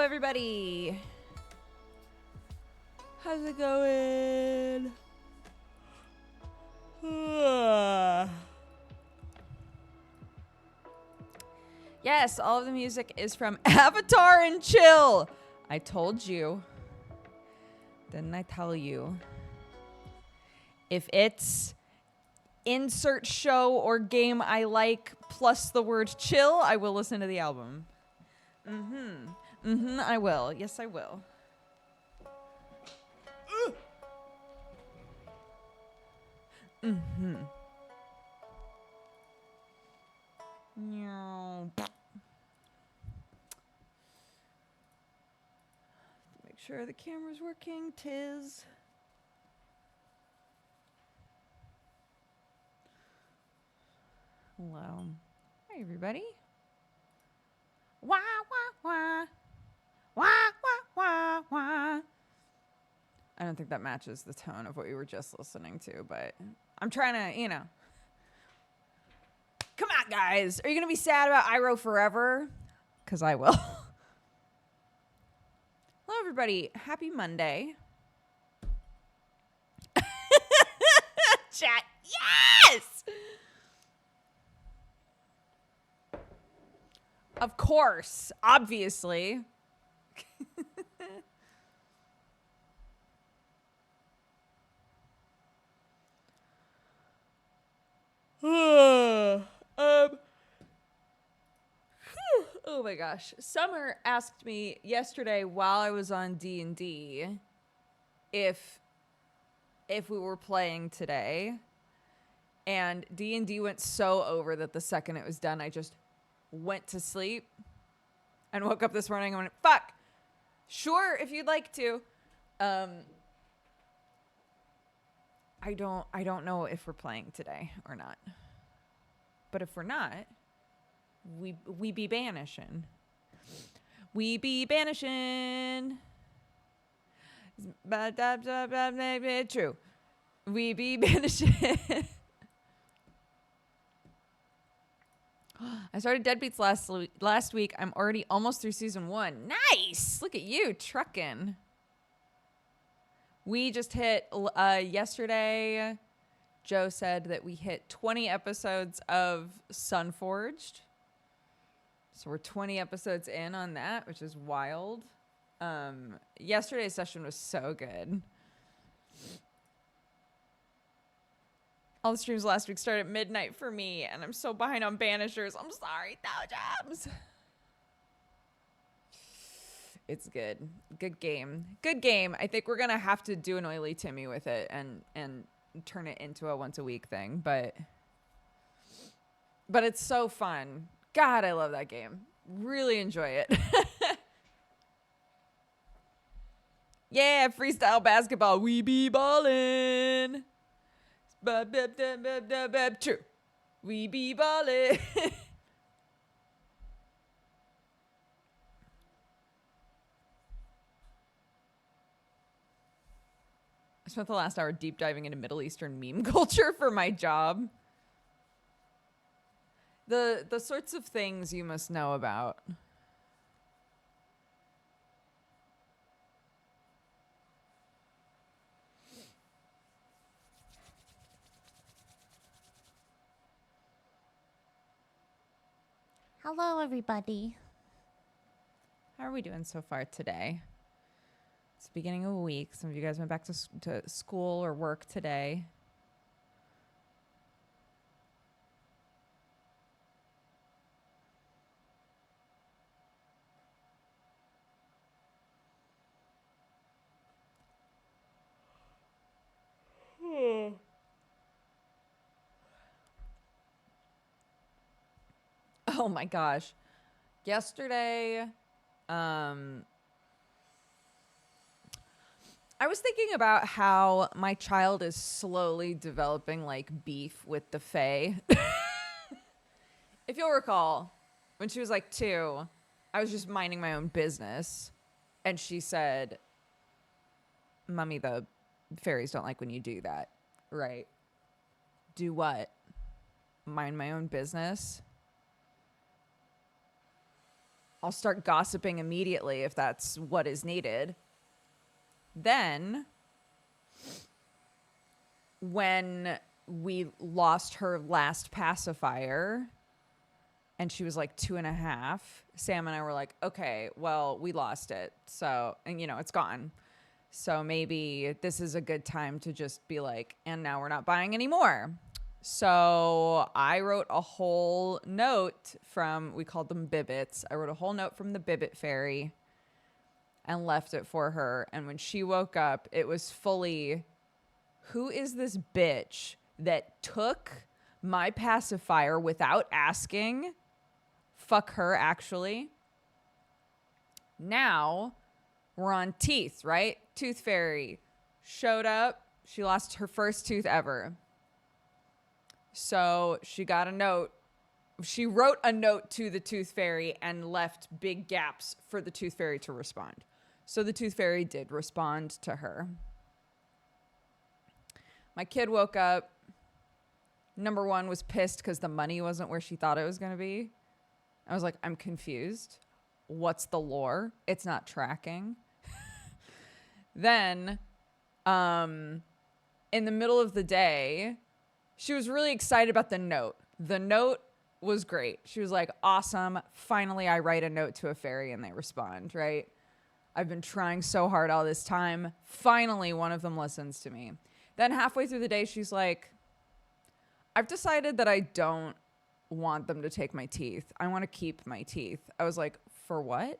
everybody. How's it going? Yes, all of the music is from Avatar and Chill. I told you. Didn't I tell you? If it's insert show or game I like plus the word chill, I will listen to the album. I will. Yes, I will. Make sure the camera's working. Tis. Hello. Hi, everybody. Wah, wah, wah. Wah, wah, wah, wah. I don't think that matches the tone of what we were just listening to, but I'm trying to, Come on, guys. Are you going to be sad about Iroh forever? Because I will. Hello, everybody. Happy Monday. Chat. Yes! Of course. Obviously. Oh my gosh. Summer asked me yesterday while I was on D&D if we were playing today. And D&D went so over that the second it was done, I just went to sleep and woke up this morning and went, fuck, sure, if you'd like to. I don't know if we're playing today or not. But if we're not, we be banishing. We be banishing. True. We be banishing. I started Deadbeats last week. I'm already almost through season 1. Nice. Look at you trucking. We just hit yesterday. Joe said that we hit 20 episodes of Sunforged. So we're 20 episodes in on that, which is wild. Yesterday's session was so good. All the streams last week started at midnight for me, and I'm so behind on Banishers. I'm sorry, Jobs. It's good. Good game. Good game. I think we're going to have to do an Oily Timmy with it and turn it into a once a week thing, but it's so fun. God, I love that game. Really enjoy it. Yeah, freestyle basketball. We be ballin'. True. We be ballin'. I spent the last hour deep diving into Middle Eastern meme culture for my job. The sorts of things you must know about. Hello, everybody. How are we doing so far today? It's the beginning of a week. Some of you guys went back to school or work today. Oh my gosh. Yesterday, I was thinking about how my child is slowly developing like beef with the Fae. If you'll recall, when she was like 2, I was just minding my own business. And she said, Mommy, the fairies don't like when you do that. Right? Do what? Mind my own business? I'll start gossiping immediately if that's what is needed. Then, when we lost her last pacifier and she was like 2.5, Sam and I were like, okay, well, we lost it. So, and it's gone. So maybe this is a good time to just be like, and now we're not buying anymore. So I wrote a whole note we called them bibbits. I wrote a whole note from the Bibbit Fairy and left it for her. And when she woke up, it was fully, who is this bitch that took my pacifier without asking? Fuck her, actually. Now we're on teeth, right? Tooth Fairy showed up. She lost her first tooth ever. So she got a note. She wrote a note to the Tooth Fairy and left big gaps for the Tooth Fairy to respond. So the Tooth Fairy did respond to her. My kid woke up. Number one was pissed because the money wasn't where she thought it was going to be. I was like, I'm confused. What's the lore? It's not tracking. Then, in the middle of the day, she was really excited about the note. The note was great. She was like, awesome. Finally, I write a note to a fairy and they respond, right? I've been trying so hard all this time. Finally, one of them listens to me. Then halfway through the day, she's like, I've decided that I don't want them to take my teeth. I want to keep my teeth. I was like, for what?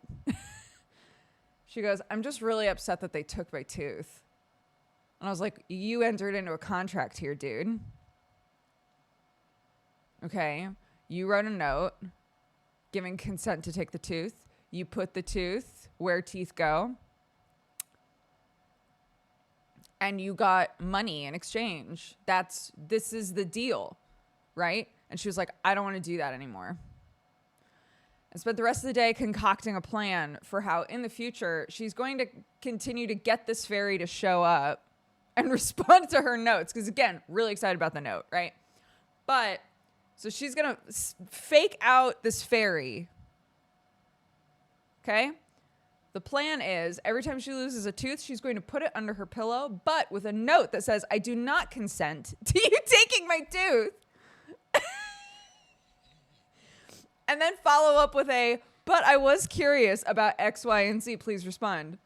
She goes, I'm just really upset that they took my tooth. And I was like, you entered into a contract here, dude. Okay. You wrote a note giving consent to take the tooth. You put the tooth where teeth go. And you got money in exchange. This is the deal, right? And she was like, I don't want to do that anymore. And spent the rest of the day concocting a plan for how in the future she's going to continue to get this fairy to show up and respond to her notes. Because again, really excited about the note, right? But so she's going to fake out this fairy. Okay? The plan is every time she loses a tooth, she's going to put it under her pillow, but with a note that says, I do not consent to you taking my tooth. And then follow up with but I was curious about X, Y, and Z. Please respond.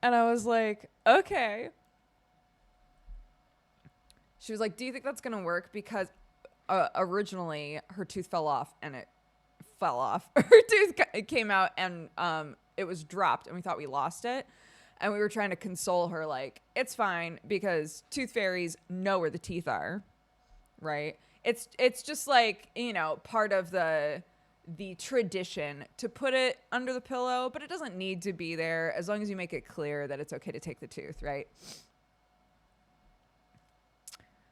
And I was like, okay. She was like, do you think that's going to work? Because originally her tooth fell off and it fell off. Her tooth came out and it was dropped and we thought we lost it. And we were trying to console her like, it's fine because tooth fairies know where the teeth are, right? It's just like, part of the tradition to put it under the pillow, but it doesn't need to be there as long as you make it clear that it's okay to take the tooth, right?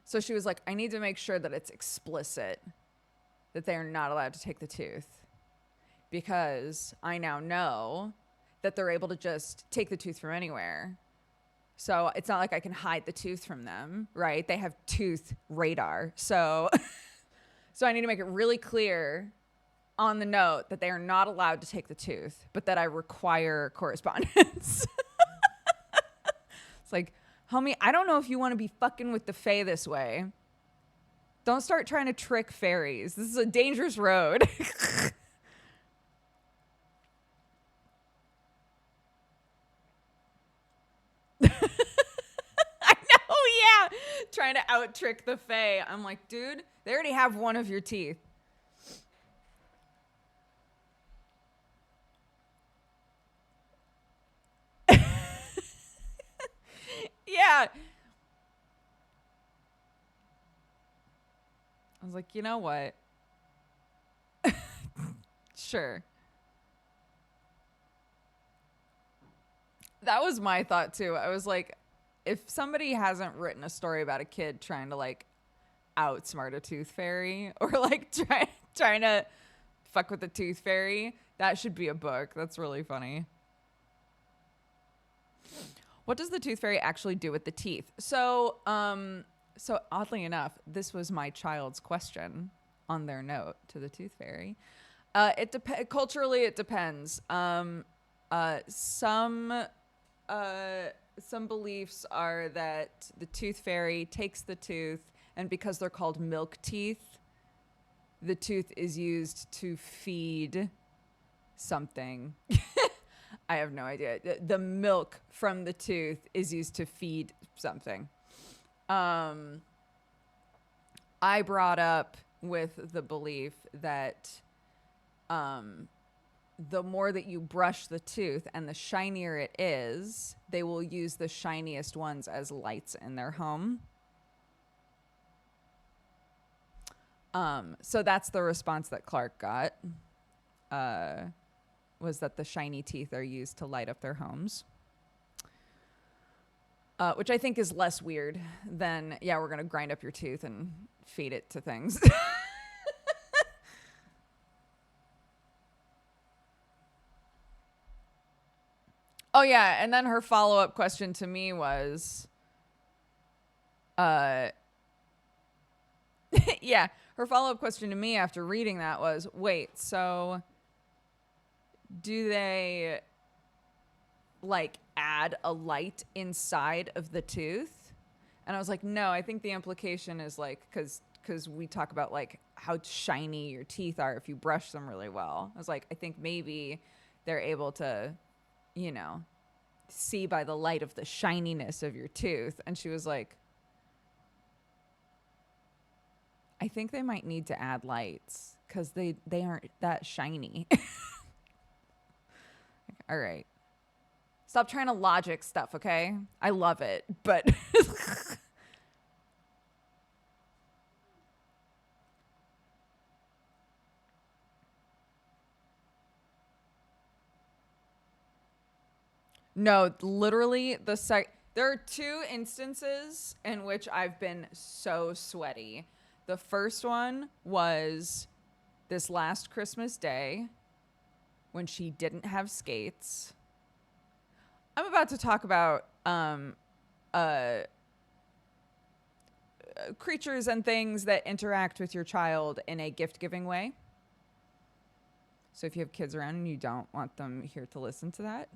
So she was like, I need to make sure that it's explicit that they are not allowed to take the tooth because I now know that they're able to just take the tooth from anywhere. So it's not like I can hide the tooth from them, right? They have tooth radar. So I need to make it really clear on the note that they are not allowed to take the tooth, but that I require correspondence. It's like, homie, I don't know if you want to be fucking with the fae this way. Don't start trying to trick fairies. This is a dangerous road. I know, yeah. Trying to out trick the fae. I'm like, dude, they already have one of your teeth. Yeah. I was like, you know what? Sure. That was my thought too. I was like, if somebody hasn't written a story about a kid trying to like outsmart a tooth fairy or like trying to fuck with the tooth fairy, that should be a book. That's really funny. What does the tooth fairy actually do with the teeth? So So oddly enough, this was my child's question on their note to the tooth fairy. Culturally, it depends. Some beliefs are that the tooth fairy takes the tooth, and because they're called milk teeth, the tooth is used to feed something. I have no idea. The milk from the tooth is used to feed something. I brought up with the belief that the more that you brush the tooth and the shinier it is, they will use the shiniest ones as lights in their home. So that's the response that Clark got, was that the shiny teeth are used to light up their homes. Which I think is less weird than, yeah, we're going to grind up your tooth and feed it to things. Oh, yeah. And then her follow-up question to me was, yeah, her follow-up question to me after reading that was, wait, so do they like add a light inside of the tooth? And I was like, no, I think the implication is like, because we talk about like how shiny your teeth are if you brush them really well. I was like, I think maybe they're able to, you know, see by the light of the shininess of your tooth. And she was like, I think they might need to add lights because they aren't that shiny. All right. Stop trying to logic stuff, okay? I love it, but no, literally there are two instances in which I've been so sweaty. The first one was this last Christmas Day when she didn't have skates. I'm about to talk about creatures and things that interact with your child in a gift-giving way. So if you have kids around and you don't want them here to listen to that,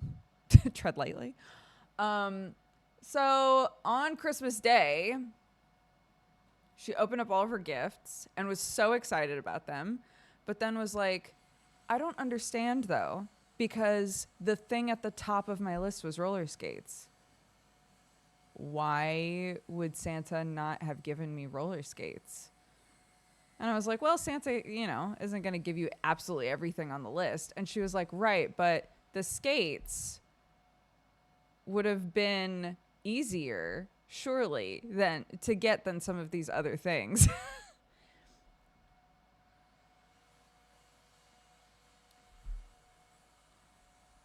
tread lightly. So on Christmas Day, she opened up all of her gifts and was so excited about them, but then was like, I don't understand though, because the thing at the top of my list was roller skates. Why would Santa not have given me roller skates? And I was like, well, Santa, you know, isn't going to give you absolutely everything on the list. And she was like, right, but the skates would have been easier, surely, than to get than some of these other things.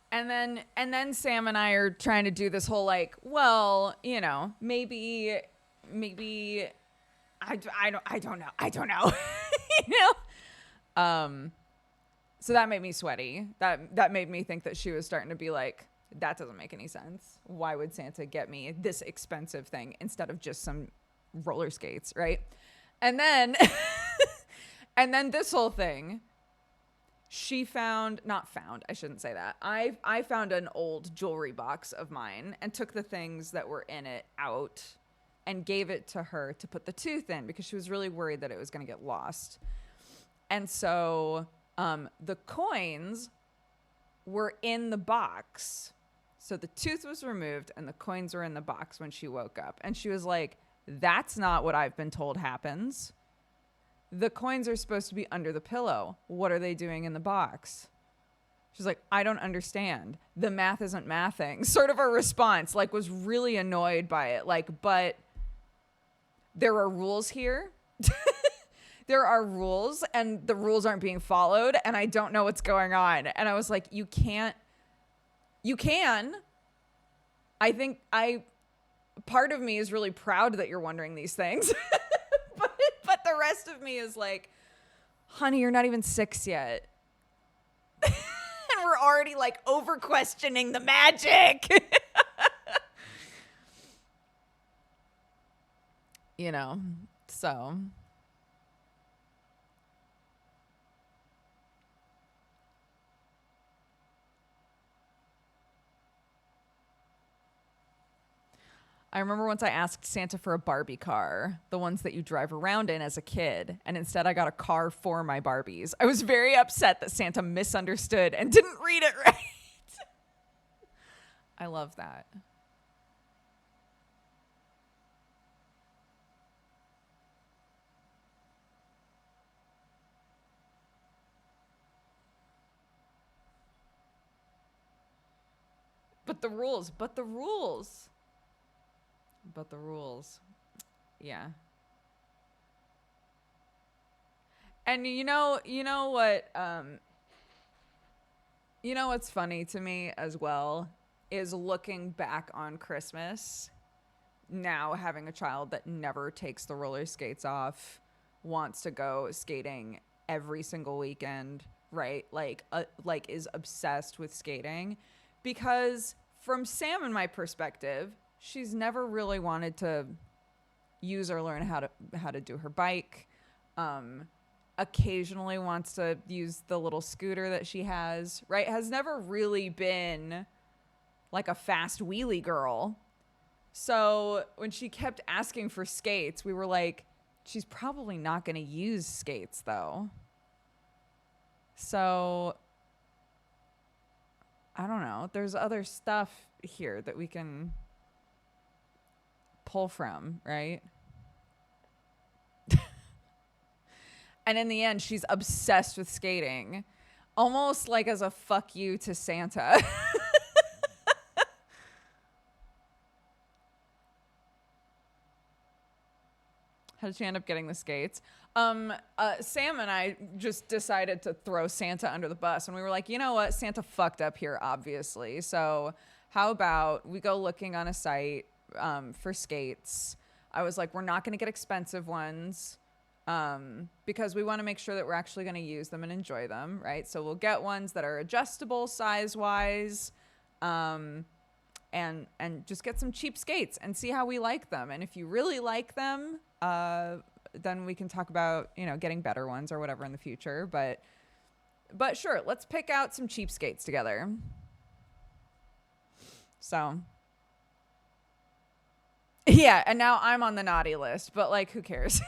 And then Sam and I are trying to do this whole like, well, you know, maybe I don't know. You know? So that made me sweaty. That made me think that she was starting to be like, that doesn't make any sense. Why would Santa get me this expensive thing instead of just some roller skates, right? And then and then this whole thing, she I shouldn't say that. I found an old jewelry box of mine and took the things that were in it out and gave it to her to put the tooth in because she was really worried that it was going to get lost. And so the coins were in the box. So the tooth was removed and the coins were in the box when she woke up. And she was like, that's not what I've been told happens. The coins are supposed to be under the pillow. What are they doing in the box? She's like, I don't understand. The math isn't mathing. Sort of a response, like was really annoyed by it. Like, but there are rules here. There are rules and the rules aren't being followed and I don't know what's going on. And I was like, you can. Part of me is really proud that you're wondering these things. But the rest of me is like, honey, you're not even 6 yet. And we're already like over questioning the magic. you know, so I remember once I asked Santa for a Barbie car, the ones that you drive around in as a kid, and instead I got a car for my Barbies. I was very upset that Santa misunderstood and didn't read it right. I love that. But the rules, but the rules, but the rules. Yeah. And you know what's funny to me as well is looking back on Christmas now, having a child that never takes the roller skates off, wants to go skating every single weekend, right? Like is obsessed with skating, because from Sam and my perspective, she's never really wanted to use or learn how to do her bike. Um, Occasionally wants to use the little scooter that she has, right? Has never really been like a fast wheelie girl. So when she kept asking for skates, we were like, she's probably not going to use skates though. So I don't know. There's other stuff here that we can pull from, right? And in the end, she's obsessed with skating, almost like as a fuck you to Santa. How did she end up getting the skates? Sam and I just decided to throw Santa under the bus. And we were like, you know what? Santa fucked up here, obviously. So how about we go looking on a site for skates? I was like, we're not going to get expensive ones because we want to make sure that we're actually going to use them and enjoy them, right? So we'll get ones that are adjustable size-wise. And just get some cheap skates and see how we like them. And if you really like them, then we can talk about, getting better ones or whatever in the future. But sure, let's pick out some cheap skates together. So yeah, and now I'm on the naughty list, but like, who cares?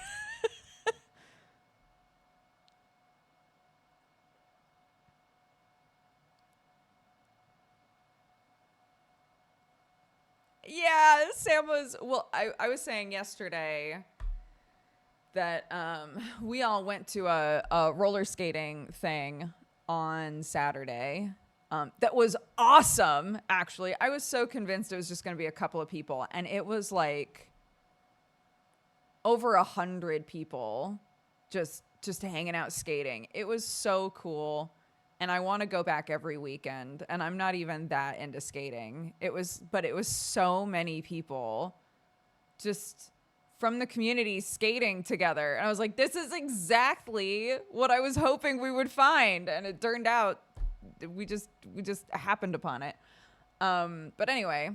Yeah, Sam was, well, I was saying yesterday that we all went to a roller skating thing on Saturday. That was awesome, actually. I was so convinced it was just going to be a couple of people, and it was like over 100 people just hanging out skating. It was so cool, and I want to go back every weekend. And I'm not even that into skating. But it was so many people just from the community skating together. And I was like, this is exactly what I was hoping we would find. And it turned out we just happened upon it. But anyway,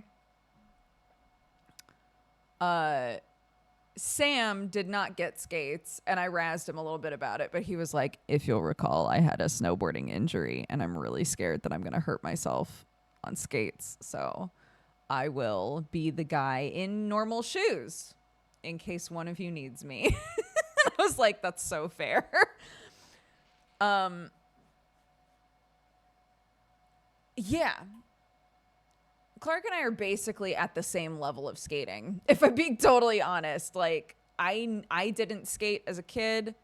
Sam did not get skates, and I razzed him a little bit about it, but he was like, if you'll recall, I had a snowboarding injury and I'm really scared that I'm going to hurt myself on skates. So I will be the guy in normal shoes in case one of you needs me. I was like, that's so fair. Yeah. Clark and I are basically at the same level of skating, if I'm being totally honest. Like, I didn't skate as a kid.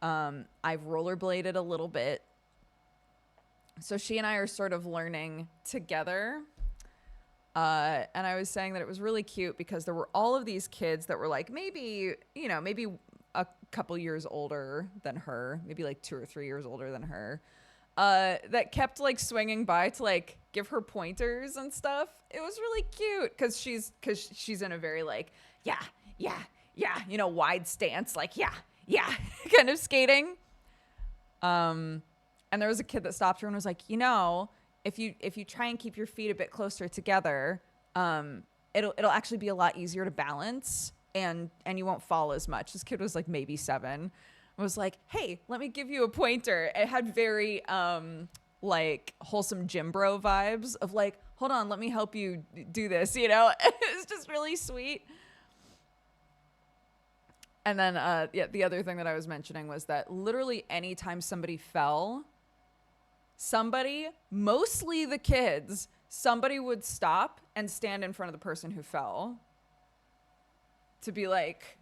I've rollerbladed a little bit. So she and I are sort of learning together. And I was saying that it was really cute because there were all of these kids that were like maybe a couple years older than her, maybe like 2 or 3 years older than her. That kept like swinging by to like give her pointers and stuff. It was really cute because she's in a very like, yeah, wide stance, like, yeah, kind of skating. And there was a kid that stopped her and was like, if you try and keep your feet a bit closer together, it'll actually be a lot easier to balance. and you won't fall as much. This kid was like maybe 7. I was like, hey, let me give you a pointer. It had very like wholesome gym bro vibes of like, hold on, let me help you do this, you know? It was just really sweet. And then yeah, the other thing that I was mentioning was that literally anytime somebody fell, somebody, mostly the kids, somebody would stop and stand in front of the person who fell to be like,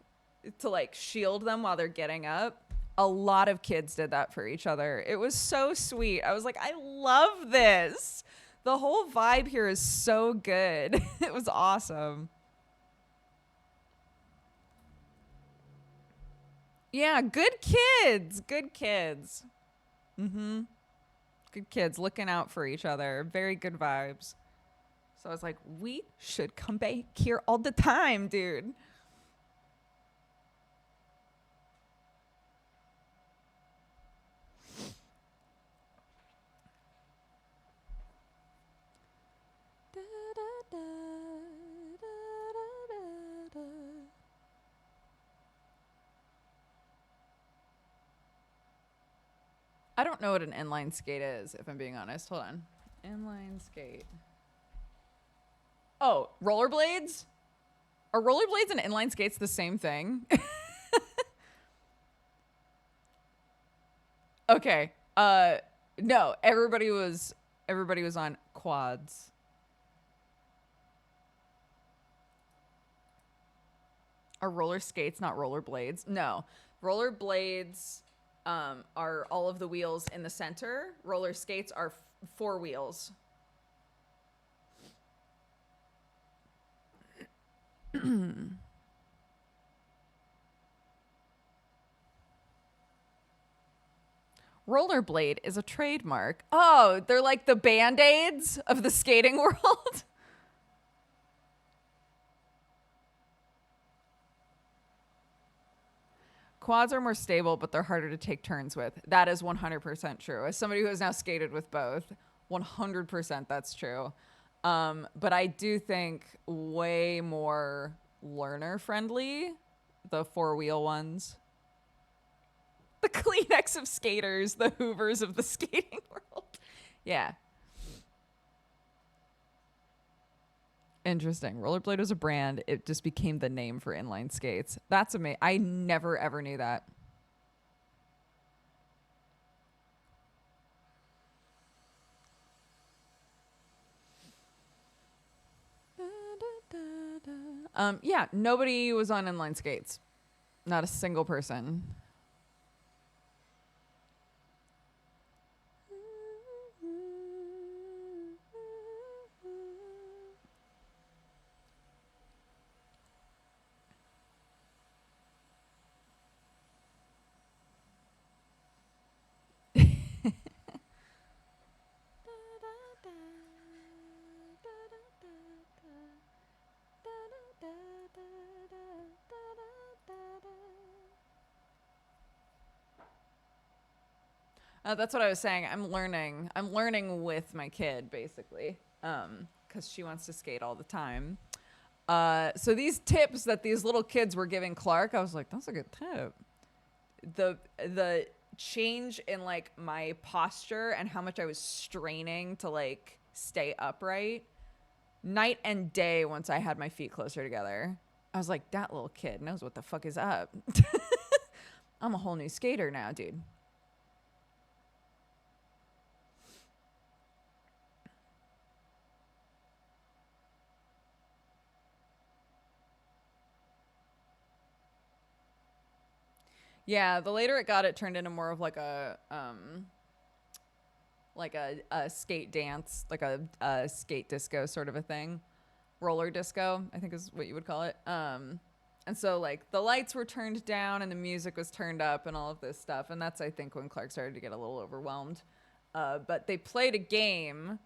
to like shield them while they're getting up. A lot of kids did that for each other. It was so sweet. I was like, I love this. The whole vibe here is so good. It was awesome. Yeah, good kids. Good kids. Mm-hmm. Good kids looking out for each other. Very good vibes. So I was like, we should come back here all the time, dude. I don't know what an inline skate is, if I'm being honest. Hold on. Inline skate. Oh, rollerblades? Are rollerblades and inline skates the same thing? Okay. No, everybody was on quads. Are roller skates not rollerblades? No. Rollerblades are all of the wheels in the center. Roller skates are 4 wheels. Rollerblade is a trademark. Oh, they're like the Band-Aids of the skating world. Quads are more stable, but they're harder to take turns with. That is 100% true. As somebody who has now skated with both, 100% that's true. But I do think way more learner friendly, the 4-wheel ones. The Kleenex of skaters, the Hoovers of the skating world. Yeah. Interesting. Rollerblade was a brand. It just became the name for inline skates. That's amazing. I never, ever knew that. Yeah, nobody was on inline skates. Not a single person. That's what I was saying. I'm learning with my kid, basically, because she wants to skate all the time. So these tips that these little kids were giving Clark, I was like, that's a good tip. The change in like my posture and how much I was straining to like stay upright, night and day once I had my feet closer together. I was like, that little kid knows what the fuck is up. I'm a whole new skater now, dude. Yeah, the later it got, it turned into more of like a skate dance, like a skate disco sort of a thing. Roller disco, I think is what you would call it. And so like the lights were turned down and the music was turned up and all of this stuff. And that's, I think, when Clark started to get a little overwhelmed. But they played a game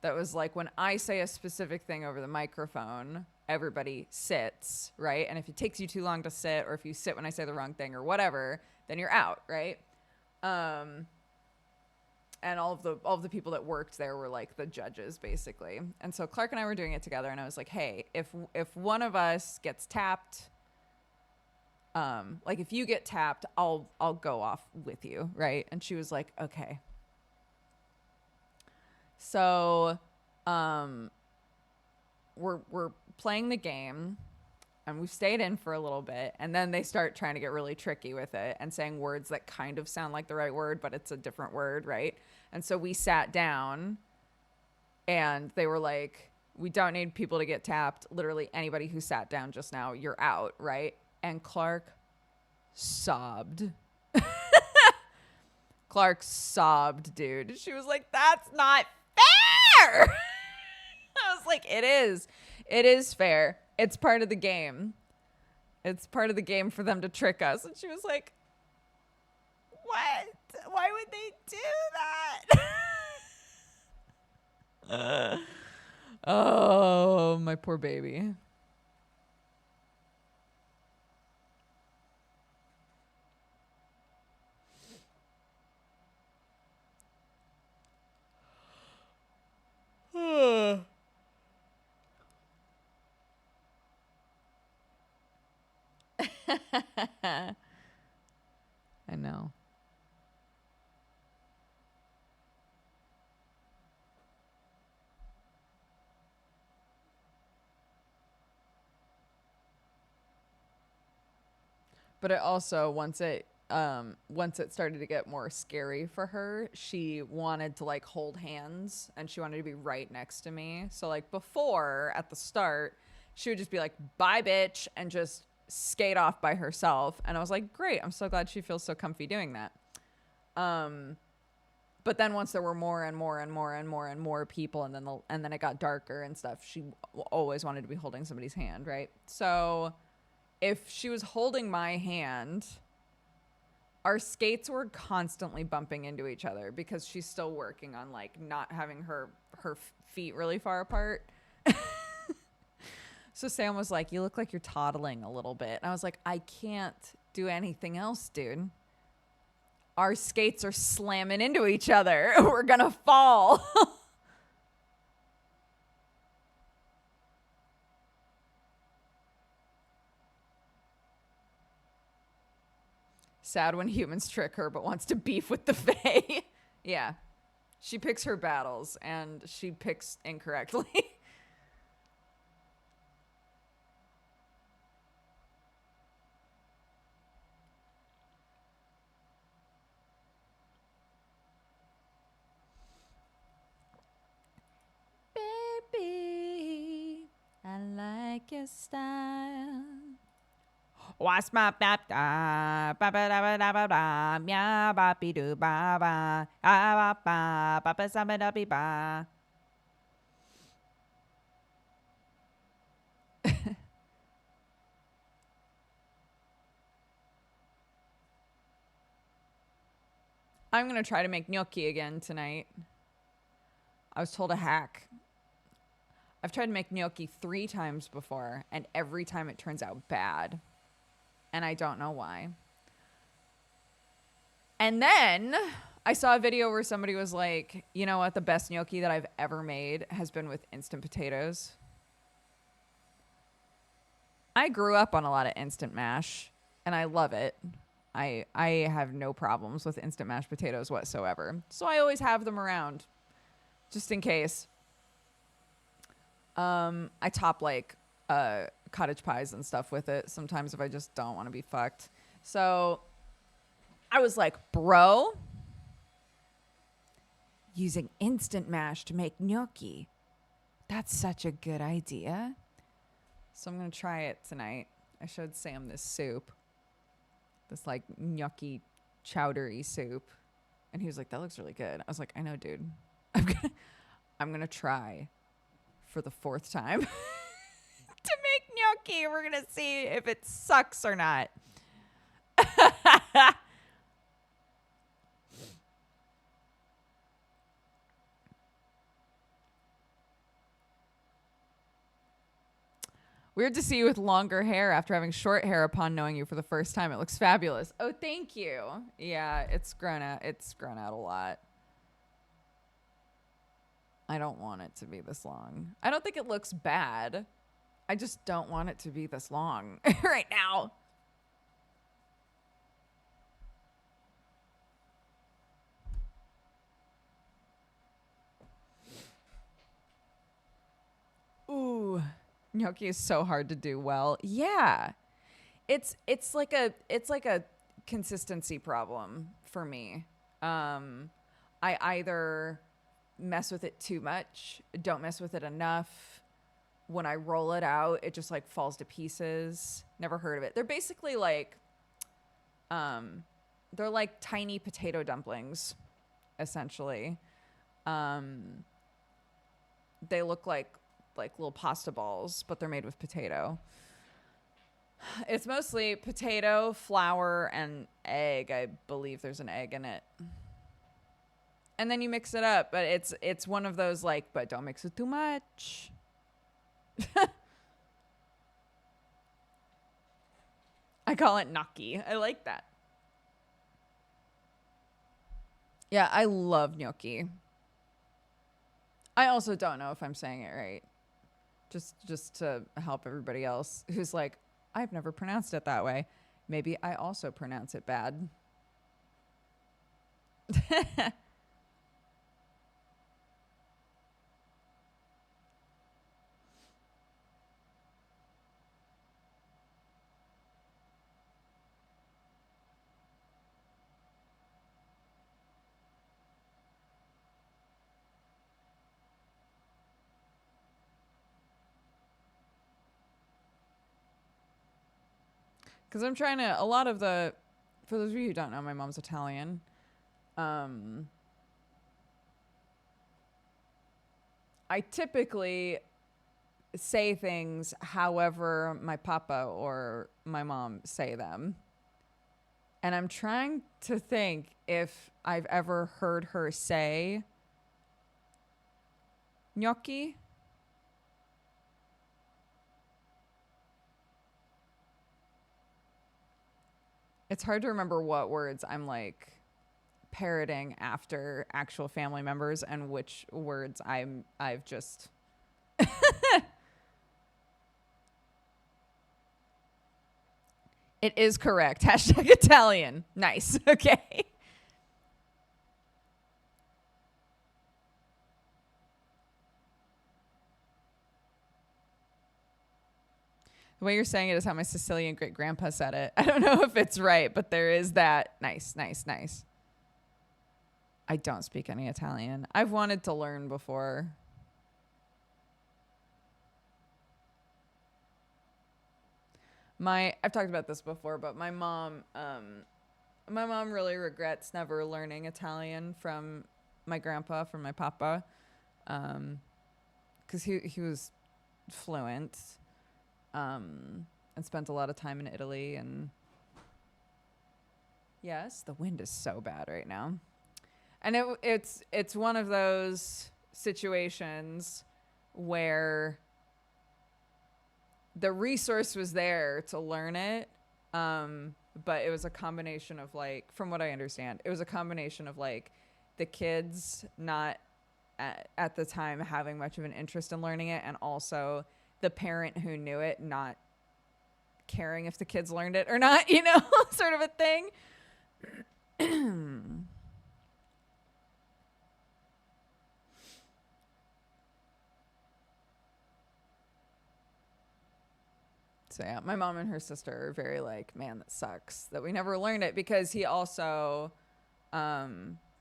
that was like, when I say a specific thing over the microphone, everybody sits, right? And if it takes you too long to sit, or if you sit when I say the wrong thing or whatever, then you're out, right? And all of the people that worked there were like the judges, basically. And so Clark and I were doing it together, and I was like, hey, if one of us gets tapped like if you get tapped, I'll go off with you, right? And she was like, okay. So we're playing the game, and we've stayed in for a little bit, and then they start trying to get really tricky with it and saying words that kind of sound like the right word, but it's a different word, right? And so we sat down, and they were like, we don't need people to get tapped. Literally anybody who sat down just now, you're out, right? And Clark sobbed. Clark sobbed, dude. She was like, that's not fair. I was like, it is. It is fair. It's part of the game. It's part of the game for them to trick us. And she was like, what? Why would they do that? Oh, my poor baby. I know. But it also, once it started to get more scary for her, she wanted to like hold hands, and she wanted to be right next to me. So like before, at the start, she would just be like, bye bitch, and just skate off by herself. And I was like, great, I'm so glad she feels so comfy doing that. But then once there were more and more and more and more and more people, and then it got darker and stuff, she always wanted to be holding somebody's hand, right? So if she was holding my hand, our skates were constantly bumping into each other because she's still working on like not having her feet really far apart. So Sam was like, you look like you're toddling a little bit. And I was like, I can't do anything else, dude. Our skates are slamming into each other. We're gonna fall. Sad when humans trick her, but wants to beef with the Fae. Yeah. She picks her battles, and she picks incorrectly. Baby, I like your style. What's my bap da ba ba da ba da ba da ya ba be do ba ba ba ba ba ba sa ba da be ba. I'm gonna try to make gnocchi again tonight. I was told a hack. I've tried to make gnocchi 3 times before, and every time it turns out bad. And I don't know why. And then I saw a video where somebody was like, you know what? The best gnocchi that I've ever made has been with instant potatoes. I grew up on a lot of instant mash, and I love it. I have no problems with instant mashed potatoes whatsoever. So I always have them around, just in case. I top like cottage pies and stuff with it sometimes if I just don't want to be fucked. So I was like, bro, using instant mash to make gnocchi. That's such a good idea. So I'm going to try it tonight. I showed Sam this soup, this like gnocchi chowdery soup. And he was like, that looks really good. I was like, I know, dude. I'm going to try for the 4th time to make gnocchi. We're going to see if it sucks or not. Weird to see you with longer hair after having short hair upon knowing you for the first time. It looks fabulous. Oh, thank you. Yeah, it's grown out. It's grown out a lot. I don't want it to be this long. I don't think it looks bad. I just don't want it to be this long right now. Gnocchi is so hard to do well. Yeah. It's like a consistency problem for me. I either mess with it too much, don't mess with it enough. When I roll it out, it just like falls to pieces. Never heard of it. They're basically like they're like tiny potato dumplings, essentially. They look like little pasta balls, but they're made with potato. It's mostly potato, flour, and egg. I believe there's an egg in it. And then you mix it up, but it's one of those like, but don't mix it too much. I call it gnocchi. I like that. Yeah, I love gnocchi. I also don't know if I'm saying it right. Just to help everybody else who's like, I've never pronounced it that way. Maybe I also pronounce it bad. Because I'm trying to, for those of you who don't know, my mom's Italian. I typically say things however my papa or my mom say them. And I'm trying to think if I've ever heard her say gnocchi. It's hard to remember what words I'm like parroting after actual family members and which words I've just It is correct. Hashtag Italian. Nice. Okay. The way you're saying it is how my Sicilian great grandpa said it. I don't know if it's right, but there is that. Nice, nice, nice. I don't speak any Italian. I've wanted to learn before. I've talked about this before, but my mom really regrets never learning Italian from my grandpa, from my papa, because he was fluent, and spent a lot of time in Italy. And yes, the wind is so bad right now, and it's one of those situations where the resource was there to learn it, but it was a combination of like, from what I understand, it was a combination of like the kids not at the time having much of an interest in learning it, and also the parent who knew it not caring if the kids learned it or not, sort of a thing. So yeah, my mom and her sister are very like, man, that sucks that we never learned it, because he also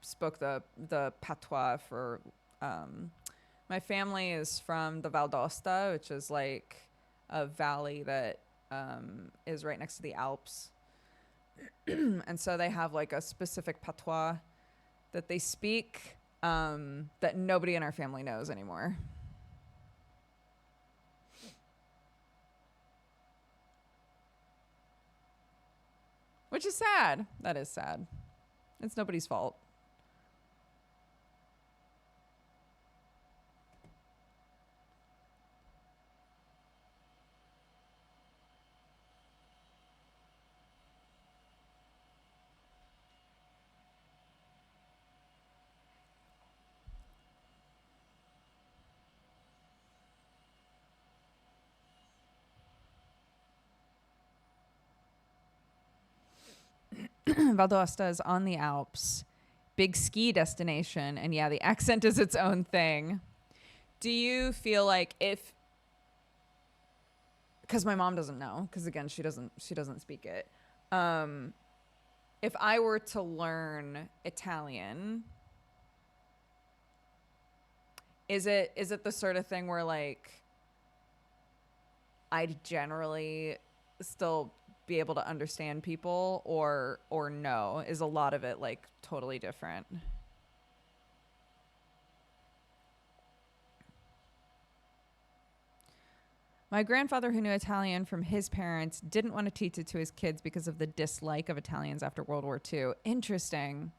spoke the patois for my family is from the Val d'Aosta, which is like a valley that is right next to the Alps. And so they have like a specific patois that they speak that nobody in our family knows anymore. Which is sad. That is sad. It's nobody's fault. Val d'Aosta is on the Alps, big ski destination, and yeah, the accent is its own thing. Do you feel like because my mom doesn't know, because again she doesn't speak it. Um, if I were to learn Italian, is it the sort of thing where like I'd generally still be able to understand people, or no? Is a lot of it like totally different? My grandfather, who knew Italian from his parents, didn't want to teach it to his kids because of the dislike of Italians after World War II. Interesting.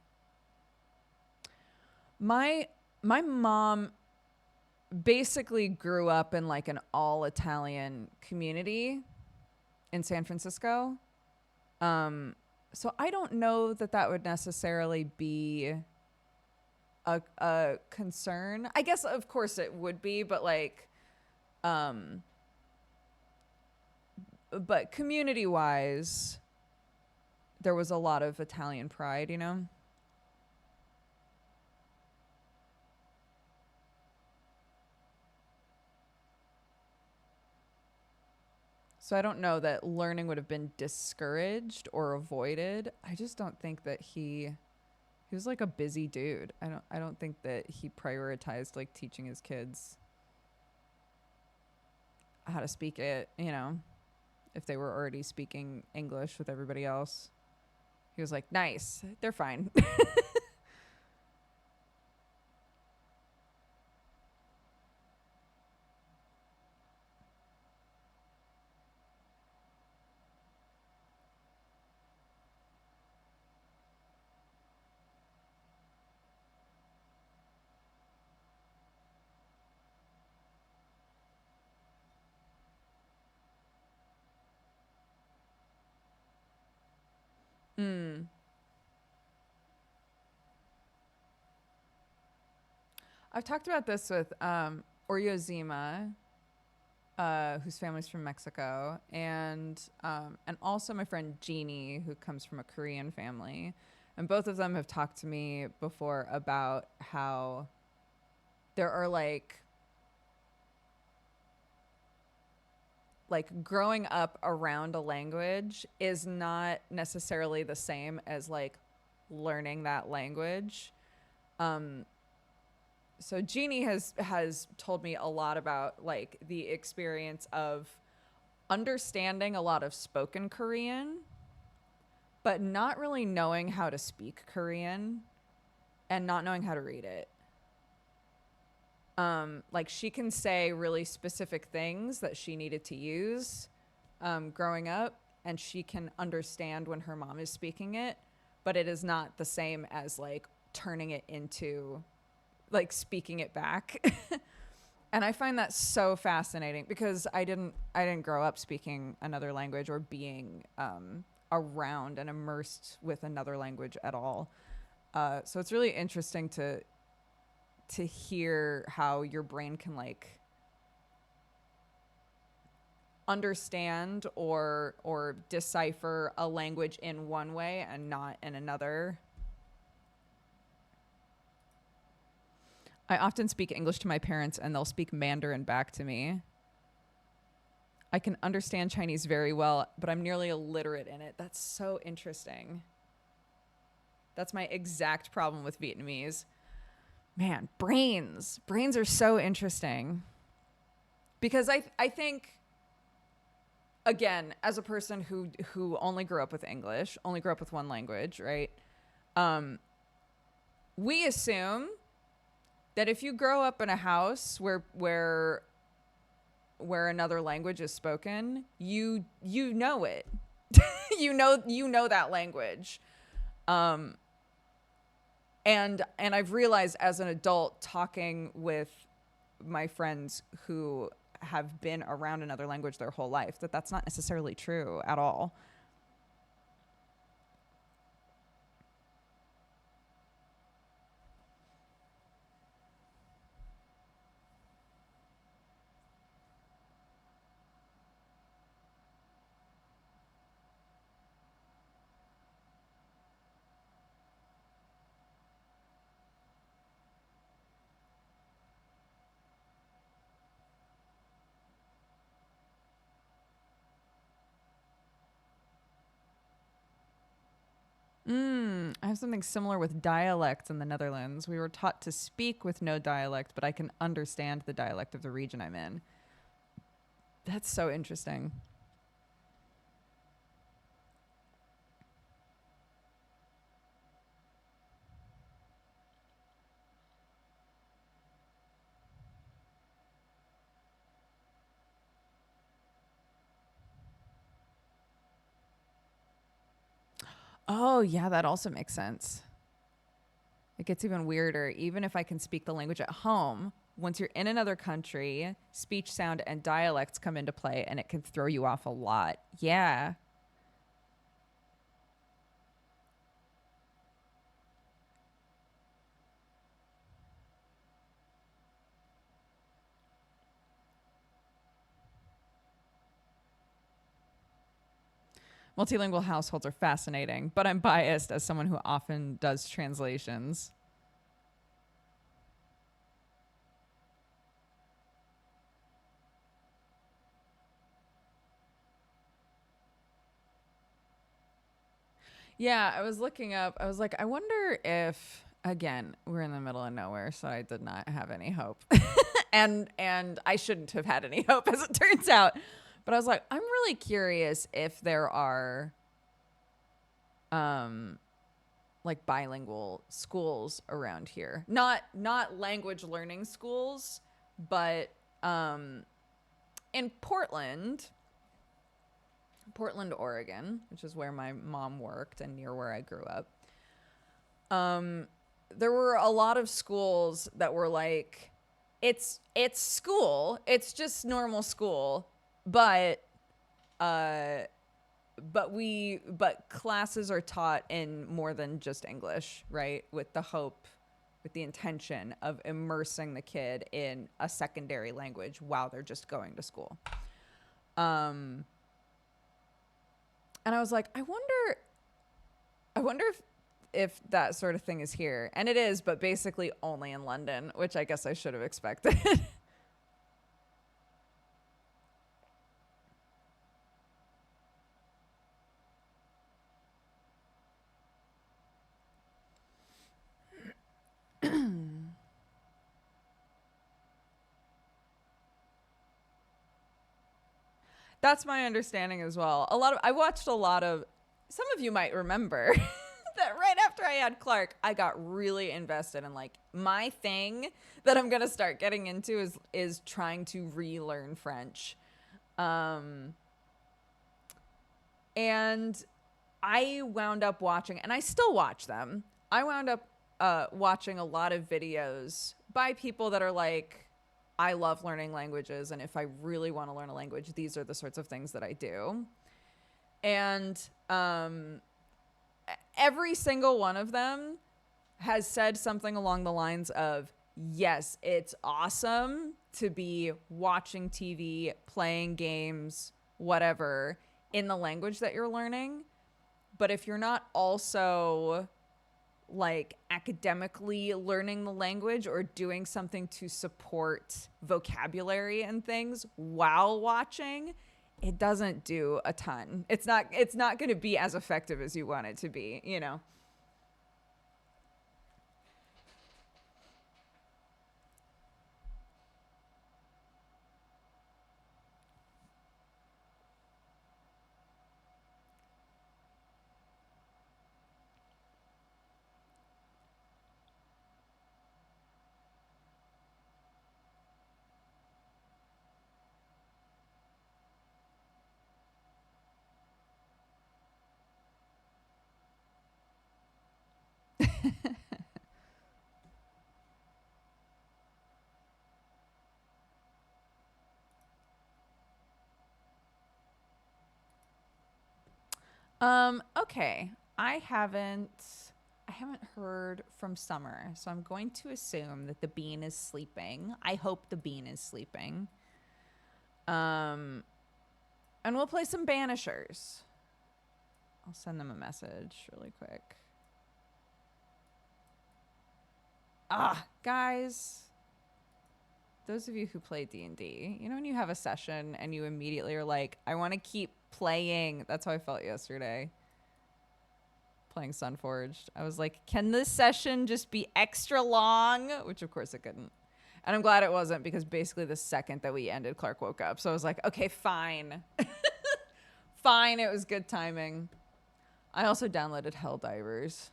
My mom basically grew up in like an all Italian community in San Francisco. Um, so I don't know that that would necessarily be a concern. I guess of course it would be, but like um but community wise there was a lot of Italian pride, you know? So I don't know that learning would have been discouraged or avoided. I just don't think that he was like a busy dude. I don't think that he prioritized like teaching his kids how to speak it, you know, if they were already speaking English with everybody else. He was like, "Nice. They're fine." Mm. I've talked about this with Oreo Zima, whose family's from Mexico, and also my friend Jeannie, who comes from a Korean family, and both of them have talked to me before about how there are like growing up around a language is not necessarily the same as like learning that language. Um, so Jeannie has told me a lot about like the experience of understanding a lot of spoken Korean, but not really knowing how to speak Korean and not knowing how to read it. Like she can say really specific things that she needed to use growing up, and she can understand when her mom is speaking it, but it is not the same as like turning it into like speaking it back. And I find that so fascinating because I didn't grow up speaking another language or being around and immersed with another language at all. So it's really interesting to hear how your brain can like understand or decipher a language in one way and not in another. I often speak English to my parents and they'll speak Mandarin back to me. I can understand Chinese very well, but I'm nearly illiterate in it. That's so interesting. That's my exact problem with Vietnamese. Man, brains. Brains are so interesting. Because I think again, as a person who only grew up with English, only grew up with one language, right? Um, we assume that if you grow up in a house where another language is spoken, you know it. you know that language. Um, and I've realized as an adult talking with my friends who have been around another language their whole life that that's not necessarily true at all. have something similar with dialect in the Netherlands. We were taught to speak with no dialect, but I can understand the dialect of the region I'm in. That's so interesting. Oh, yeah, that also makes sense. It gets even weirder. Even if I can speak the language at home, once you're in another country, speech, sound, and dialects come into play, and it can throw you off a lot. Yeah. Multilingual households are fascinating, but I'm biased as someone who often does translations. Yeah, I was looking up. I was like, I wonder if again, we're in the middle of nowhere, so I did not have any hope. And I shouldn't have had any hope as it turns out. But I was like, I'm really curious if there are um like bilingual schools around here. Not language learning schools, but in Portland, Oregon, which is where my mom worked and near where I grew up. There were a lot of schools that were like, it's school, it's just normal school, but uh, but classes are taught in more than just English, right? With the intention of immersing the kid in a secondary language while they're just going to school. And I was like, I wonder if that sort of thing is here. And it is, but basically only in London, which I guess I should have expected. That's my understanding as well. I watched a lot of, some of you might remember that right after I had Clark, I got really invested in like my thing that I'm going to start getting into is trying to relearn French. And I wound up watching, and I still watch them. I wound up watching a lot of videos by people that are like, I love learning languages, and if I really want to learn a language, these are the sorts of things that I do. And every single one of them has said something along the lines of, yes, it's awesome to be watching TV, playing games, whatever, in the language that you're learning. But if you're not also like academically learning the language or doing something to support vocabulary and things while watching, it doesn't do a ton. It's not going to be as effective as you want it to be, you know. Okay. I haven't heard from Summer, so I'm going to assume that the bean is sleeping. I hope the bean is sleeping. Um and we'll play some Banishers. I'll send them a message really quick. Guys, those of you who play D&D, you know when you have a session and you immediately are like, I want to keep playing. That's how I felt yesterday. playing Sunforged. I was like, can this session just be extra long? Which of course it couldn't. And I'm glad it wasn't, because basically the second that we ended, Clark woke up. So I was like, okay, fine. Fine, it was good timing. I also downloaded Helldivers.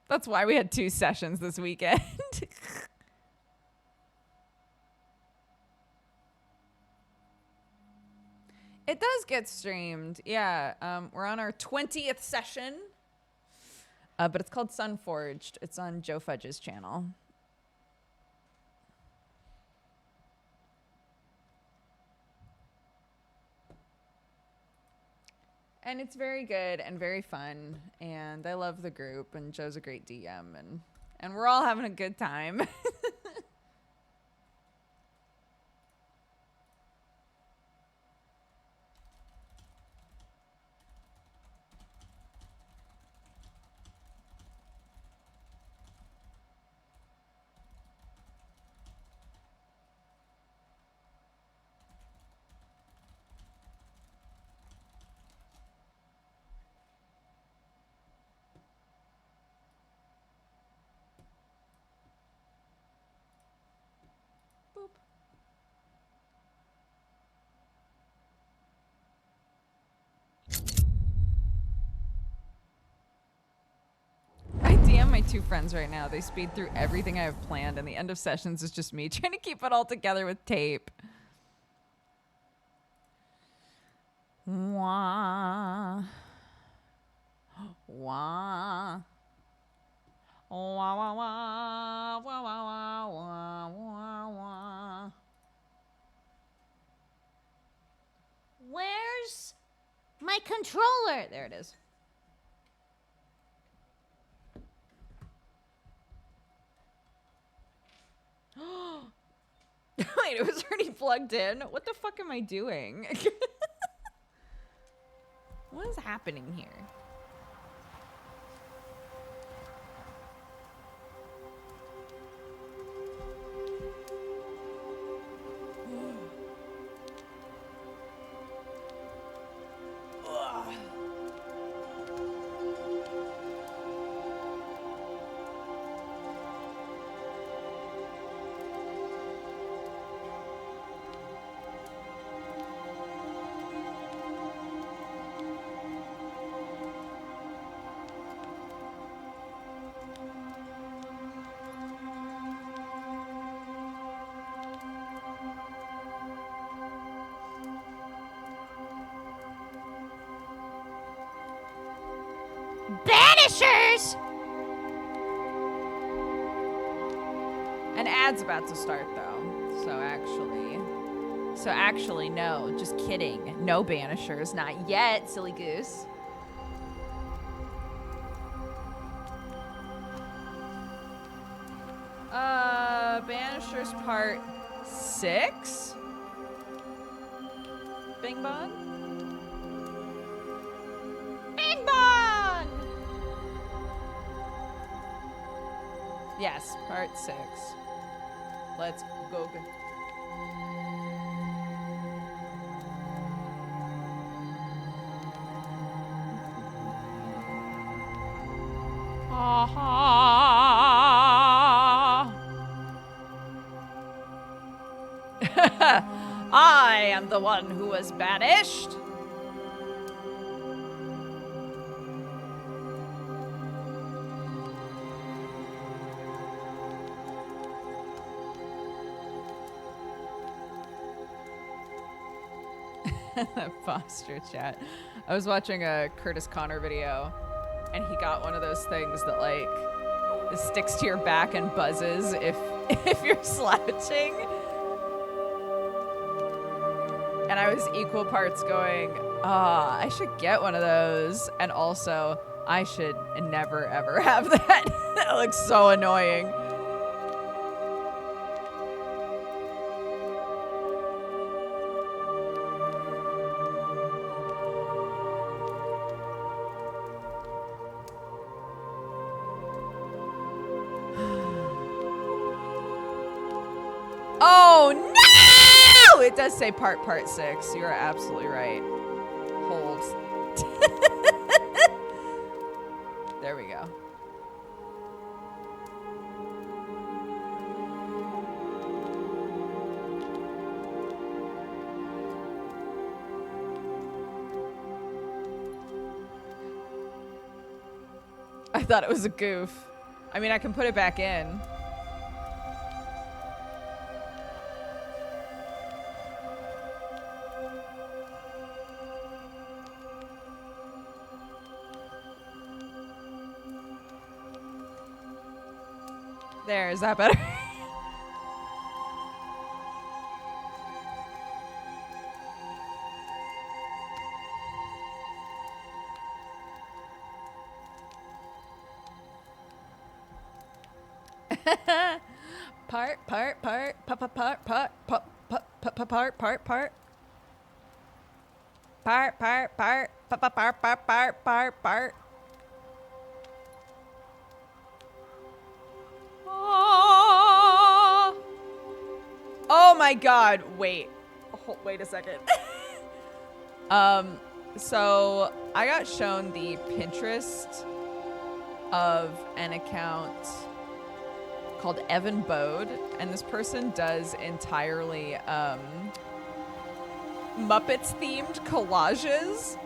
That's why we had 2 sessions this weekend. It does get streamed. Yeah, we're on our 20th session. But it's called Sunforged. It's on Joe Fudge's channel. And it's very good and very fun. And I love the group. And Joe's a great DM. And we're all having a good time. I DM my 2 friends right now. They speed through everything I have planned, and the end of sessions is just me trying to keep it all together with tape. Wah. Wah. Wah, wah, wah, wah, wah, wah, wah, wah. Where's my controller? There it is. Wait, it was already plugged in? What the fuck am I doing? What is happening here? Banishers! An ad's about to start, though. So actually, no. Just kidding. No Banishers. Not yet, silly goose. Banishers part 6? Bing bong? Bing bong! Yes, part 6. Let's go. I am the one who was banished. Foster chat. I was watching a Curtis Connor video, and he got one of those things that like it sticks to your back and buzzes if you're slouching. And I was equal parts going, I should get one of those, and also I should never ever have that. That looks so annoying. Oh no! It does say part 6. You are absolutely right. Hold. There we go. I thought it was a goof. I mean, I can put it back in. There, is that better? part, Oh my god, wait. Oh, wait a second. So I got shown the Pinterest of an account called Evan Bode, and this person does entirely Muppets themed collages,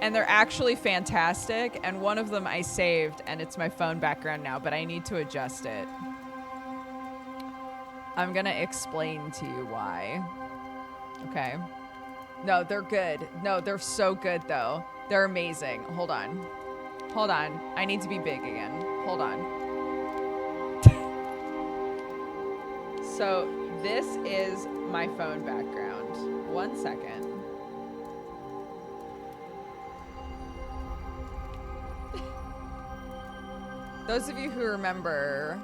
and they're actually fantastic, and one of them I saved and it's my phone background now, but I need to adjust it. I'm gonna explain to you why. Okay. No, they're good. No, they're so good though. They're amazing. Hold on. Hold on. I need to be big again. Hold on. So this is my phone background. 1 second. Those of you who remember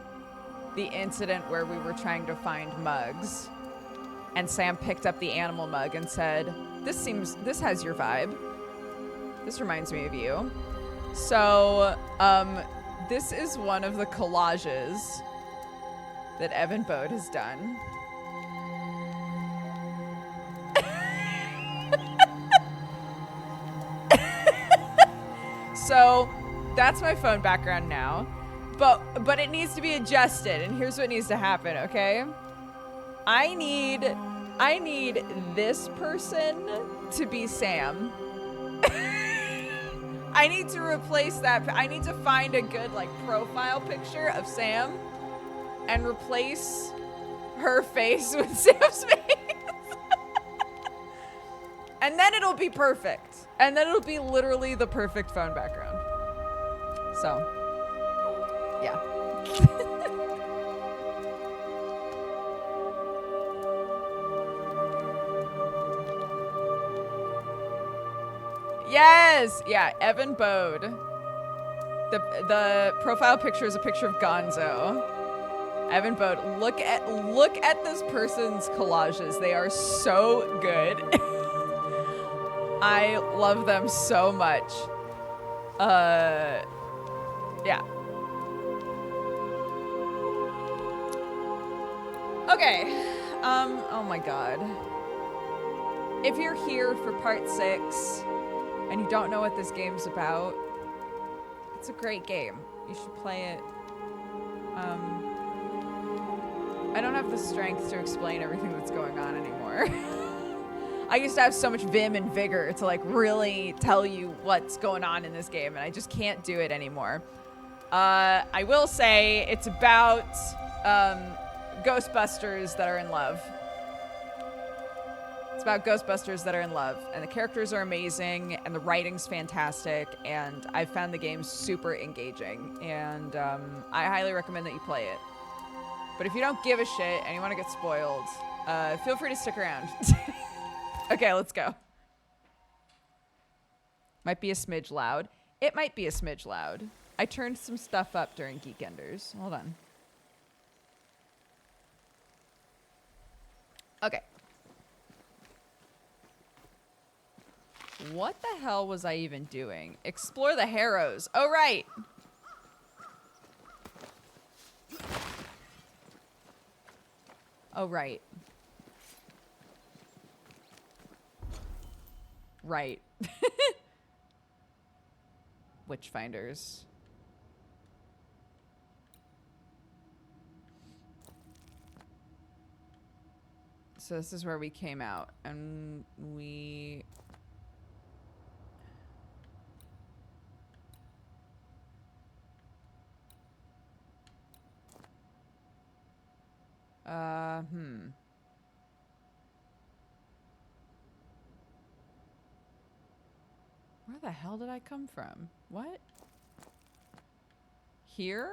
the incident where we were trying to find mugs and Sam picked up the animal mug and said, this has your vibe. This reminds me of you. So, this is one of the collages that Evan Bode has done. So, that's my phone background now. But it needs to be adjusted, and here's what needs to happen, okay? I need this person to be Sam. I need to replace that. I need to find a good like profile picture of Sam and replace her face with Sam's face. And then it'll be perfect. And then it'll be literally the perfect phone background. So, yeah. Yes! Yeah, Evan Bode. The profile picture is a picture of Gonzo. Evan Bode. Look at this person's collages. They are so good. I love them so much. Yeah. Okay. Oh my god. If you're here for part 6 and you don't know what this game's about, it's a great game. You should play it. I don't have the strength to explain everything that's going on anymore. I used to have so much vim and vigor to like really tell you what's going on in this game, and I just can't do it anymore. I will say it's about Ghostbusters that are in love. It's about Ghostbusters that are in love, and the characters are amazing, and the writing's fantastic, and I found the game super engaging, and I highly recommend that you play it. But if you don't give a shit and you want to get spoiled, feel free to stick around. Okay, let's go. Might be a smidge loud. It might be a smidge loud. I turned some stuff up during Geekenders. Hold on. Okay. What the hell was I even doing? Explore the Harrows. Oh, right. Oh, right. Right. Witchfinders. So this is where we came out, and we... Where the hell did I come from? What? Here?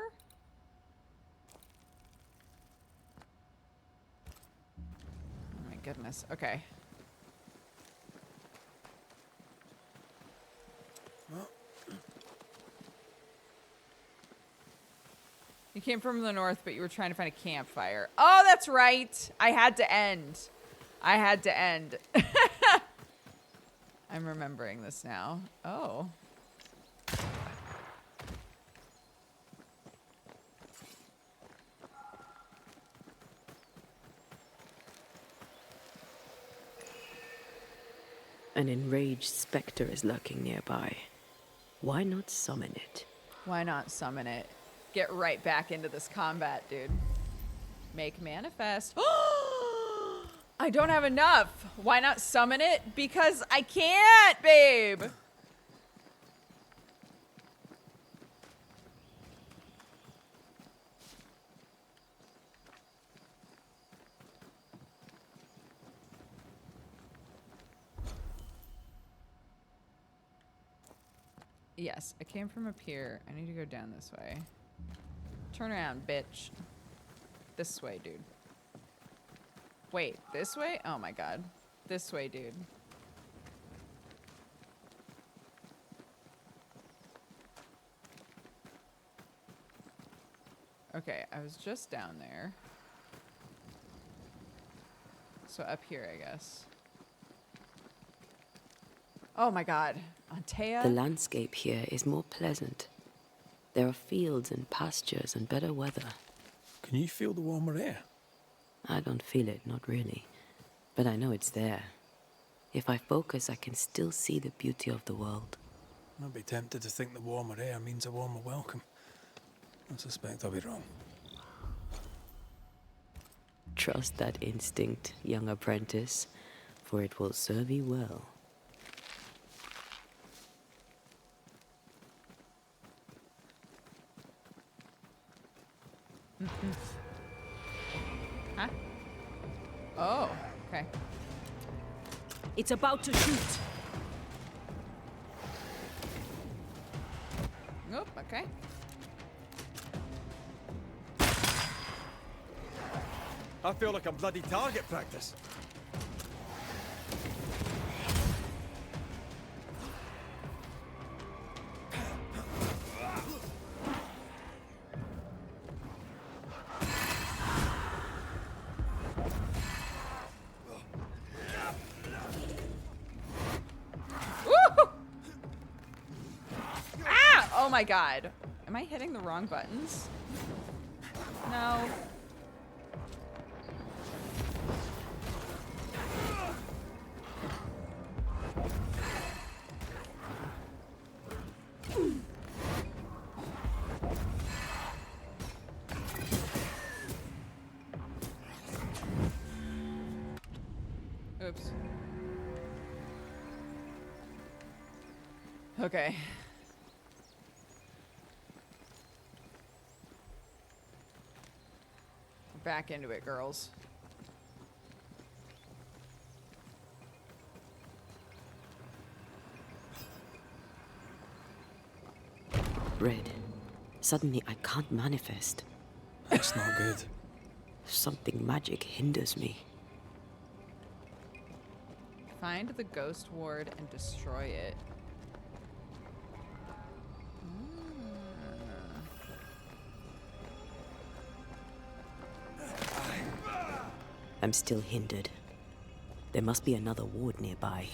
Oh my goodness. Okay. You came from the north, but you were trying to find a campfire. Oh, that's right. I had to end. I had to end. I'm remembering this now. Oh. An enraged specter is lurking nearby. Why not summon it? Why not summon it? Get right back into this combat, dude. Make manifest. I don't have enough. Why not summon it? Because I can't, babe. Yes, I came from up here. I need to go down this way. Turn around, bitch. This way, dude. Wait, this way? Oh my god. This way, dude. Okay, I was just down there. So up here, I guess. Oh my god. Antea? The landscape here is more pleasant. There are fields and pastures and better weather. Can you feel the warmer air? I don't feel it, not really. But I know it's there. If I focus, I can still see the beauty of the world. I'd be tempted to think the warmer air means a warmer welcome. I suspect I'll be wrong. Trust that instinct, young apprentice, for it will serve you well. Huh? Oh, okay. It's about to shoot. Nope, okay. I feel like I'm bloody target practice. Woo! Ah! Oh my god. Am I hitting the wrong buttons? No. Oops. Okay. Back into it, girls. Red. Suddenly I can't manifest. That's not good. Something magic hinders me. Find the ghost ward and destroy it. I'm still hindered. There must be another ward nearby.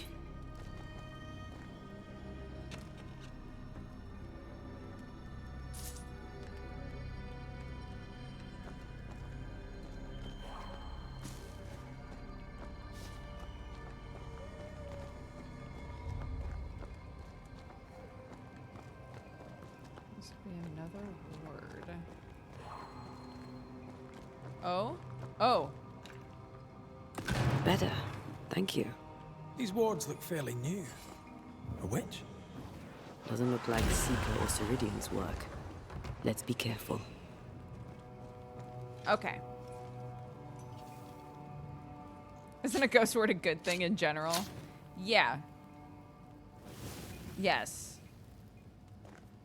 another ward. Oh? Oh. Better. Thank you. These wards look fairly new. A witch? Doesn't look like Seeker or Ceridian's work. Let's be careful. Okay. Isn't a ghost ward a good thing in general? Yeah. Yes.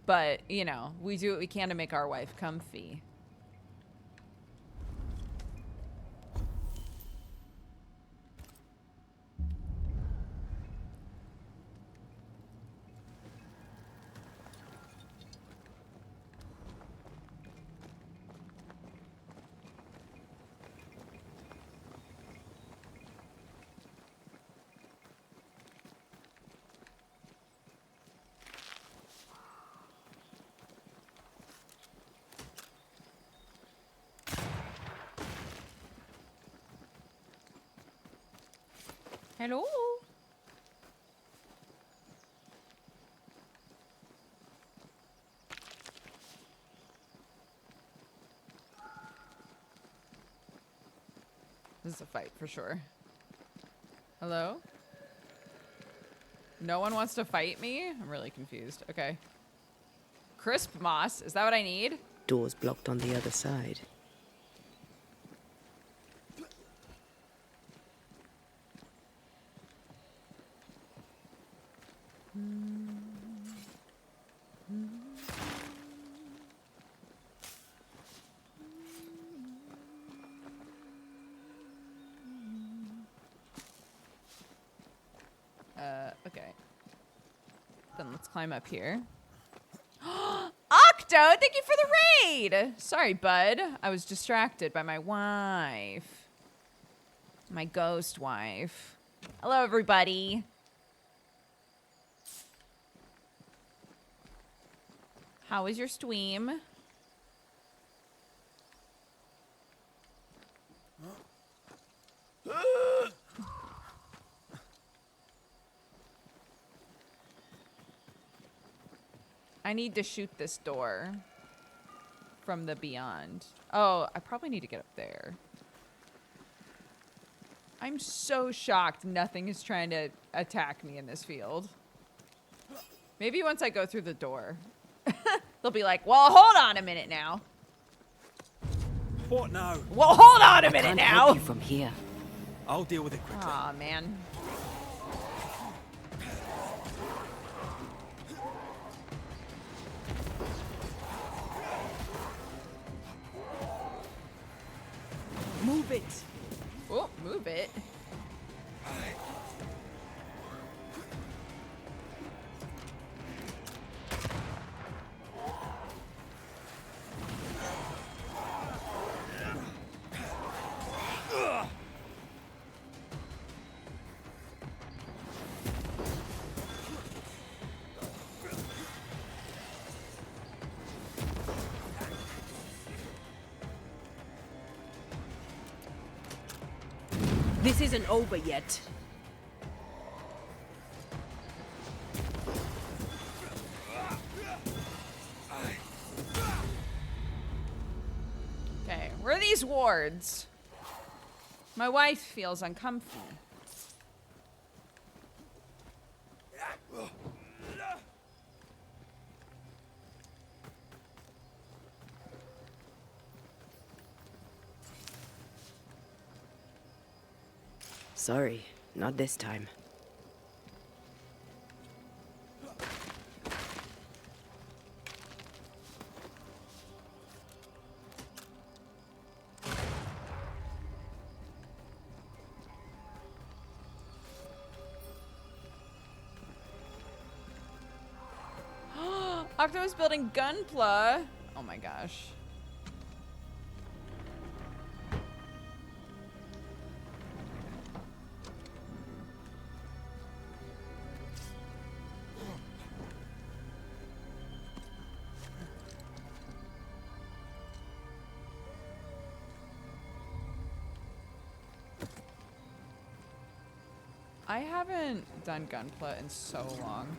But, you know, we do what we can to make our wife comfy. Hello? This is a fight for sure. Hello? No one wants to fight me? I'm really confused. Okay. Crisp moss. Is that what I need? Door's blocked on the other side. Okay. Then let's climb up here. Octo, thank you for the raid! Sorry, bud. I was distracted by my wife. My ghost wife. Hello, everybody. How is your stream? I need to shoot this door from the beyond. Oh, I probably need to get up there. I'm so shocked nothing is trying to attack me in this field. Maybe once I go through the door, they'll be like, well, hold on a minute now. What now? Well, hold on a I minute can't now. help you from here. I'll deal with it quickly. Aw, man. Move it. Oh, move it. This isn't over yet. Okay, where are these wards? My wife feels uncomfy. Sorry, not this time. Octo is building Gunpla. Oh my gosh. I haven't done Gunpla in so long.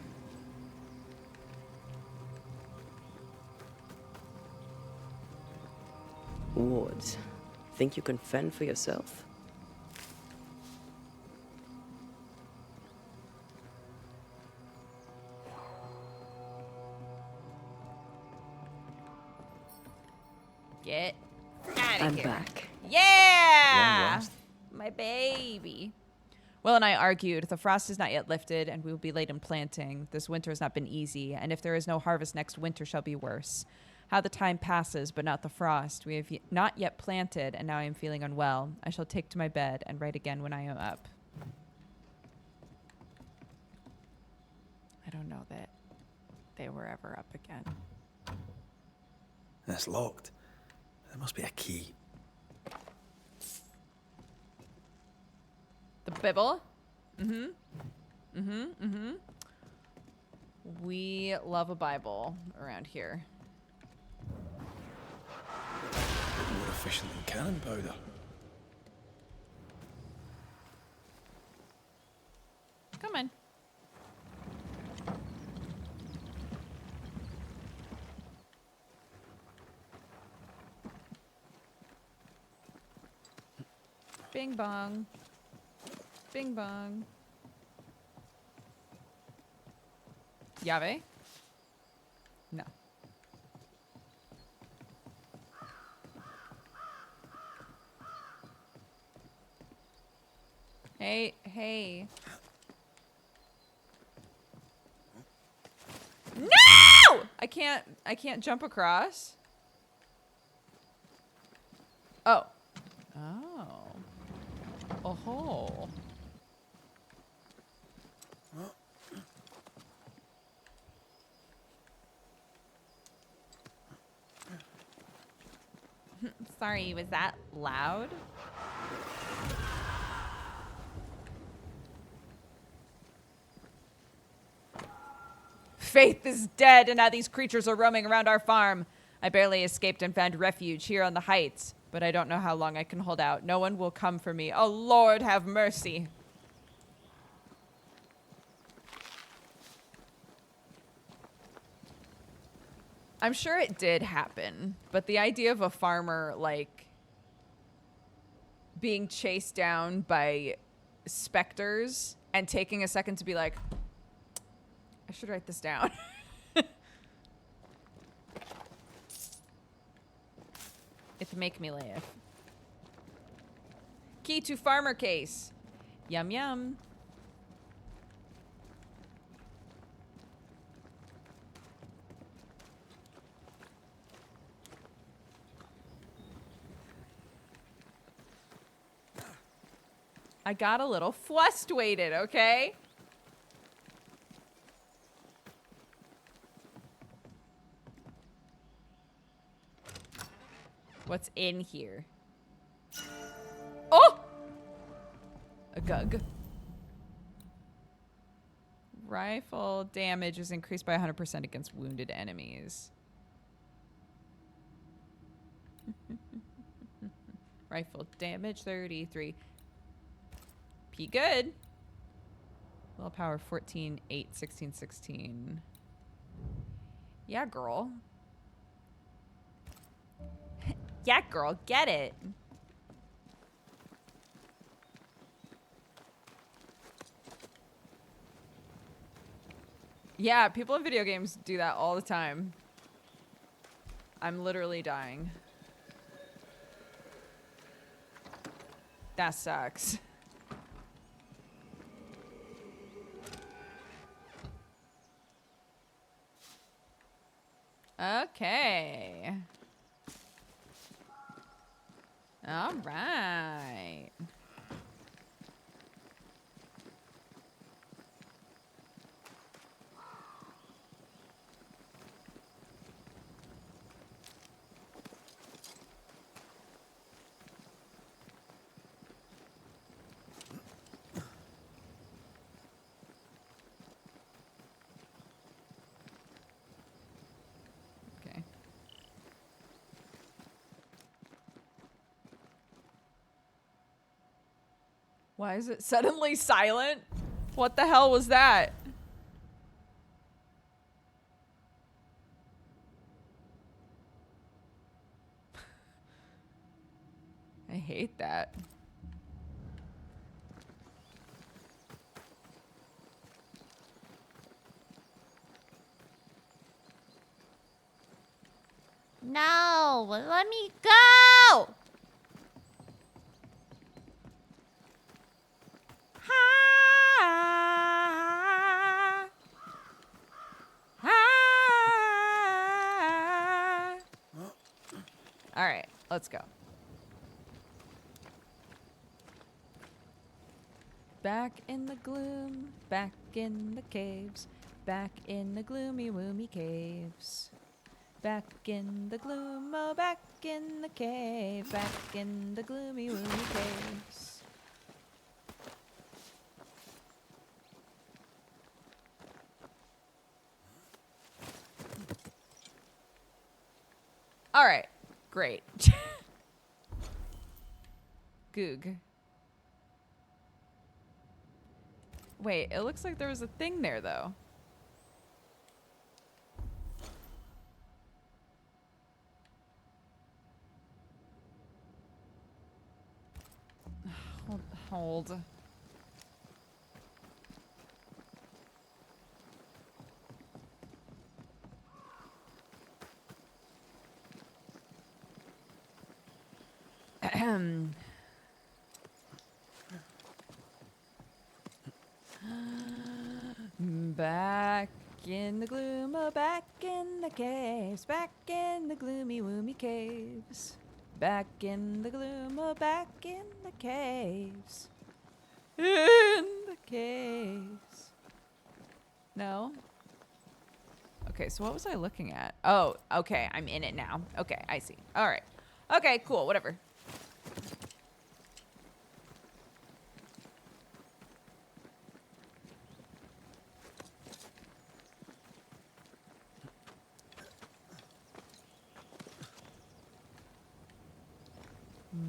Wards. Think you can fend for yourself? Get out I'm of here. back. Yeah! rest. My baby. Will and I argued. The frost is not yet lifted, and we will be late in planting. This winter has not been easy, and if there is no harvest, next winter shall be worse. How the time passes, but not the frost. We have not yet planted, and now I am feeling unwell. I shall take to my bed and write again when I am up. I don't know that they were ever up again. It's locked. There must be a key. The Bible? We love a Bible around here. More efficient than cannon powder. Come on. Bing bong. Bing bong. Yave? No. Hey, hey. No! I can't jump across. Oh. Oh. Oh. Sorry, was that loud? Faith is dead, and now these creatures are roaming around our farm. I barely escaped and found refuge here on the heights, but I don't know how long I can hold out. No one will come for me. Oh, Lord, have mercy. I'm sure it did happen, but the idea of a farmer, like, being chased down by specters and taking a second to be like, I should write this down. It make me laugh. Key to farmer case. Yum yum. I got a little frustrated, okay? What's in here? Oh! A gug. Rifle damage is increased by 100% against wounded enemies. Rifle damage 33. P good. Willpower 14, 8, 16, 16. Yeah, girl. Yeah, girl, get it. Yeah, people in video games do that all the time. I'm literally dying. That sucks. Okay. All right. Okay. Why is it suddenly silent? What the hell was that? I hate that. No, let me go! Ah, ah. All right, let's go. Back in the gloom, back in the caves, back in the gloomy, woomy caves. Back in the gloom, oh, back in the cave, back in the gloomy, woomy caves. All right, great. Goog. Wait, it looks like there was a thing there, though. Hold. Ahem. Back in the gloom, oh, back in the caves, back in the gloomy, woomy caves. Back in the gloom, oh, back in the caves. In the caves. No? Okay, so what was I looking at? Oh, okay, I'm in it now. Okay, I see. All right. Okay, cool, whatever.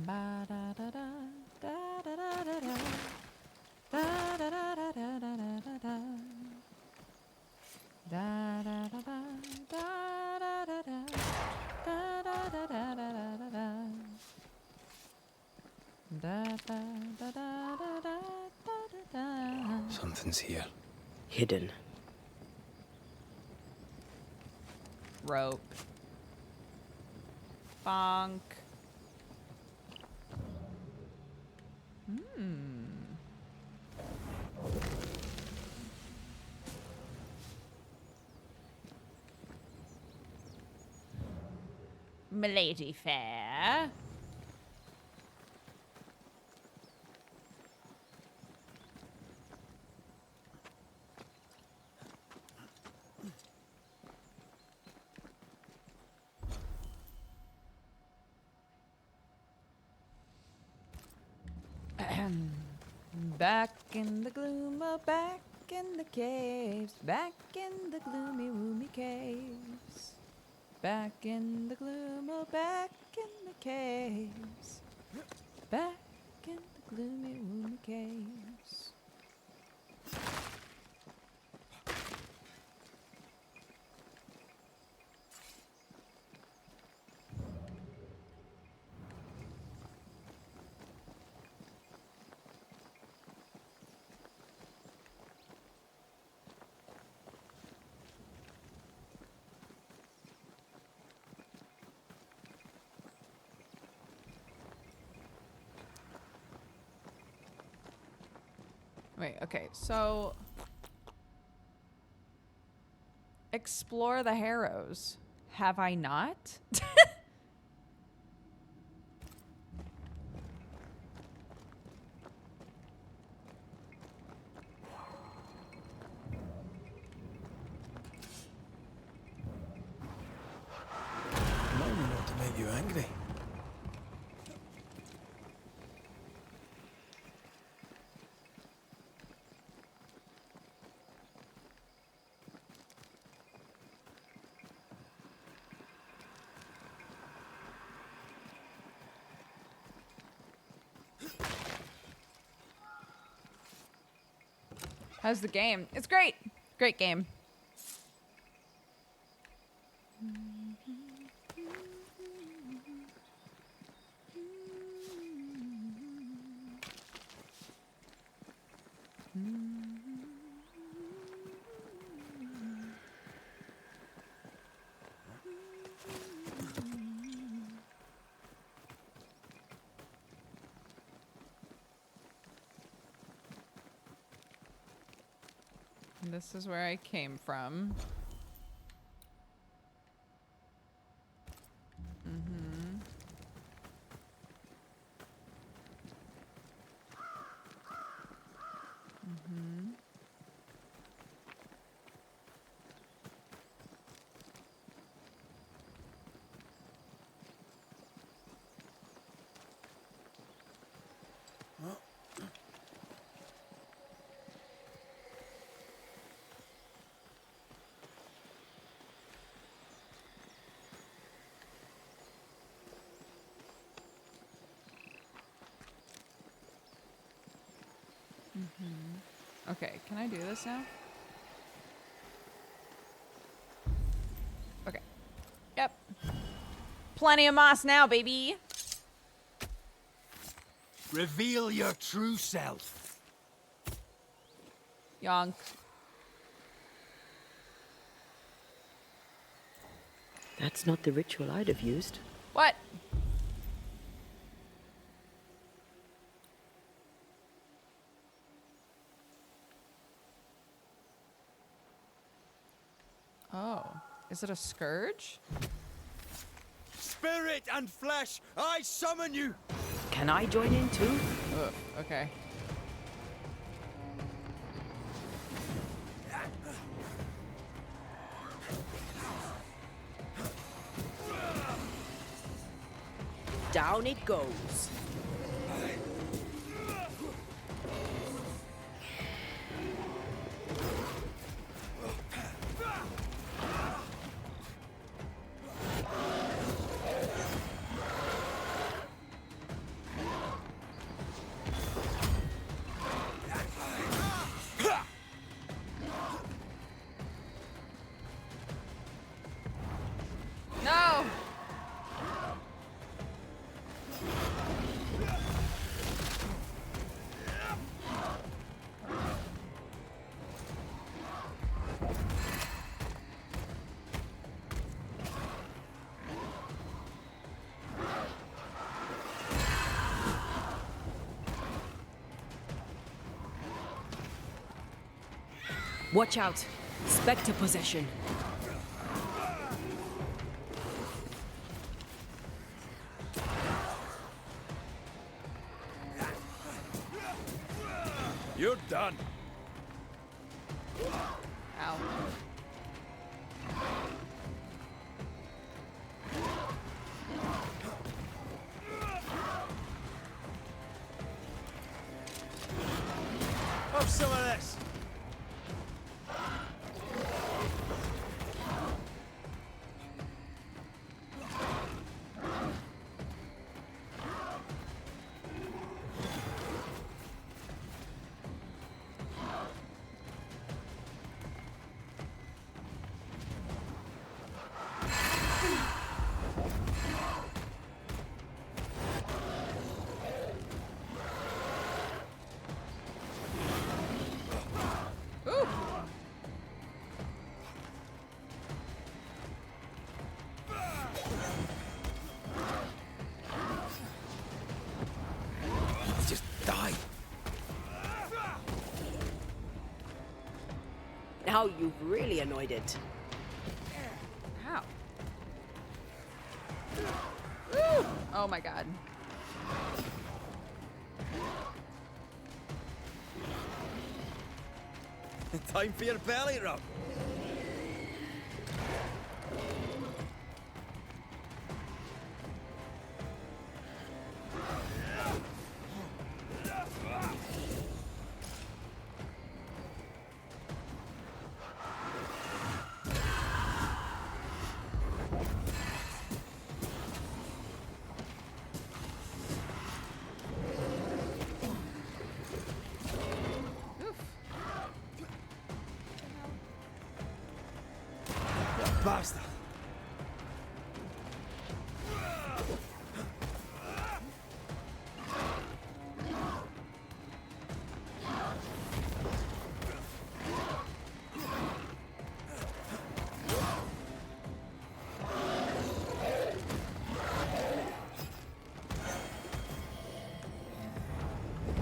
Ba-da-da-da, da-da-da-da-da, da-da-da-da-da-da-da-da. Da-da-da-da, da-da-da-da, da-da-da-da-da-da-da. Da-da-da-da-da-da-da-da. Something's here. Hidden. Rope. Bonk. Milady fair. Back in the gloom, oh, back in the caves, back in the gloomy, woomy caves. Back in the gloom, oh, back in the caves, back in the gloomy, woomy caves. Wait, okay, so explore the harrows. Have I not? Remind me not to make you angry. How's the game? It's great. Great game. this is where I came from. Mm-hmm. Mm-hmm. Okay, can I do this now? Okay. Yep. Plenty of moss now, baby. Reveal your true self. Yonk. That's not the ritual I'd have used. What? Oh. Is it a scourge? Spirit and flesh, I summon you. Can I join in too? Ugh, okay. Down it goes. No! Watch out. Spectre possession. You're done. Ow. Have some of this. Ooh! Just die. Now you've really annoyed it. Ow. Woo! Oh my god. Time for your belly rub. Basta.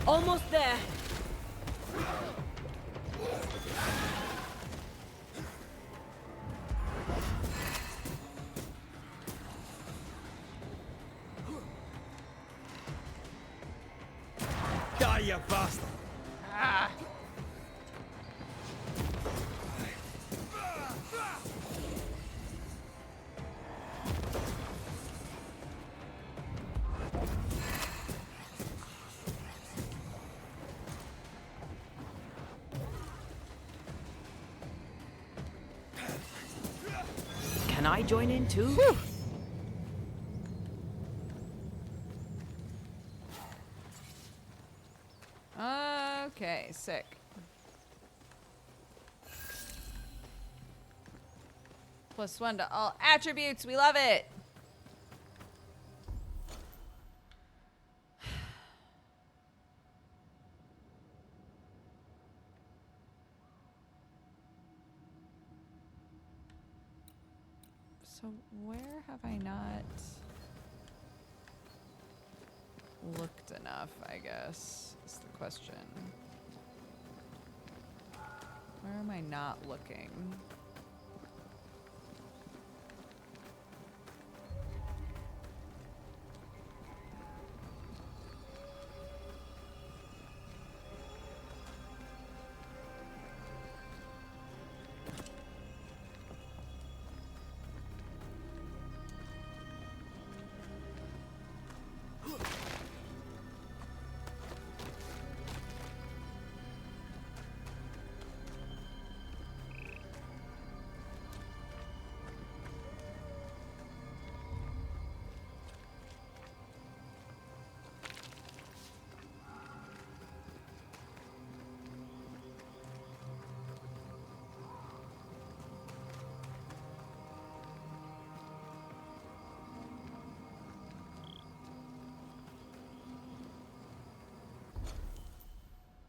Almost there. you bastard! Ah. Can I join in too? Whew. Okay, sick. +1 to all attributes. We love it. So where have I not looked enough, I guess, is the question. Where am I not looking?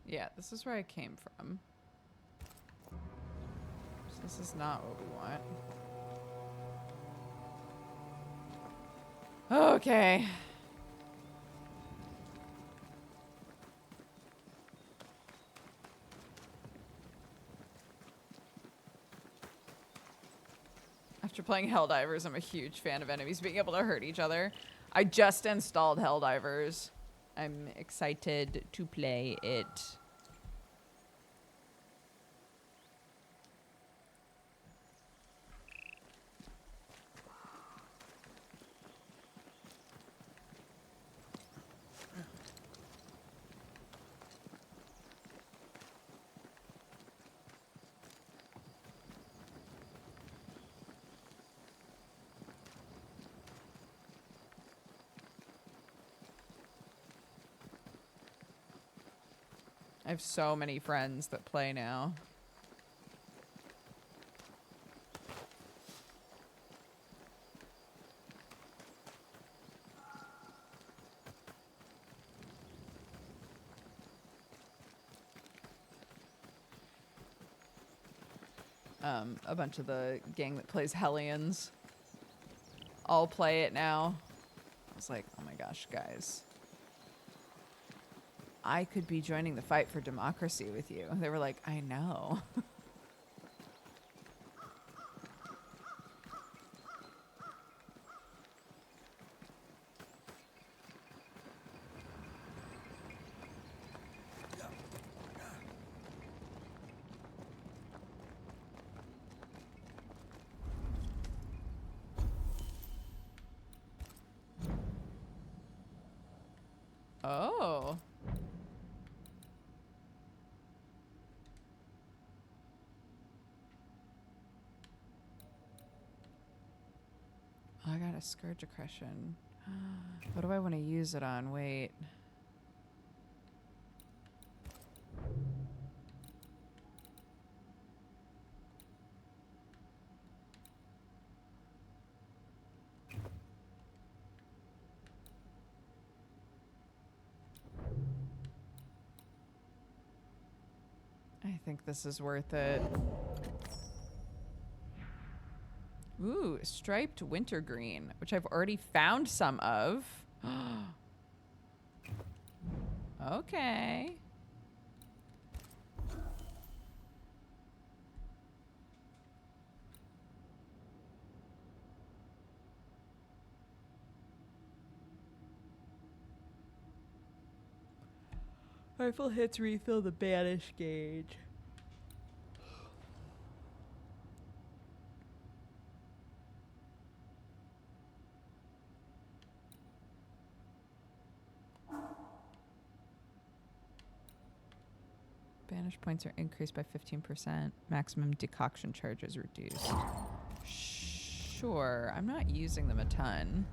Yeah, this is where I came from. So this is not what we want. Okay. After playing Helldivers, I'm a huge fan of enemies being able to hurt each other. I just installed Helldivers. I'm excited to play it. I have so many friends that play now. A bunch of the gang that plays Hellions all play it now. I was like, oh my gosh, guys. I could be joining the fight for democracy with you. They were like, I know. Oh. I got a scourge aggression. What do I want to use it on? Wait. I think this is worth it. Ooh, striped wintergreen, which I've already found some of. Okay. Rifle hits refill the banish gauge. Banish points are increased by 15%. Maximum decoction charge is reduced. Sure, I'm not using them a ton.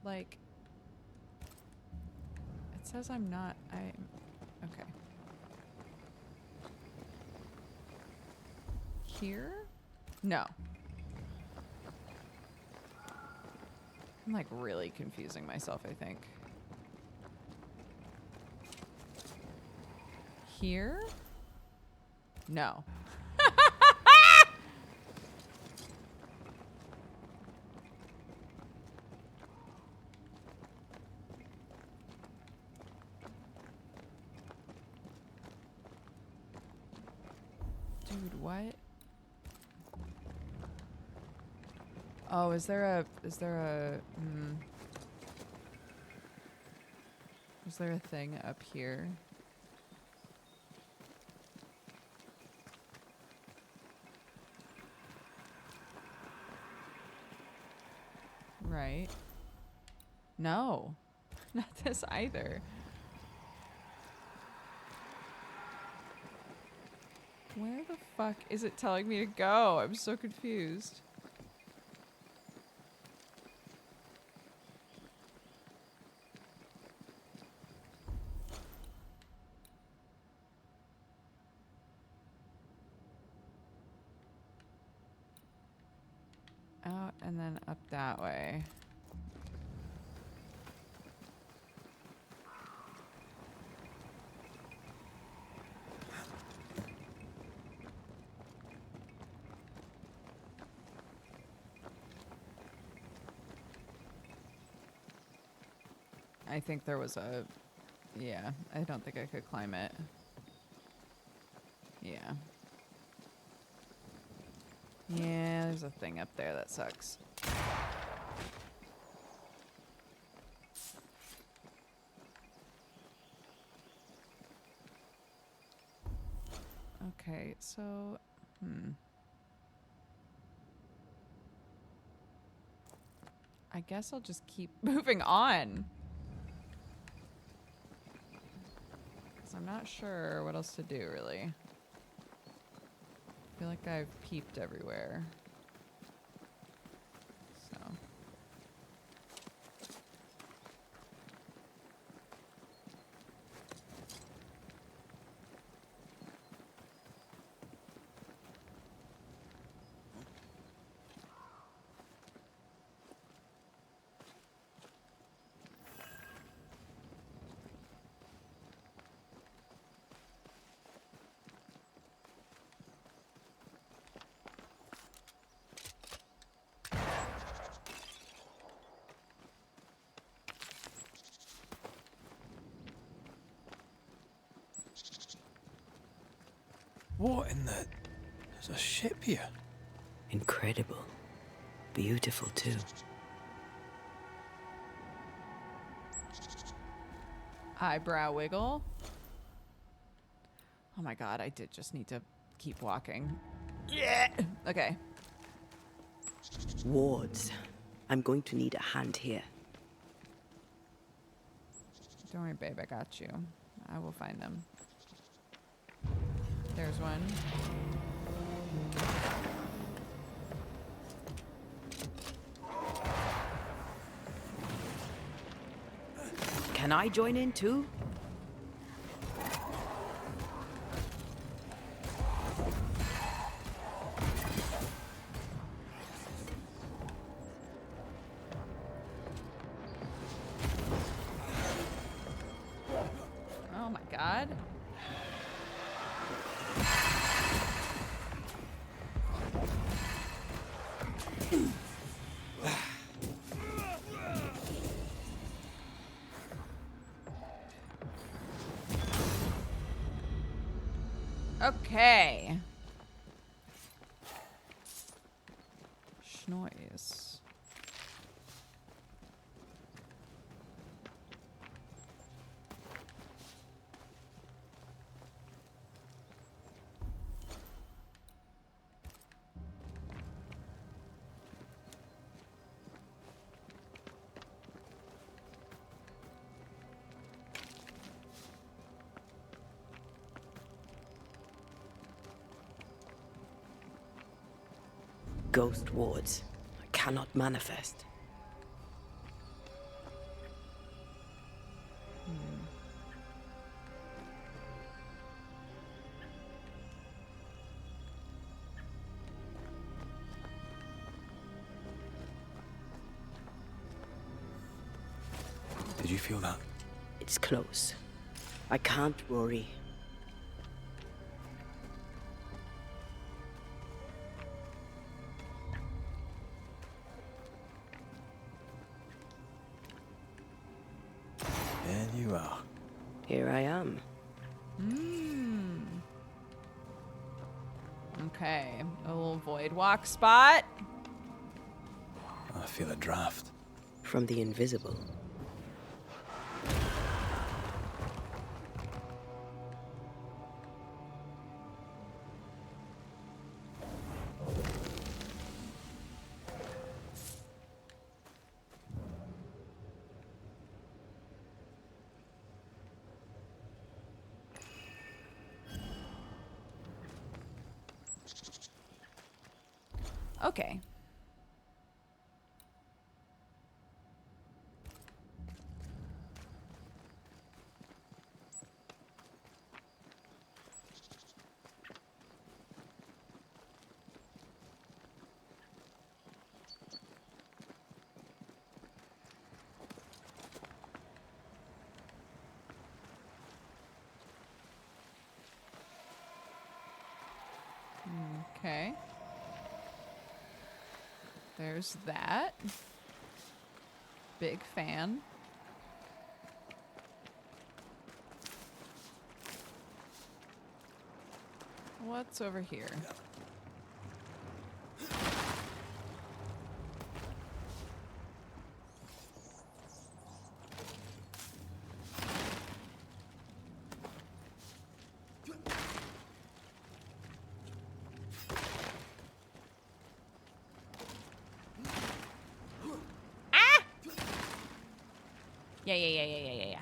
Like, it says I'm not, okay. Here? No. I'm like really confusing myself, I think. Here? No. Dude, what? Oh, is there a thing up here? Right. No. Not this either. Where the fuck is it telling me to go? I'm so confused. Out and then up that way. I think there was a... Yeah, I don't think I could climb it. Yeah. Yeah, there's a thing up there that sucks. Okay, so... I guess I'll just keep moving on. I'm not sure what else to do, really. I feel like I've peeped everywhere. So. What in the... There's a ship here. Incredible. Beautiful, too. Eyebrow wiggle. Oh my god, I did just need to keep walking. Yeah. Okay. Wards. I'm going to need a hand here. Don't worry, babe, I got you. I will find them. There's one. Can I join in too? Oh my god. Okay. Ghost wards. I cannot manifest. Did you feel that? It's close. I can't worry. There you are. Here I am. Okay, a little void walk spot. I feel a draft. From the invisible. Okay. Okay. There's that. Big fan. What's over here? Yeah.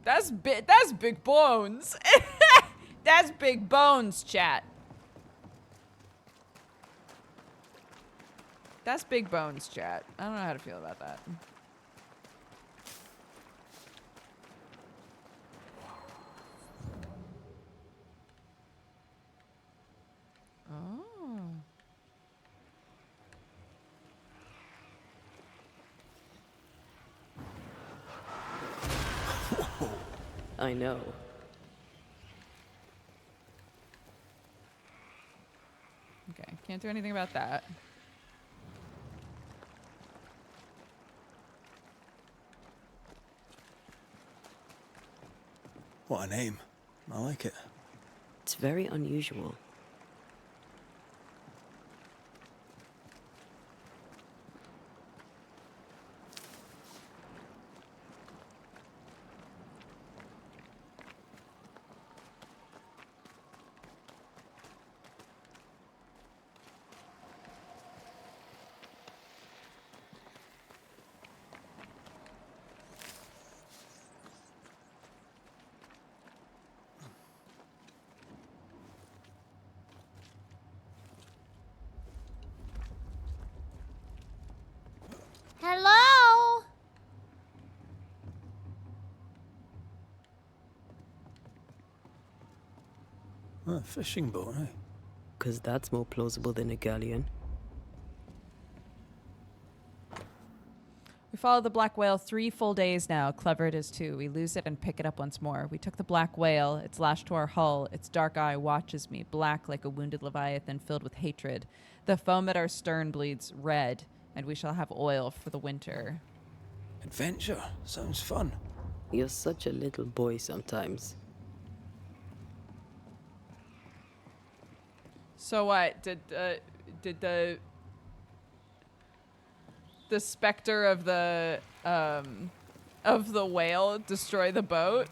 That's big bones. That's big bones, chat. That's big bones, chat. I don't know how to feel about that. Oh. I know. Okay, can't do anything about that. What a name. I like it. It's very unusual. Hello? A fishing boat, eh? 'Cause that's more plausible than a galleon. We followed the black whale 3 full days now. Clever it is too. We lose it and pick it up once more. We took the black whale. It's lashed to our hull. Its dark eye watches me, black like a wounded leviathan filled with hatred. The foam at our stern bleeds red, and we shall have oil for the winter. Adventure. Sounds fun. You're such a little boy sometimes. So what? Did the specter of the whale destroy the boat?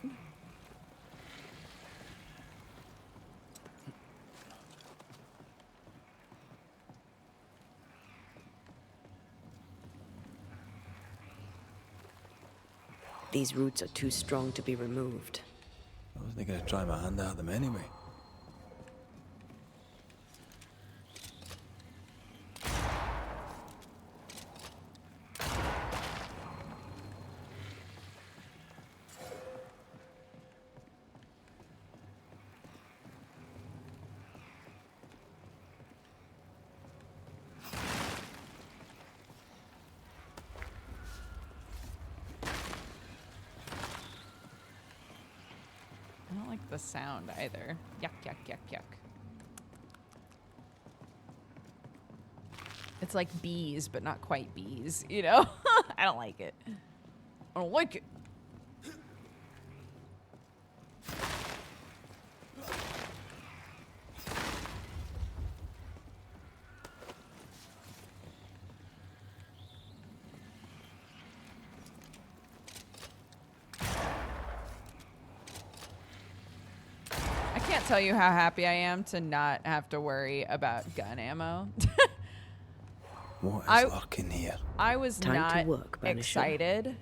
These roots are too strong to be removed. They're gonna try my hand at them anyway. I don't like the sound either. Yuck, yuck, yuck, yuck. It's like bees, but not quite bees, you know? I don't like it. I don't like it. I can't tell you how happy I am to not have to worry about gun ammo. What is I- lurking here? I was Time to not work, Banisher. excited.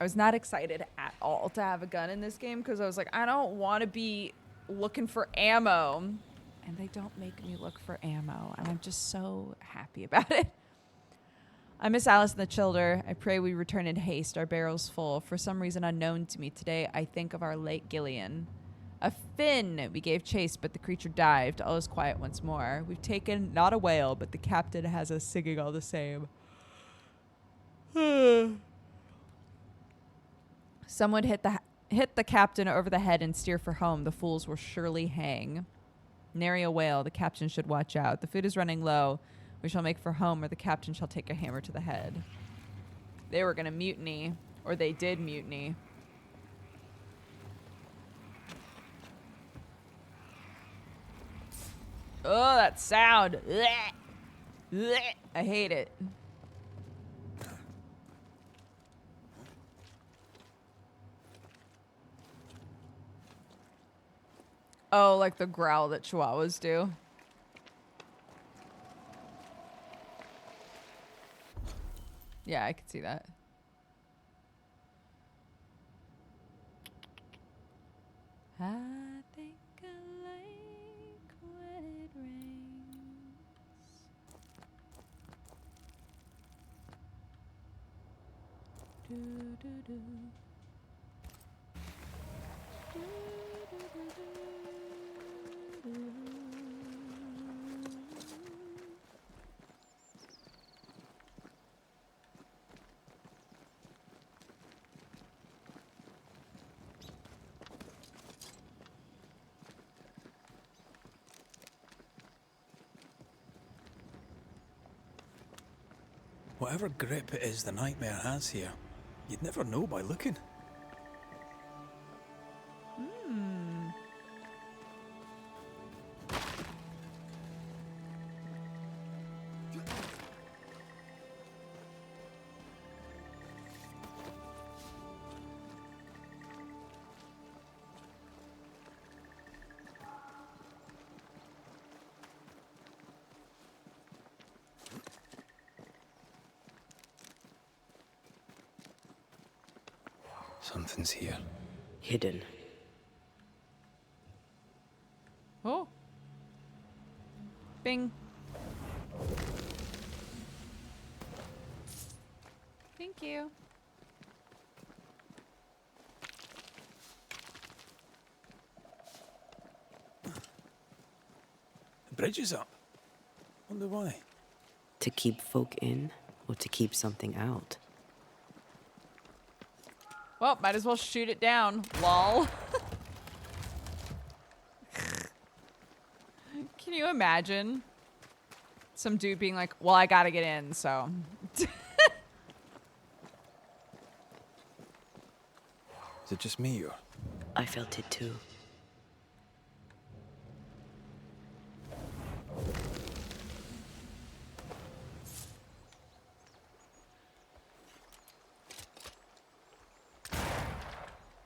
I was not excited at all to have a gun in this game because I was like, I don't want to be looking for ammo. And they don't make me look for ammo. And I'm just so happy about it. I miss Alice and the Childer. I pray we return in haste, our barrels full. For some reason unknown to me today, I think of our late Gillian. A fin! We gave chase, but the creature dived. All is quiet once more. We've taken not a whale, but the captain has us singing all the same. Someone hit the captain over the head and steer for home. The fools will surely hang. Nary a whale. The captain should watch out. The food is running low. We shall make for home, or the captain shall take a hammer to the head. They were going to mutiny, or they did mutiny. Oh, that sound. Blech. Blech. I hate it. Oh, like the growl that chihuahuas do. Yeah, I could see that. I think I like when it rains. Do, do, do. Do, do, do, do, do. Whatever grip it is the nightmare has here, you'd never know by looking. Something's here. Hidden. Oh. Bing. Thank you. The bridge is up. Wonder why. To keep folk in, or to keep something out? Well, might as well shoot it down. Lol. Can you imagine some dude being like, well, I gotta get in, so. Is it just me or? I felt it too.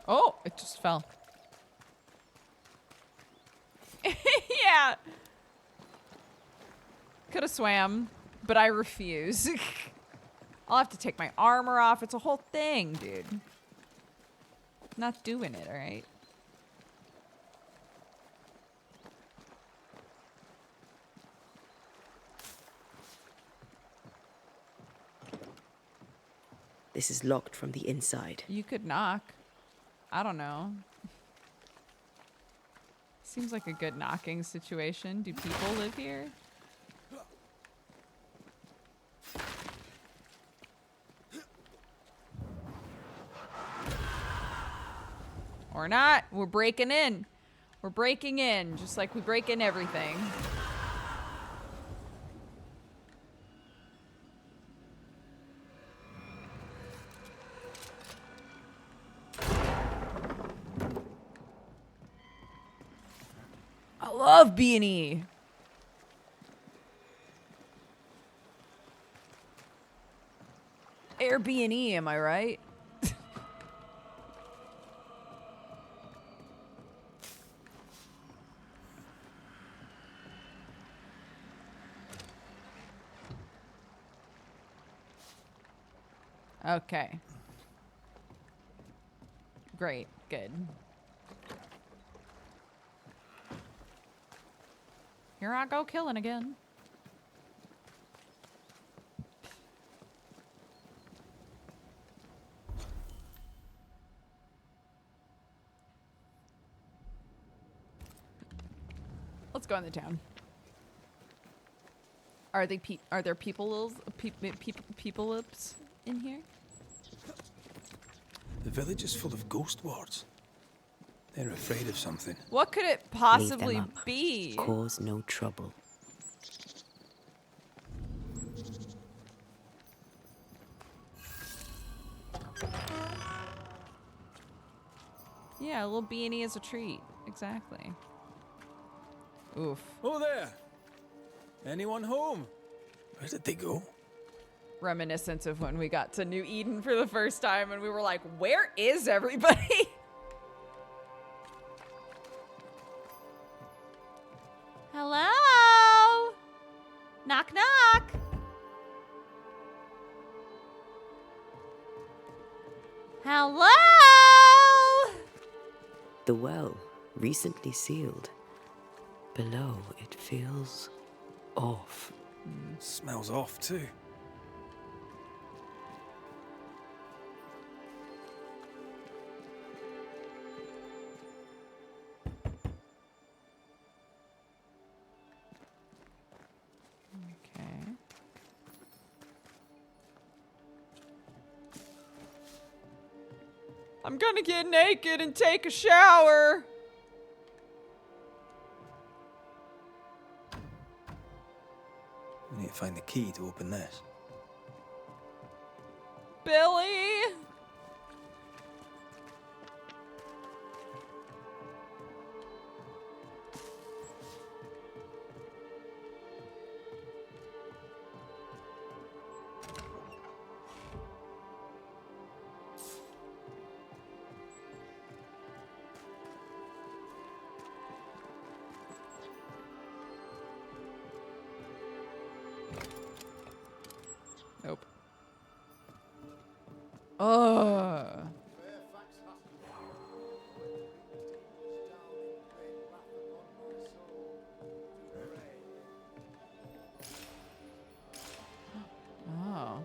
Oh, it just fell. Yeah. Could have swam, but I refuse. I'll have to take my armor off. It's a whole thing, dude. Not doing it, all right? This is locked from the inside. You could knock. I don't know. Seems like a good knocking situation. Do people live here? Or not. We're breaking in. We're breaking in, just like we break in everything. I love B&E. Airbnb, am I right? Okay. Great. Good. Here I go killing again. Let's go in the town. Are there people in here? The village is full of ghost wards. They're afraid of something. What could it Leave them possibly up. be? Cause no trouble. Yeah, a little beanie as a treat. Exactly. Oof. Oh there. Anyone home? Where did they go? Reminiscent of when we got to New Eden for the first time and we were like, where is everybody? Hello? Knock, knock. Hello? The well, recently sealed. Below, it feels off. Smells off too. Okay. I'm gonna get naked and take a shower. We need to find the key to open this. Billy. Nope. Oh. Oh.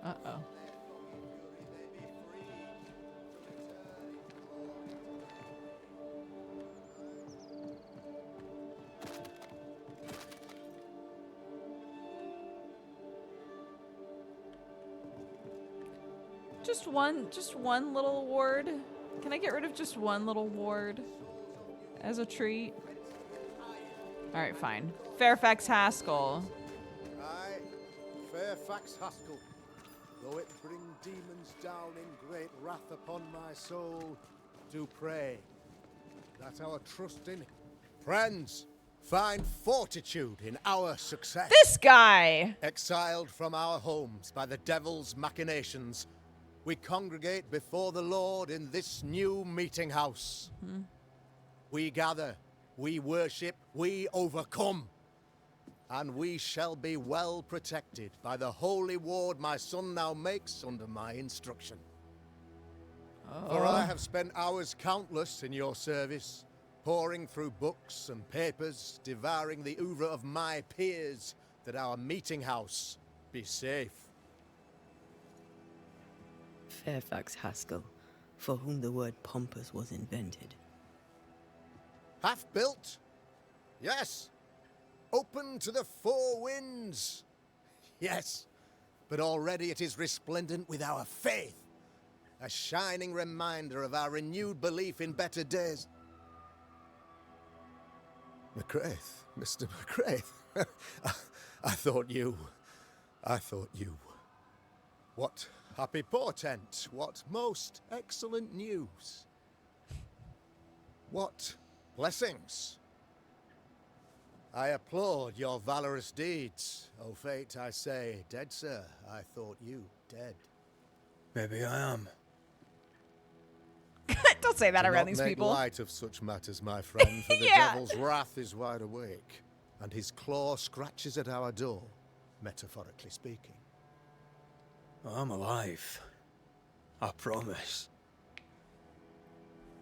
Uh-oh. Just one little ward. Can I get rid of just one little ward as a treat? All right, fine. Fairfax Haskell. Aye, Fairfax Haskell. Though it bring demons down in great wrath upon my soul, do pray that our trust in friends find fortitude in our success. This guy. Exiled from our homes by the devil's machinations, we congregate before the Lord in this new meeting house. We gather, we worship, we overcome. And we shall be well protected by the holy ward my son now makes under my instruction. For I have spent hours countless in your service, poring through books and papers, devouring the oeuvre of my peers, that our meeting house be safe. Fairfax Haskell, for whom the word pompous was invented. Half-built? Yes. Open to the four winds? Yes. But already it is resplendent with our faith. A shining reminder of our renewed belief in better days. McCraith, Mr. McCraith. I thought you. What happy portent, what most excellent news. What blessings. I applaud your valorous deeds. O fate, I say, dead sir, I thought you dead. Maybe I am. Don't say that Do around not these make people. light of such matters, my friend, for the Yeah. devil's wrath is wide awake, and his claw scratches at our door, metaphorically speaking. I'm alive. I promise.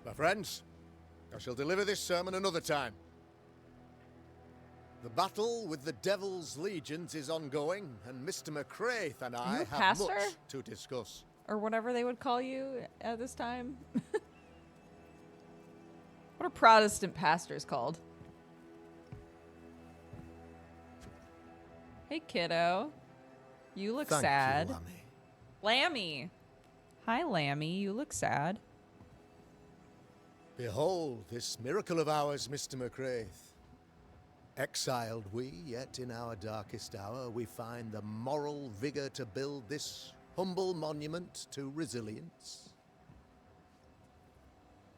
My friends, I shall deliver this sermon another time. The battle with the devil's legions is ongoing, and Mr. McCraith and you I a have pastor? much to discuss. Or whatever they would call you at this time. What are Protestant pastors called? Hey, kiddo. You look Thank sad. you, Lammy. Lammy. Hi, Lammy. You look sad. Behold this miracle of ours, Mr. McCraith. Exiled we, yet in our darkest hour we find the moral vigor to build this humble monument to resilience.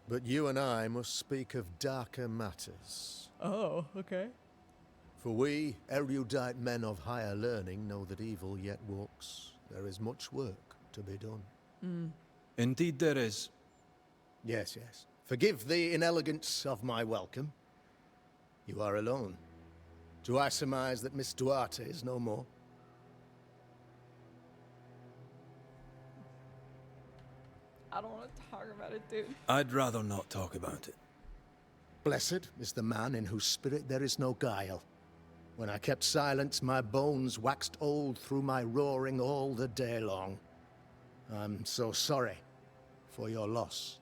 But you and I must speak of darker matters. Oh, okay. For we, erudite men of higher learning, know that evil yet walks. There is much work to be done. Indeed there is. Yes, yes. Forgive the inelegance of my welcome. You are alone. Do I surmise that Miss Duarte is no more? I don't want to talk about it, dude. I'd rather not talk about it. Blessed is the man in whose spirit there is no guile. When I kept silence, my bones waxed old through my roaring all the day long. I'm so sorry for your loss.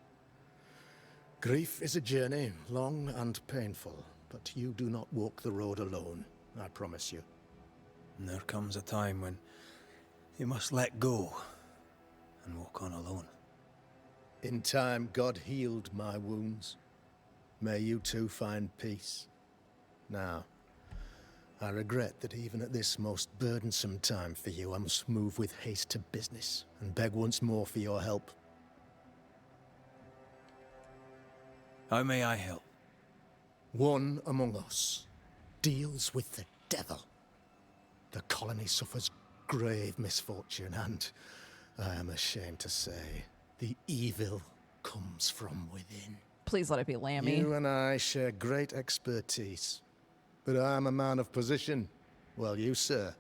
Grief is a journey, long and painful, but you do not walk the road alone, I promise you. And there comes a time when you must let go and walk on alone. In time, God healed my wounds. May you too find peace. Now, I regret that even at this most burdensome time for you, I must move with haste to business and beg once more for your help. How may I help? One among us deals with the devil. The colony suffers grave misfortune, and I am ashamed to say, the evil comes from within. Please let it be Lammy. You and I share great expertise, but I am a man of position, while you, sir,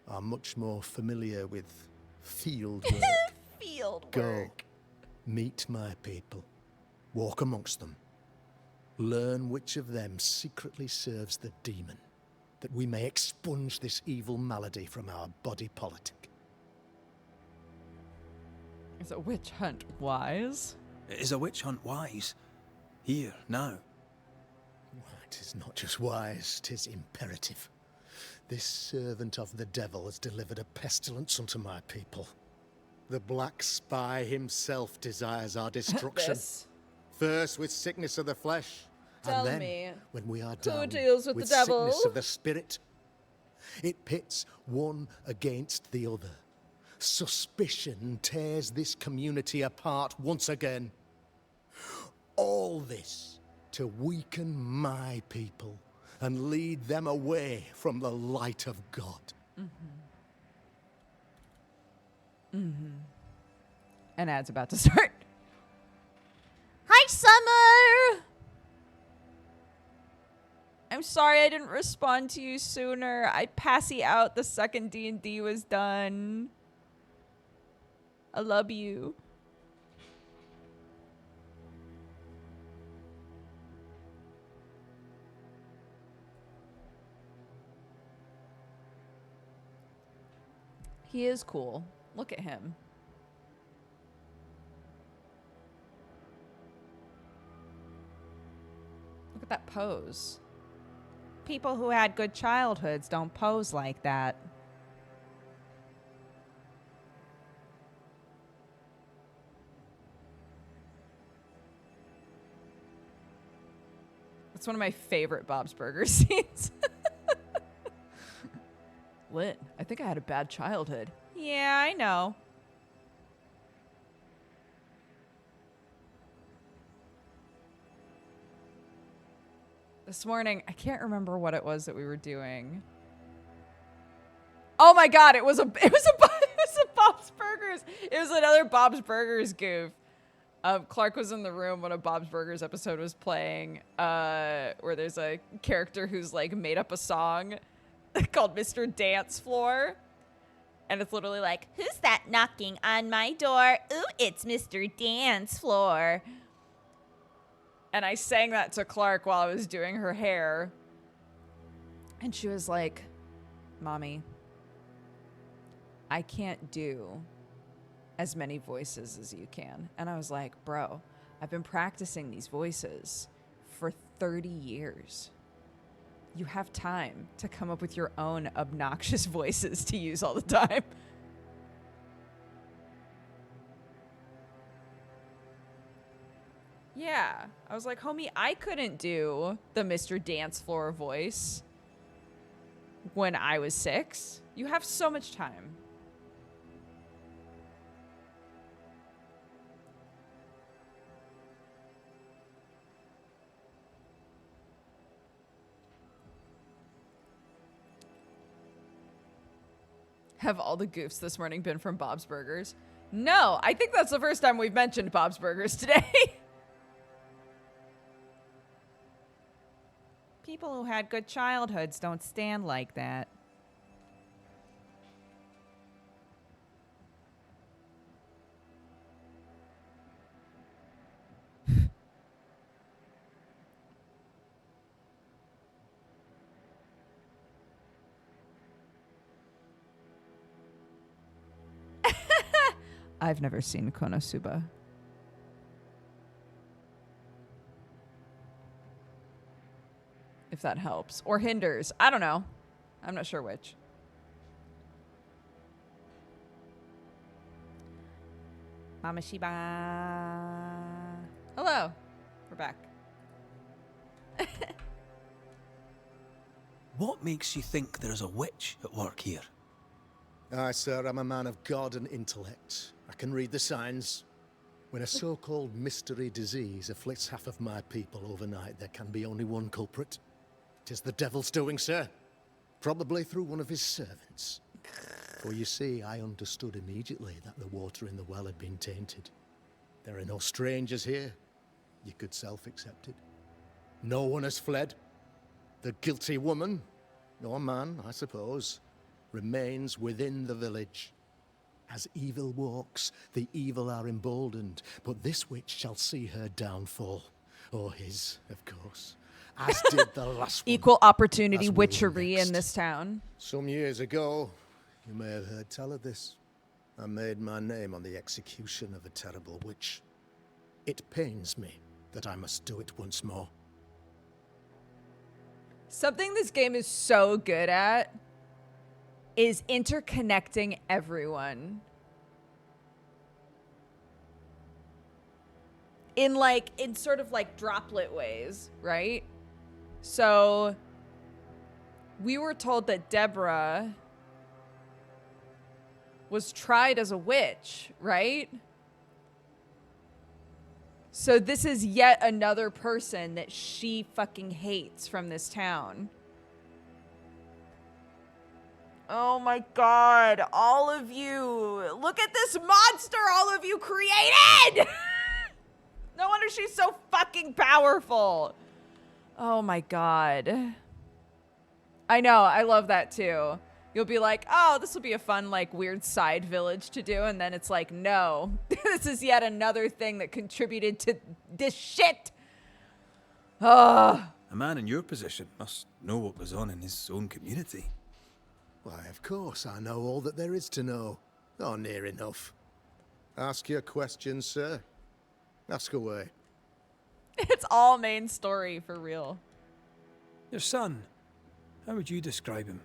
are much more familiar with field work. Field Go, work. meet my people, walk amongst them, learn which of them secretly serves the demon, that we may expunge this evil malady from our body politic. Is a witch hunt wise? Is a witch hunt wise? Here, now. It is not just wise, 'tis imperative. This servant of the devil has delivered a pestilence unto my people. The black spy himself desires our destruction. This. First with sickness of the flesh, Tell and then, me, when we are who down, deals with the devil? sickness of the spirit. It pits one against the other. Suspicion tears this community apart once again. All this to weaken my people and lead them away from the light of God. An ad's about to start. Hi, Summer! I'm sorry I didn't respond to you sooner. I passy out the second D&D was done. I love you. He is cool. Look at him. pose. People who had good childhoods don't pose like that. It's one of my favorite Bob's Burgers scenes. Lit. I think I had a bad childhood. Yeah, I know. This morning, I can't remember what it was that we were doing. Oh my god, it was a Bob's Burgers. It was another Bob's Burgers goof. Clark was in the room when a Bob's Burgers episode was playing, where there's a character who's like made up a song called Mr. Dance Floor. And it's literally like, Who's that knocking on my door? Ooh, it's Mr. Dance Floor. and I sang that to Clark while I was doing her hair. And she was like, Mommy, I can't do as many voices as you can. And I was like, bro, I've been practicing these voices for 30 years. You have time to come up with your own obnoxious voices to use all the time. Yeah. I was like, homie, I couldn't do the Mr. Dance Floor voice when I was 6. You have so much time. Have all the goofs this morning been from Bob's Burgers? No, I think that's the first time we've mentioned Bob's Burgers today. People who had good childhoods don't stand like that. I've never seen Konosuba. If that helps. Or hinders. I don't know. I'm not sure which. Mama Shiba. Hello. We're back. What makes you think there's a witch at work here? Aye, sir, I'm a man of God and intellect. I can read the signs. When a so-called mystery disease afflicts half of my people overnight, there can be only one culprit. 'Tis the devil's doing, sir. Probably through one of his servants. For you see, I understood immediately that the water in the well had been tainted. There are no strangers here. You could self-accept it. No one has fled. The guilty woman, or man, I suppose, remains within the village. As evil walks, the evil are emboldened, but this witch shall see her downfall. Or his, of course. As did the last one. Equal opportunity As will witchery next. in this town. Some years ago, you may have heard tell of this. I made my name on the execution of a terrible witch. It pains me that I must do it once more. Something this game is so good at is interconnecting everyone. In sort of like droplet ways, right? So we were told that Deborah was tried as a witch, right? So this is yet another person that she fucking hates from this town. Oh my god, all of you. Look at this monster all of you created! No wonder she's so fucking powerful. Oh my god. I know, I love that too. You'll be like, oh, this will be a fun, like, weird side village to do. And then it's like, no, this is yet another thing that contributed to this shit. Ugh. A man in your position must know what goes on in his own community. Why, of course, I know all that there is to know. Oh, near enough. Ask your questions, sir. Ask away. It's all main story for real. Your son, how would you describe him?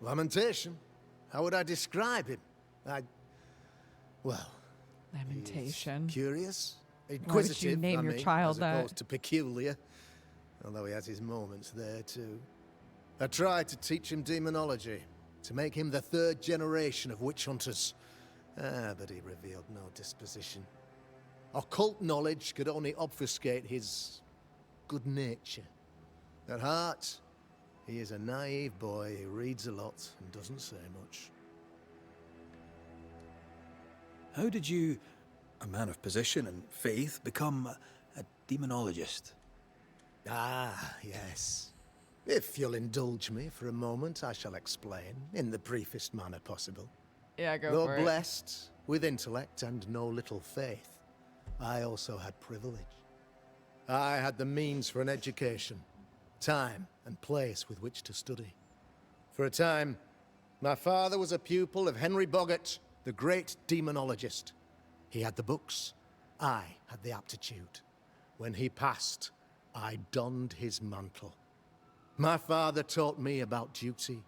Lamentation? How would I describe him? Well, Lamentation. he's curious, Why would inquisitive, you name your child as that? opposed to peculiar. Although he has his moments there too. I tried to teach him demonology, to make him the third generation of witch hunters. But he revealed no disposition. Occult knowledge could only obfuscate his good nature. At heart, he is a naive boy who reads a lot and doesn't say much. How did you, a man of position and faith, become a demonologist? Ah, yes. If you'll indulge me for a moment, I shall explain in the briefest manner possible. Yeah, go Though for it. blessed with intellect and no little faith, I also had privilege. I had the means for an education, time and place with which to study. For a time, my father was a pupil of Henry Boggart, the great demonologist. He had the books, I had the aptitude. When he passed, I donned his mantle. My father taught me about duty.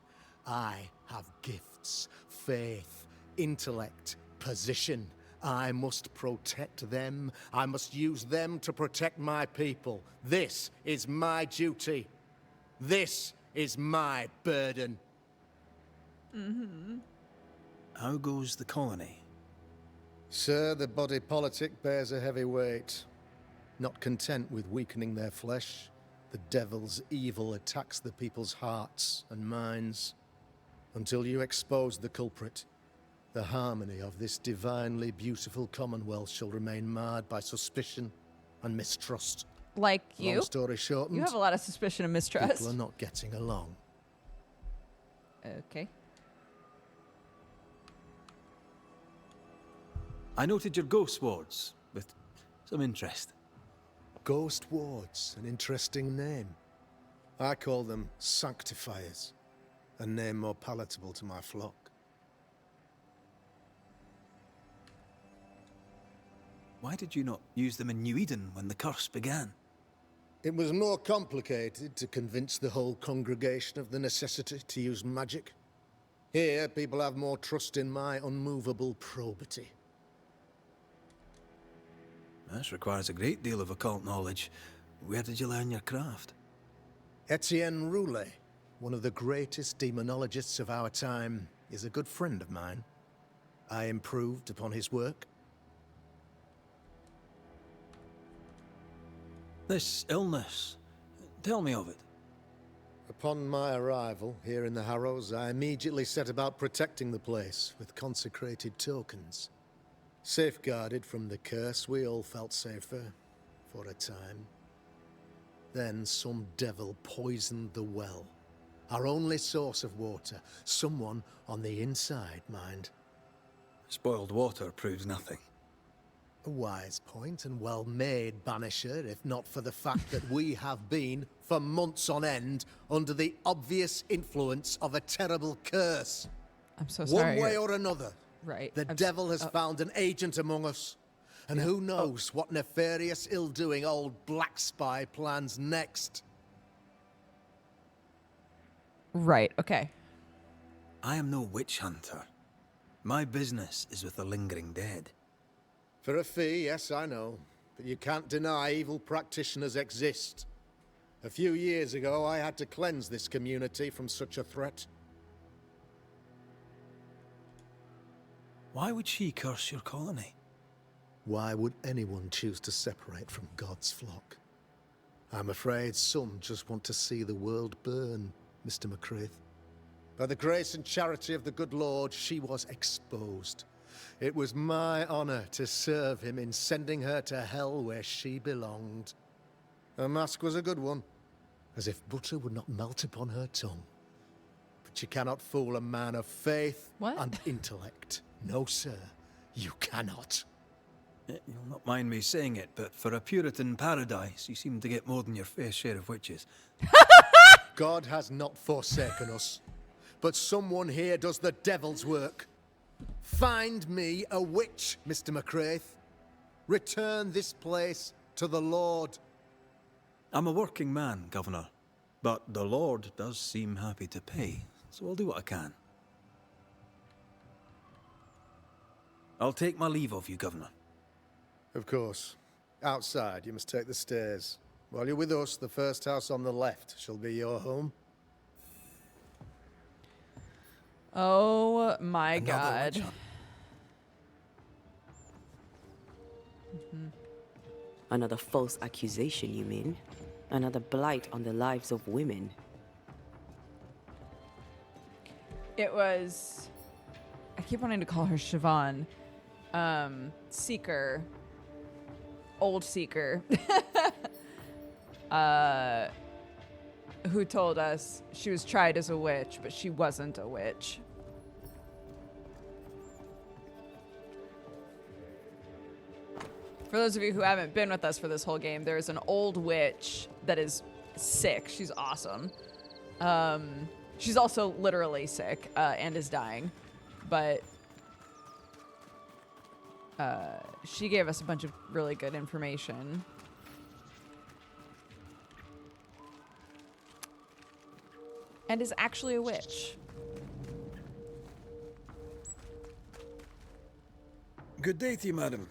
I have gifts, faith, intellect, position. I must protect them. I must use them to protect my people. This is my duty. This is my burden. How goes the colony? Sir, the body politic bears a heavy weight. Not content with weakening their flesh, the devil's evil attacks the people's hearts and minds. Until you expose the culprit, the harmony of this divinely beautiful commonwealth shall remain marred by suspicion and mistrust. Like Long you? story shortened, You have a lot of suspicion and mistrust. people are not getting along. Okay. I noted your ghost wards with some interest. Ghost wards, an interesting name. I call them sanctifiers, a name more palatable to my flock. Why did you not use them in New Eden when the curse began? It was more complicated to convince the whole congregation of the necessity to use magic. Here, people have more trust in my unmovable probity. This requires a great deal of occult knowledge. Where did you learn your craft? Etienne Roulet, one of the greatest demonologists of our time, is a good friend of mine. I improved upon his work. This illness, tell me of it. Upon my arrival here in the Harrows, I immediately set about protecting the place with consecrated tokens. Safeguarded from the curse, we all felt safer for a time. Then some devil poisoned the well, our only source of water. Someone on the inside, mind. Spoiled water proves nothing. A wise point and well made, Banisher, if not for the fact that we have been, for months on end, under the obvious influence of a terrible curse. I'm so sorry. One way or another, Right. the devil has found an agent among us. And who knows what nefarious ill-doing old Black Spy plans next. Right. Okay. I am no witch hunter. My business is with the lingering dead. For a fee, yes, I know. But you can't deny evil practitioners exist. A few years ago, I had to cleanse this community from such a threat. Why would she curse your colony? Why would anyone choose to separate from God's flock? I'm afraid some just want to see the world burn, Mr. McCraith. By the grace and charity of the good Lord, she was exposed. It was my honor to serve him in sending her to hell where she belonged. Her mask was a good one, as if butter would not melt upon her tongue. But you cannot fool a man of faith What? and intellect. No, sir, you cannot. You'll not mind me saying it, but for a Puritan paradise, you seem to get more than your fair share of witches. God has not forsaken us, but someone here does the devil's work. Find me a witch, Mr. McCraith. Return this place to the Lord. I'm a working man, Governor. But the Lord does seem happy to pay, so I'll do what I can. I'll take my leave of you, Governor. Of course. Outside, you must take the stairs. While you're with us, the first house on the left shall be your home. Oh my Another god. witch hunt. Another false accusation, you mean? Another blight on the lives of women. It was. I keep wanting to call her Siobhan. Seeker. Old Seeker. Who told us she was tried as a witch, but she wasn't a witch. For those of you who haven't been with us for this whole game, there's an old witch that is sick. She's awesome. She's also literally sick and is dying. But she gave us a bunch of really good information. And is actually a witch. Good day to you, madam.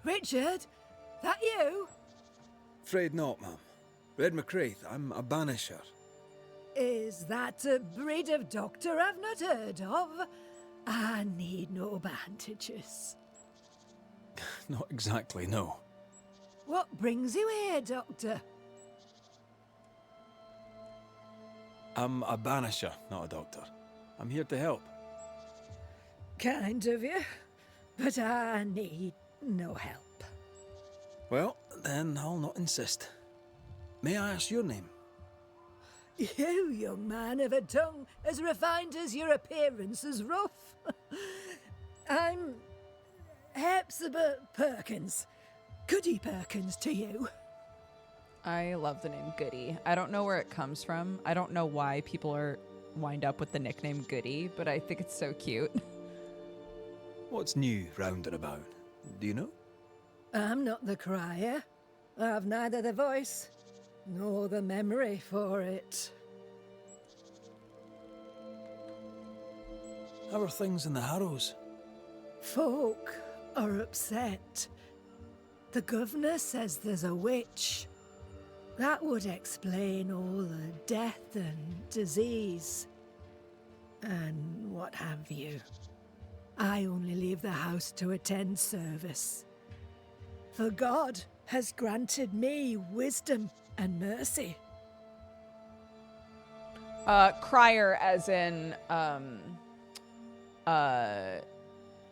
Richard, that you? Afraid not, ma'am. Red McCraith, I'm a banisher. Is that a breed of doctor I've not heard of? I need no bandages. Not exactly, no. What brings you here, doctor? I'm a banisher, not a doctor. I'm here to help. Kind of you, but I need no help. Well, then I'll not insist. May I ask your name? You, young man, have a tongue as refined as your appearance is rough. I'm Hepzibah Perkins. Goody Perkins to you. I love the name Goody. I don't know where it comes from. I don't know why people are wind up with the nickname Goody, but I think it's so cute. What's new round and about? Do you know? I'm not the crier. I've neither the voice nor the memory for it. How are things in the Harrows? Folk are upset. The governor says there's a witch. That would explain all the death and disease. And what have you. I only leave the house to attend service. For God has granted me wisdom and mercy. Crier as in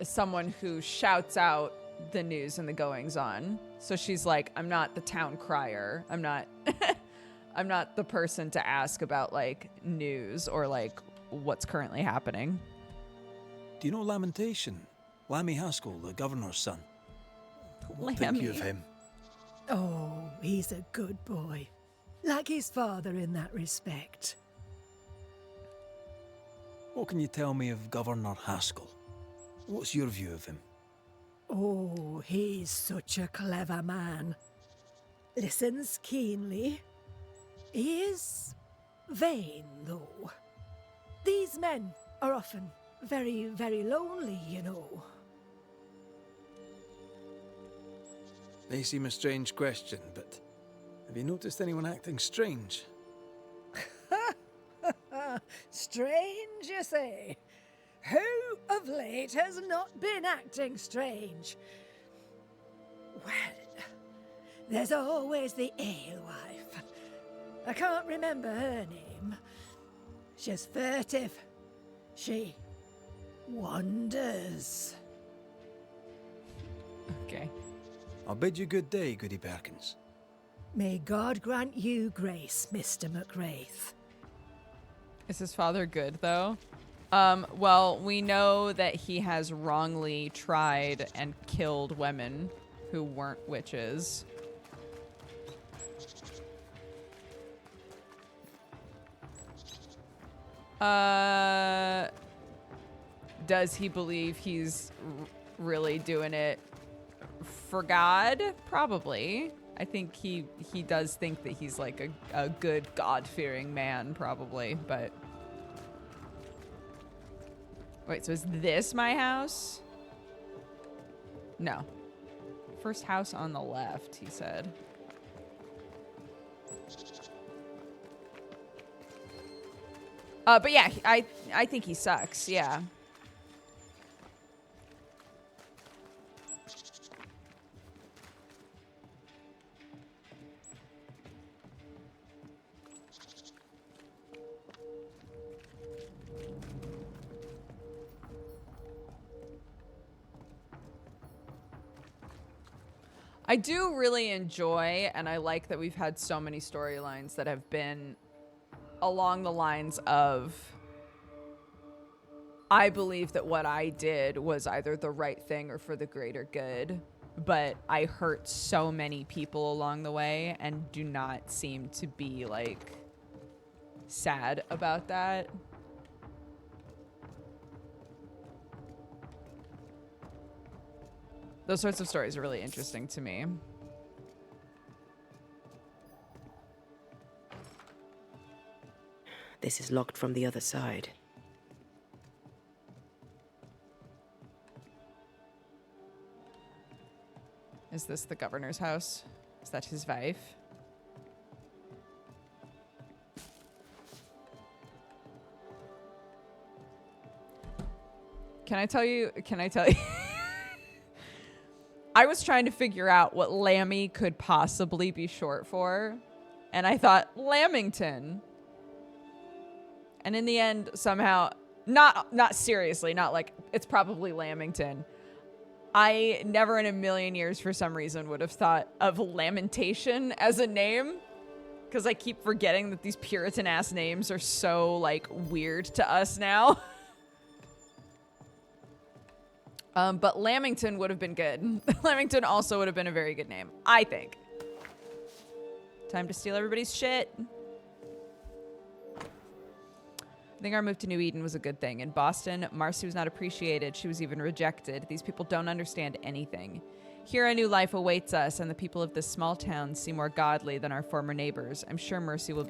someone who shouts out the news and the goings on. So she's like, I'm not the town crier. I'm not I'm not the person to ask about like news or like what's currently happening. Do you know Lamentation? Lammy Haskell, the governor's son. What think you of him? Oh, he's a good boy. Like his father in that respect. What can you tell me of Governor Haskell? What's your view of him? Oh, he's such a clever man. Listens keenly. He is vain, though. These men are often very, very lonely, you know. May seem a strange question, but have you noticed anyone acting strange? Strange, you say? Who of late has not been acting strange? Well, there's always the alewife. I can't remember her name. She's furtive. She wanders. Okay. I'll bid you good day, Goody Perkins. May God grant you grace, Mr. McWraith. Is his father good though? Well, we know that he has wrongly tried and killed women who weren't witches. Does he believe he's really doing it for God? Probably. I think he does think that he's like a good God-fearing man, probably, but... Wait, so is this my house? No. First house on the left, he said. But yeah, I think he sucks, yeah. I do really enjoy, and I like that we've had so many storylines that have been along the lines of, I believe that what I did was either the right thing or for the greater good, but I hurt so many people along the way and do not seem to be, like, sad about that. Those sorts of stories are really interesting to me. This is locked from the other side. Is this the governor's house? Is that his wife? Can I tell you? I was trying to figure out what Lammy could possibly be short for, and I thought Lamington. And in the end, somehow, not seriously, not like it's probably Lamington. I never in a million years, for some reason, would have thought of Lamentation as a name, because I keep forgetting that these Puritan-ass names are so, like, weird to us now. But Lamington would have been good. Lamington also would have been a very good name, I think. Time to steal everybody's shit. I think our move to New Eden was a good thing. In Boston, Marcy was not appreciated. She was even rejected. These people don't understand anything. Here a new life awaits us, and the people of this small town seem more godly than our former neighbors. I'm sure Marcy will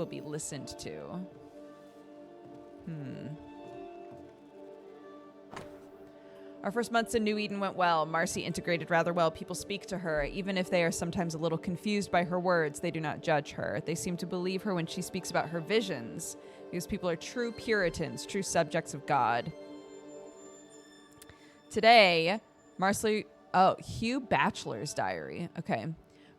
be listened to. Our first months in New Eden went well. Marcy integrated rather well. People speak to her. Even if they are sometimes a little confused by her words, they do not judge her. They seem to believe her when she speaks about her visions, because people are true Puritans, true subjects of God. Today, Hugh Bachelor's diary. Okay.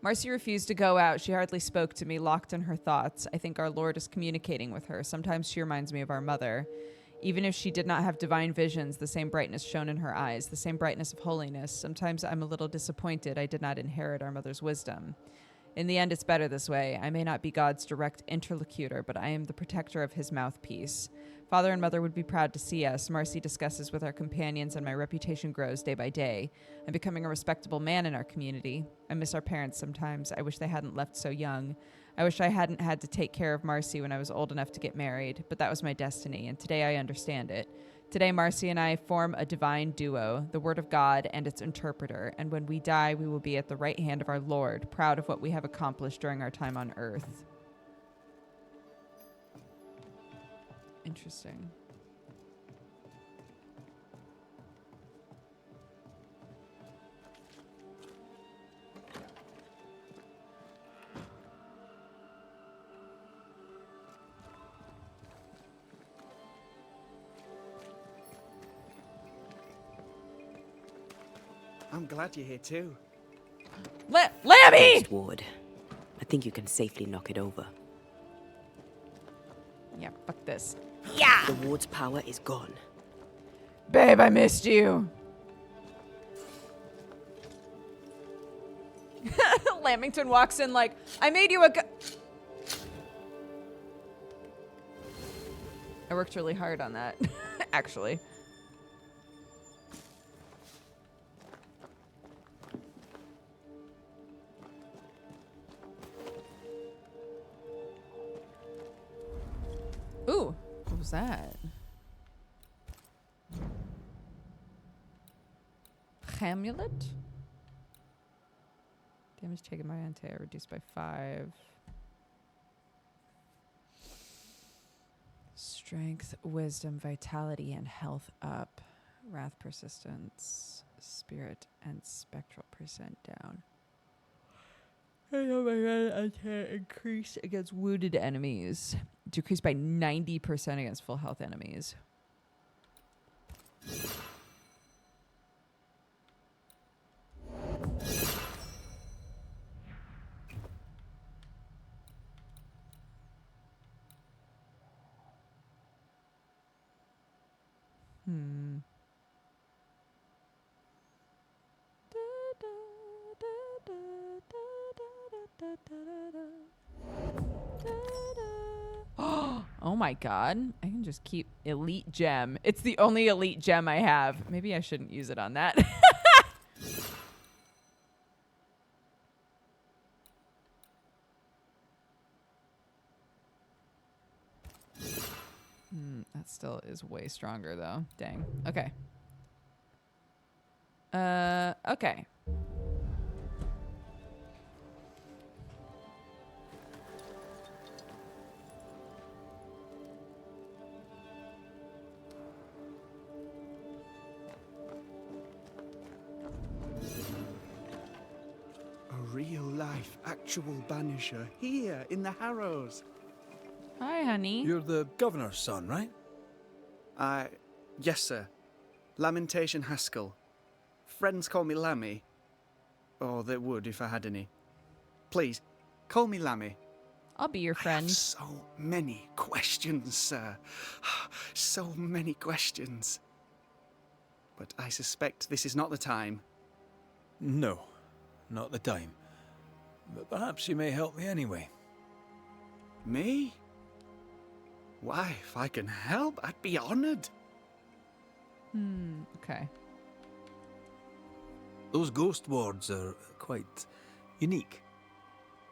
Marcy refused to go out. She hardly spoke to me, locked in her thoughts. I think our Lord is communicating with her. Sometimes she reminds me of our mother. Even if she did not have divine visions, the same brightness shone in her eyes, the same brightness of holiness. Sometimes I'm a little disappointed I did not inherit our mother's wisdom. In the end, it's better this way. I may not be God's direct interlocutor, but I am the protector of his mouthpiece. Father and Mother would be proud to see us. Marcy discusses with our companions, and my reputation grows day by day. I'm becoming a respectable man in our community. I miss our parents sometimes. I wish they hadn't left so young. I wish I hadn't had to take care of Marcy when I was old enough to get married, but that was my destiny, and today I understand it. Today, Marcy and I form a divine duo, the Word of God and its interpreter, and when we die, we will be at the right hand of our Lord, proud of what we have accomplished during our time on earth. Interesting. I'm glad you're here too. Lammy! First ward. I think you can safely knock it over. Yeah, fuck this. Yeah! The ward's power is gone. Babe, I missed you. Lamington walks in like, I made you a I worked really hard on that, actually. Ooh, what was that? Amulet? Damage taken by anti reduced by 5. Strength, wisdom, vitality, and health up. Wrath persistence, spirit, and spectral percent down. Oh my god, I can't increase against wounded enemies. Decrease by 90% against full health enemies. Oh my god. I can just keep elite gem. It's the only elite gem I have. Maybe I shouldn't use it on that. That still is way stronger though. Dang. Okay. Okay. A real-life, actual Banisher here in the Harrows. Hi, honey. You're the governor's son, right? Yes, sir. Lamentation Haskell. Friends call me Lammy. Or they would if I had any. Please, call me Lammy. I'll be your I friend. have so many questions, sir. So many questions. But I suspect this is not the time. No, not the time. But perhaps you may help me anyway. Me? Why, if I can help, I'd be honoured. Okay. Those ghost wards are quite unique.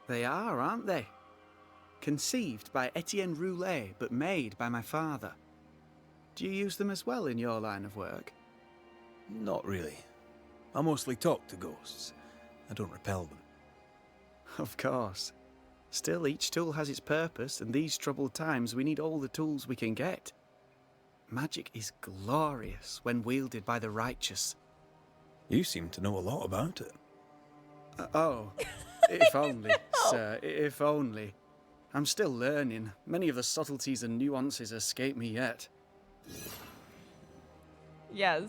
They are, aren't they? Conceived by Etienne Roulet, but made by my father. Do you use them as well in your line of work? Not really. I mostly talk to ghosts. I don't repel them. Of course. Still, each tool has its purpose, and these troubled times we need all the tools we can get. Magic is glorious when wielded by the righteous. You seem to know a lot about it. If only, sir, if only. I'm still learning. Many of the subtleties and nuances escape me yet. Yes.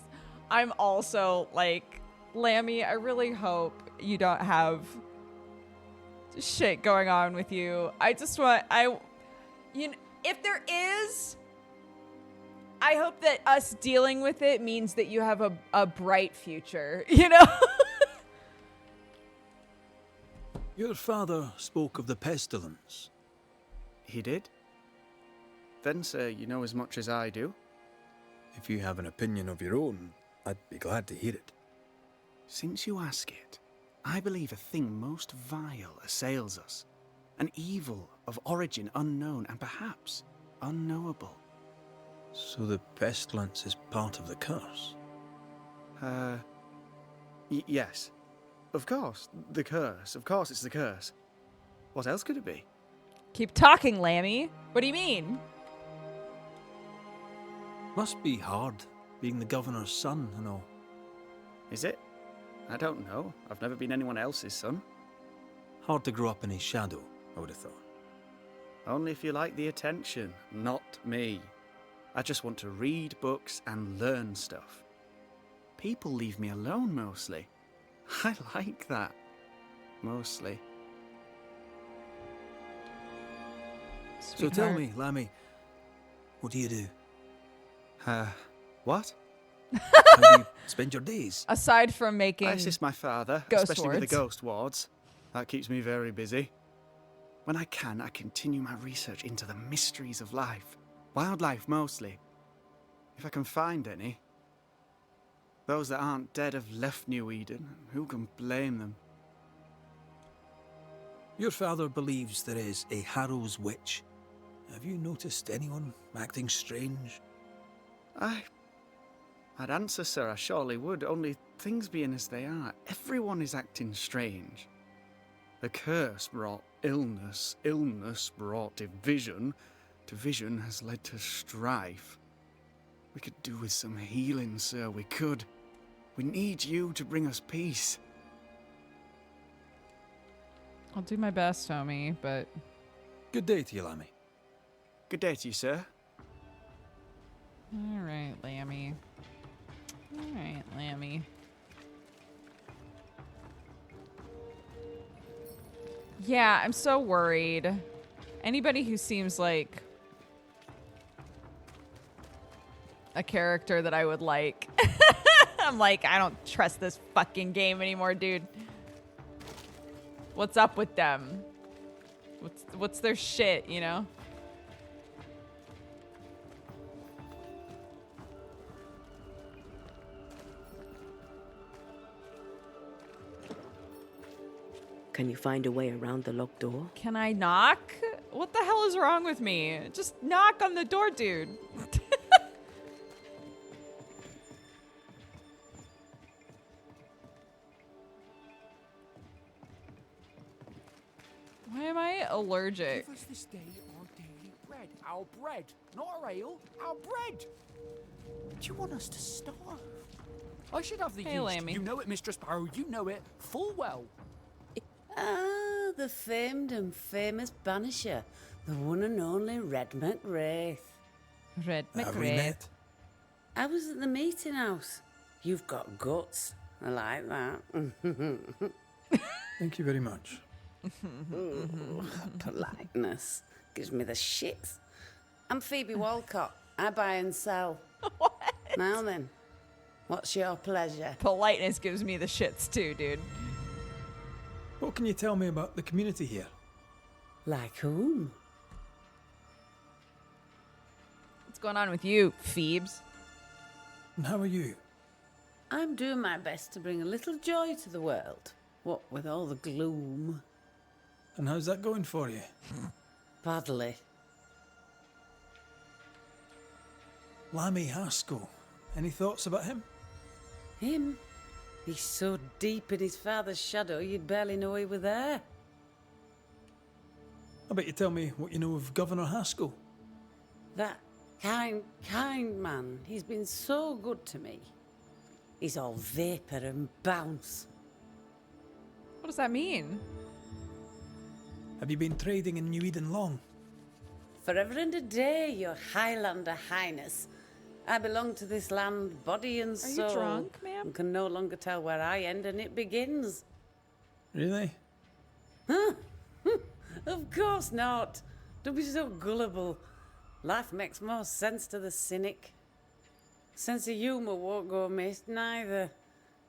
I'm also like, Lammy, I really hope you don't have shit going on with you. I just want, if there is, I hope that us dealing with it means that you have a bright future, you know? Your father spoke of the pestilence. He did? Then, sir, you know as much as I do. If you have an opinion of your own, I'd be glad to hear it. Since you ask it, I believe a thing most vile assails us. An evil of origin unknown and perhaps unknowable. So the pestilence is part of the curse? Yes. Of course, the curse. Of course it's the curse. What else could it be? Keep talking, Lammy. What do you mean? Must be hard, being the governor's son and all. Is it? I don't know. I've never been anyone else's son. Hard to grow up in his shadow, I would have thought. Only if you like the attention, not me. I just want to read books and learn stuff. People leave me alone mostly. I like that. Mostly. So tell me, Lammy, what do you do? What? How do you spend your days? Aside from making I assist my father, ghost especially with the wards. ghost wards. That keeps me very busy. When I can, I continue my research into the mysteries of life. Wildlife, mostly. If I can find any. Those that aren't dead have left New Eden. Who can blame them? Your father believes there is a Harrow's witch. Have you noticed anyone acting strange? I'd answer, sir, I surely would, only things being as they are, everyone is acting strange. A curse brought illness, illness brought division, division has led to strife. We could do with some healing, sir, we could. We need you to bring us peace. I'll do my best, homie, but... Good day to you, Lammy. Good day to you, sir. Alright, Lammy. Alright, Lammy. Yeah, I'm so worried. Anybody who seems like a character that I would like. I'm like, I don't trust this fucking game anymore, dude. What's up with them? What's their shit, you know? Can you find a way around the locked door? Can I knock? What the hell is wrong with me? Just knock on the door, dude. Why am I allergic? Give us this day our daily bread. Our bread, not our ale, our bread. Do you want us to starve? I should have the Hey, yeast. Lammy. You know it, Mistress Sparrow. You know it full well. Ah, the famed and famous Banisher, the one and only Red McWraith. Red Have we McRae. met? I was at the meeting house. You've got guts. I like that. Thank you very much. Ooh, politeness gives me the shits. I'm Phoebe Walcott. I buy and sell. What? Now then, what's your pleasure? Politeness gives me the shits too, dude. What can you tell me about the community here? Like whom? What's going on with you, Phoebes? And how are you? I'm doing my best to bring a little joy to the world. What with all the gloom? And how's that going for you? Badly. Lammy Haskell. Any thoughts about him? Him? He's so deep in his father's shadow you'd barely know he were there. I bet you tell me what you know of Governor Haskell. That kind man, he's been so good to me. He's all vapour and bounce. What does that mean? Have you been trading in New Eden long? Forever and a day, your Highlander Highness. I belong to this land, body and Are you soul. drunk, ma'am? And can no longer tell where I end and it begins. Really? Huh? Of course not. Don't be so gullible. Life makes more sense to the cynic. Sense of humour won't go amiss, neither.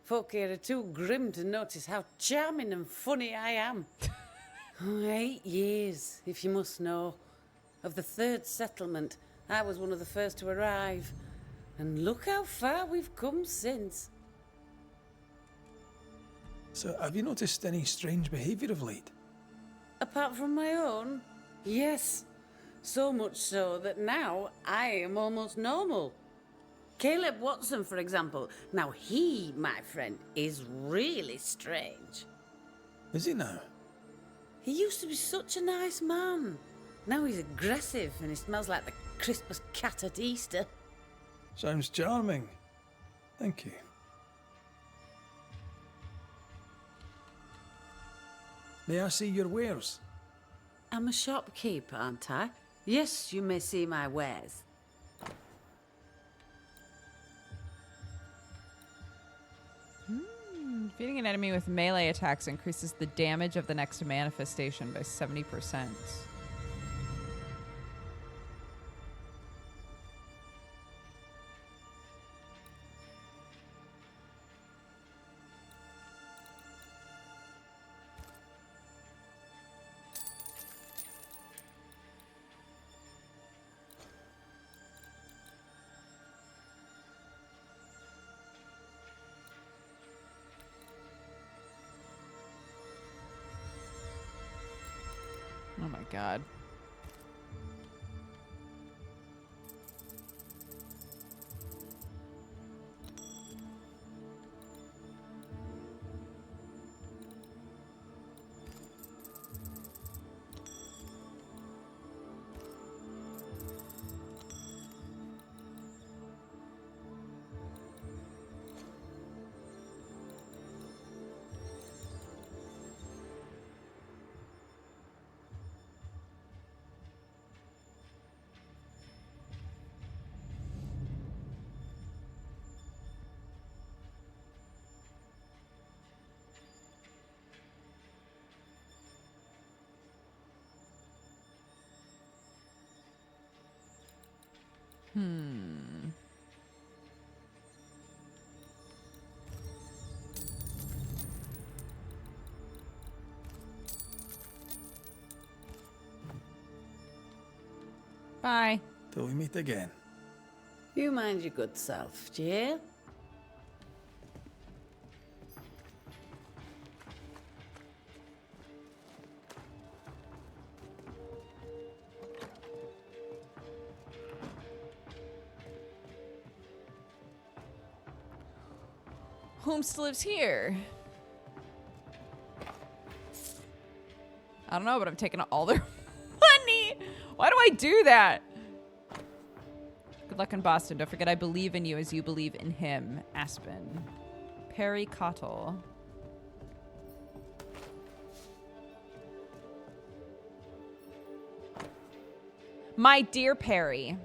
Folk here are too grim to notice how charming and funny I am. 8 years, if you must know. Of the third settlement, I was one of the first to arrive. And look how far we've come since. So, have you noticed any strange behaviour of late? Apart from my own, yes. So much so that now I am almost normal. Caleb Watson, for example. Now he, my friend, is really strange. Is he now? He used to be such a nice man. Now he's aggressive and he smells like the crispest cat at Easter. Sounds charming. Thank you. May I see your wares? I'm a shopkeeper, aren't I? Yes, you may see my wares. Defeating an enemy with melee attacks increases the damage of the next manifestation by 70%. Oh my god. Bye. Till we meet again. You mind your good self, do you hear? Whomst lives here? I don't know, but I'm taking all their money. Why do I do that? Good luck in Boston. Don't forget I believe in you as you believe in him. Aspen. Perry Cottle. My dear Perry,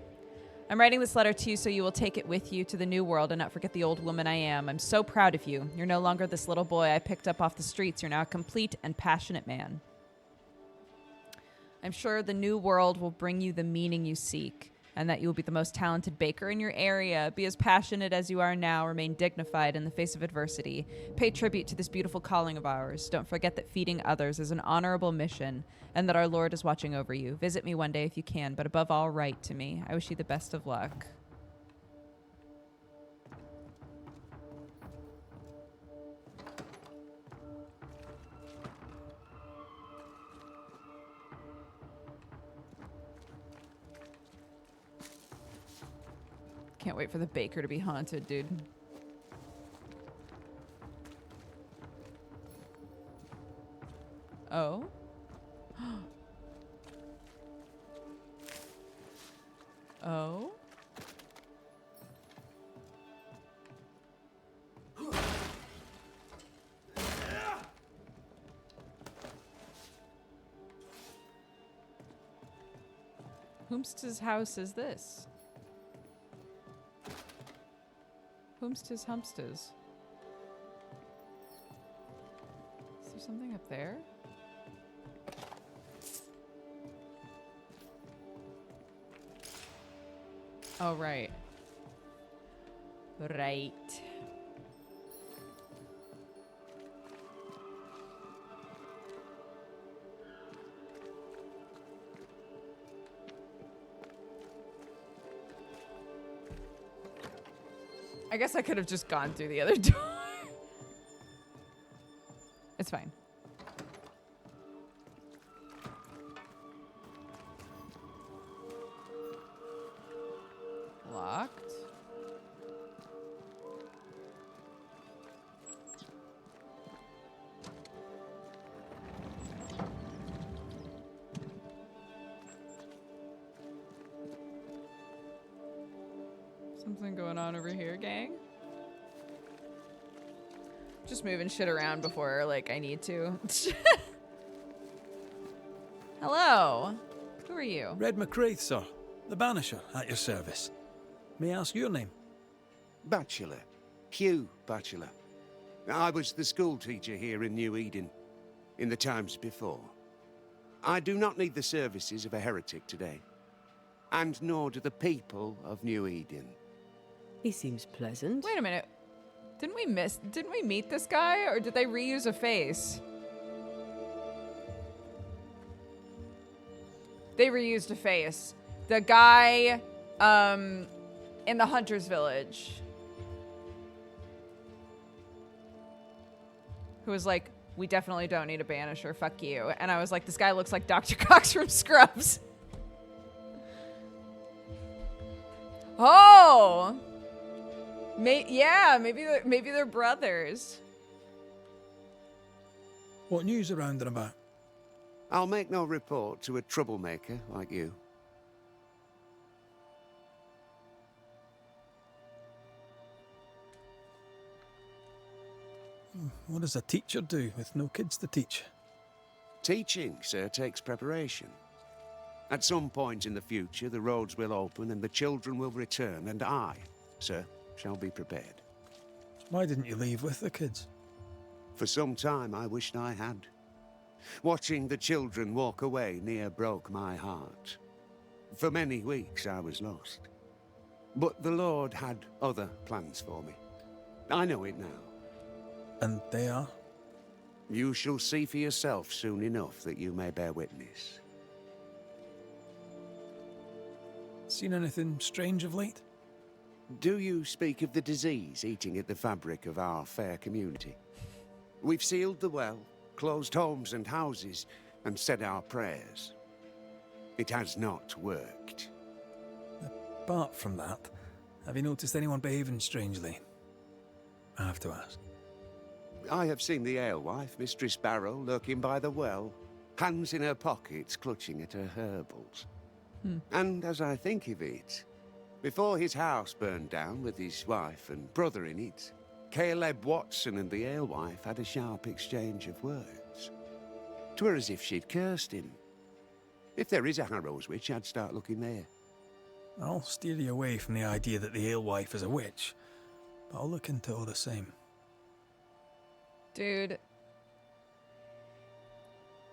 I'm writing this letter to you so you will take it with you to the new world and not forget the old woman I am. I'm so proud of you. You're no longer this little boy I picked up off the streets. You're now a complete and passionate man. I'm sure the new world will bring you the meaning you seek, and that you will be the most talented baker in your area. Be as passionate as you are now. Remain dignified in the face of adversity. Pay tribute to this beautiful calling of ours. Don't forget that feeding others is an honorable mission, and that our Lord is watching over you. Visit me one day if you can, but above all, write to me. I wish you the best of luck. Can't wait for the baker to be haunted, dude. Oh? Oh? Whomst's house is this? Whomst's Humpsters? Is there something up there? Oh, right. Right. I guess I could have just gone through the other door. It's fine. Locked. Something going on over here, gang? Just moving shit around before, like, I need to. Hello. Who are you? Red McCraith, sir. The Banisher, at your service. May I ask your name? Bachelor. Hugh Bachelor. I was the school teacher here in New Eden, in the times before. I do not need the services of a heretic today, and nor do the people of New Eden. He seems pleasant. Wait a minute. Didn't we meet this guy, or did they reuse a face? They reused a face. The guy, in the Hunter's Village. Who was like, we definitely don't need a banisher, fuck you. And I was like, this guy looks like Dr. Cox from Scrubs. Oh! Yeah, maybe they're brothers. What news around and about? I'll make no report to a troublemaker like you. What does a teacher do with no kids to teach? Teaching, sir, takes preparation. At some point in the future, the roads will open and the children will return, and I, sir, shall be prepared. Why didn't you leave with the kids? For some time I wished I had. Watching the children walk away near broke my heart. For many weeks I was lost. But the Lord had other plans for me. I know it now. And they are? You shall see for yourself soon enough that you may bear witness. Seen anything strange of late? Do you speak of the disease eating at the fabric of our fair community? We've sealed the well, closed homes and houses, and said our prayers. It has not worked. Apart from that, have you noticed anyone behaving strangely? I have to ask. I have seen the alewife, Mistress Barrow, lurking by the well, hands in her pockets, clutching at her herbals. And as I think of it, before his house burned down with his wife and brother in it, Caleb Watson and the alewife had a sharp exchange of words. 'Twere as if she'd cursed him. If there is a Harrow's witch, I'd start looking there. I'll steer you away from the idea that the alewife is a witch, but I'll look into it all the same. Dude.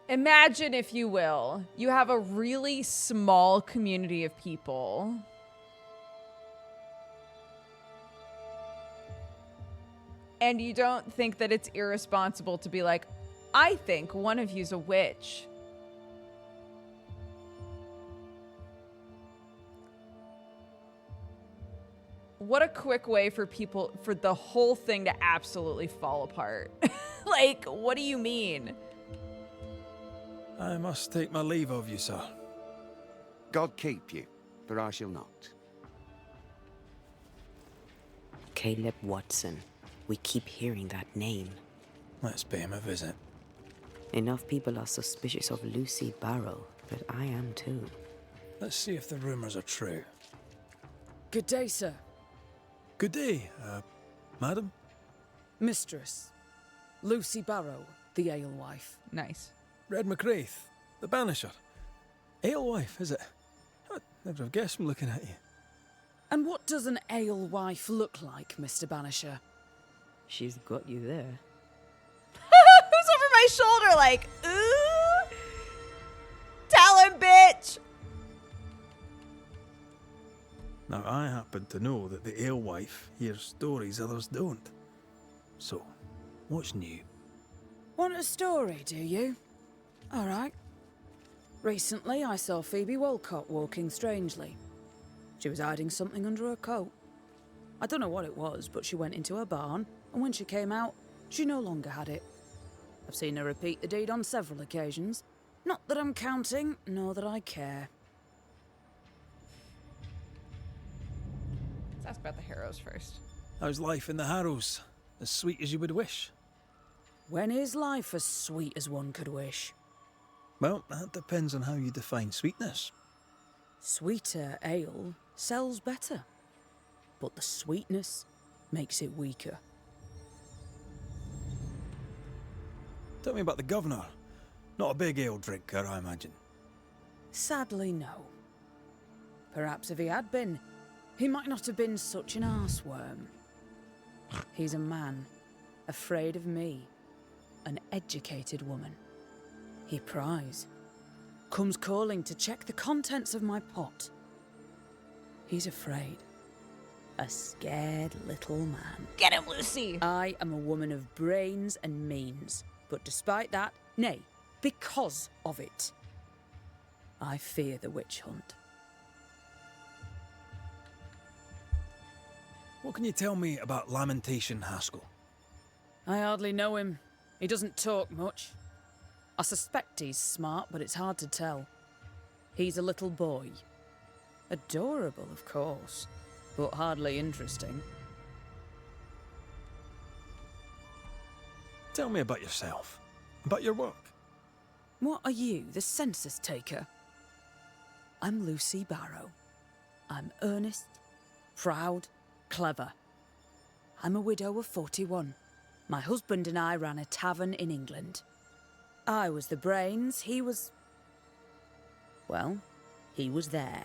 Imagine, if you will, you have a really small community of people. And you don't think that it's irresponsible to be like, I think one of you's a witch. What a quick way for people, for the whole thing to absolutely fall apart. Like, what do you mean? I must take my leave of you, sir. God keep you, for I shall not. Caleb Watson. We keep hearing that name. Let's pay him a visit. Enough people are suspicious of Lucy Barrow, but I am too. Let's see if the rumors are true. Good day, sir. Good day, madam? Mistress. Lucy Barrow, the alewife. Nice. Red McCraith, the Banisher. Alewife, is it? I'd never have guessed from looking at you. And what does an alewife look like, Mr. Banisher? She's got you there. Who's over my shoulder like, ooh? Tell him, bitch! Now, I happen to know that the alewife hears stories others don't. So, what's new? Want a story, do you? All right. Recently, I saw Phoebe Walcott walking strangely. She was hiding something under her coat. I don't know what it was, but she went into her barn, and when she came out, she no longer had it. I've seen her repeat the deed on several occasions. Not that I'm counting, nor that I care. Let's ask about the Harrows first. How's life in the Harrows? As sweet as you would wish? When is life as sweet as one could wish? Well, that depends on how you define sweetness. Sweeter ale sells better, but the sweetness makes it weaker. Tell me about the governor. Not a big ale drinker, I imagine. Sadly, no. Perhaps if he had been, he might not have been such an arseworm. He's a man, afraid of me, an educated woman. He pries, comes calling to check the contents of my pot. He's afraid. A scared little man. Get him, Lucy! I am a woman of brains and means, but despite that, nay, because of it, I fear the witch hunt. What can you tell me about Lamentation Haskell? I hardly know him. He doesn't talk much. I suspect he's smart, but it's hard to tell. He's a little boy. Adorable, of course, but hardly interesting. Tell me about yourself, about your work. What are you, the census taker? I'm Lucy Barrow. I'm earnest, proud, clever. I'm a widow of 41. My husband and I ran a tavern in England. I was the brains, he was... well, he was there.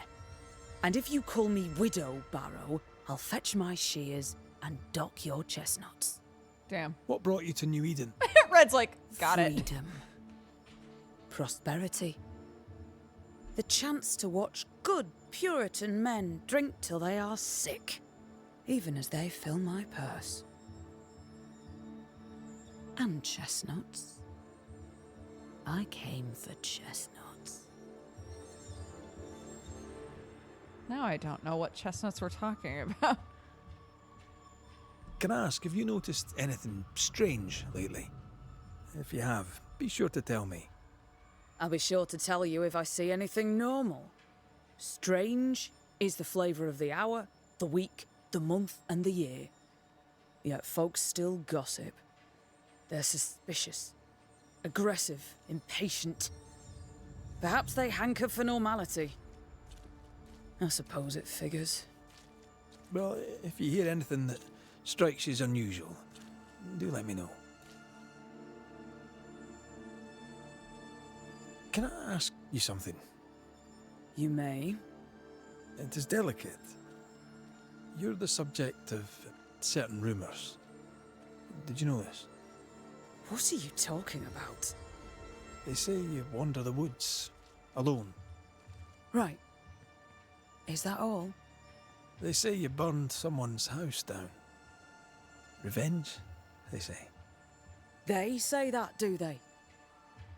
And if you call me Widow Barrow, I'll fetch my shears and dock your chestnuts. Damn. What brought you to New Eden? Red's like, got Freedom. Prosperity. The chance to watch good Puritan men drink till they are sick, even as they fill my purse. And chestnuts. I came for chestnuts. Now I don't know what chestnuts we're talking about. Can I ask, have you noticed anything strange lately? If you have, be sure to tell me. I'll be sure to tell you if I see anything normal. Strange is the flavour of the hour, the week, the month, and the year. Yet folks still gossip. They're suspicious, aggressive, impatient. Perhaps they hanker for normality. I suppose it figures. Well, if you hear anything that strikes you as unusual, do let me know. Can I ask you something? You may. It is delicate. You're the subject of certain rumours. Did you know this? What are you talking about? They say you wander the woods, alone. Right. Is that all? They say you burned someone's house down. Revenge, they say. They say that, do they?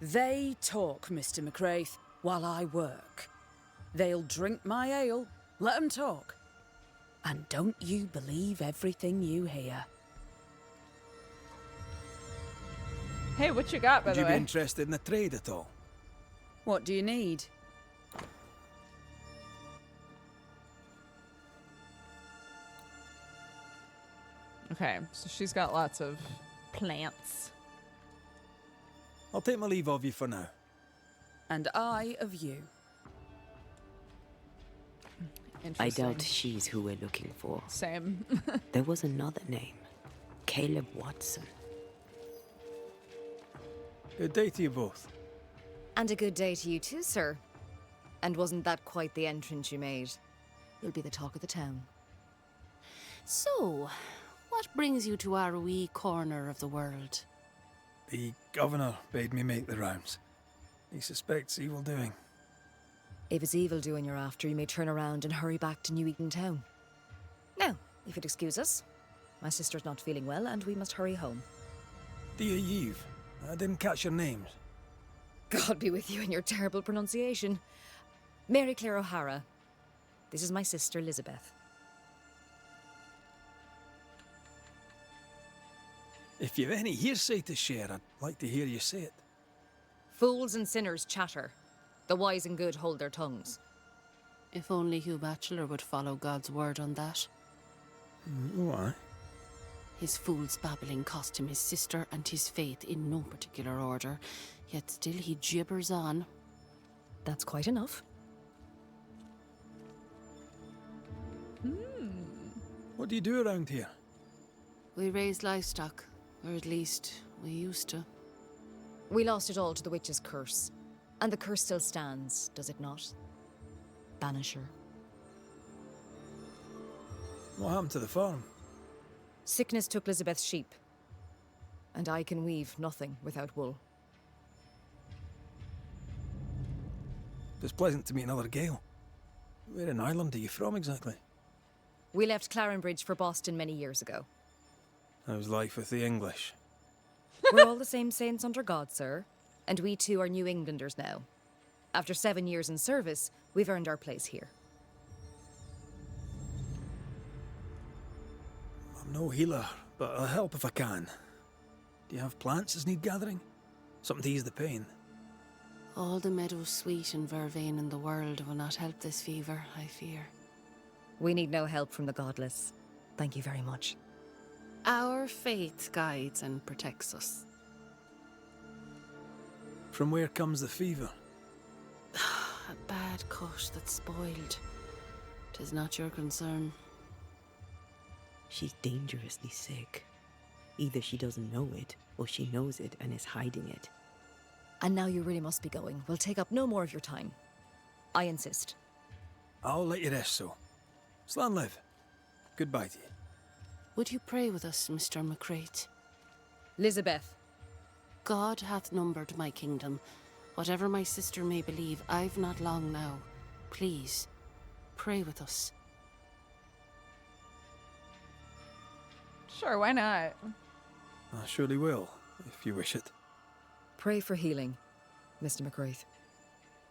They talk, Mr. McCraith, while I work. They'll drink my ale, let 'em talk. And don't you believe everything you hear. Hey, what you got, by Would the you way? be interested in a trade at all? What do you need? Okay, so she's got lots of plants. I'll take my leave of you for now. And I of you. I doubt she's who we're looking for. Same. There was another name. Caleb Watson. Good day to you both. And a good day to you too, sir. And wasn't that quite the entrance you made? You'll be the talk of the town. So, what brings you to our wee corner of the world? The governor bade me make the rounds. He suspects evil doing. If it's evil doing you're after, you may turn around and hurry back to New Eden Town. Now, if you'd excuse us, my sister's not feeling well and we must hurry home. Dear Eve, I didn't catch your names. God be with you and your terrible pronunciation. Mary Claire O'Hara. This is my sister, Elizabeth. If you've any hearsay to share, I'd like to hear you say it. Fools and sinners chatter. The wise and good hold their tongues. If only Hugh Batchelor would follow God's word on that. Why? His fool's babbling cost him his sister and his faith in no particular order, yet still he gibbers on. That's quite enough. What do you do around here? We raise livestock, or at least we used to. We lost it all to the witch's curse. And the curse still stands, does it not? Banisher. What happened to the farm? Sickness took Elizabeth's sheep. And I can weave nothing without wool. It's pleasant to meet another Gale. Where in Ireland are you from exactly? We left Clarenbridge for Boston many years ago. How's life with the English? We're all the same saints under God, sir. And we too are New Englanders now. After 7 years in service, we've earned our place here. I'm no healer, but I'll help if I can. Do you have plants as need gathering? Something to ease the pain? All the meadow sweet and vervain in the world will not help this fever, I fear. We need no help from the godless. Thank you very much. Our faith guides and protects us. From where comes the fever? A bad cut that's spoiled. 'Tis not your concern. She's dangerously sick. Either she doesn't know it, or she knows it and is hiding it. And now you really must be going. We'll take up no more of your time. I insist. I'll let you rest, so. Slan live. Goodbye to you. Would you pray with us, Mr. McCraith? Elizabeth. God hath numbered my kingdom, Whatever my sister may believe, I've not long now. Please, pray with us. Sure, why not? I surely will, if you wish it. Pray for healing, Mr. McGrath.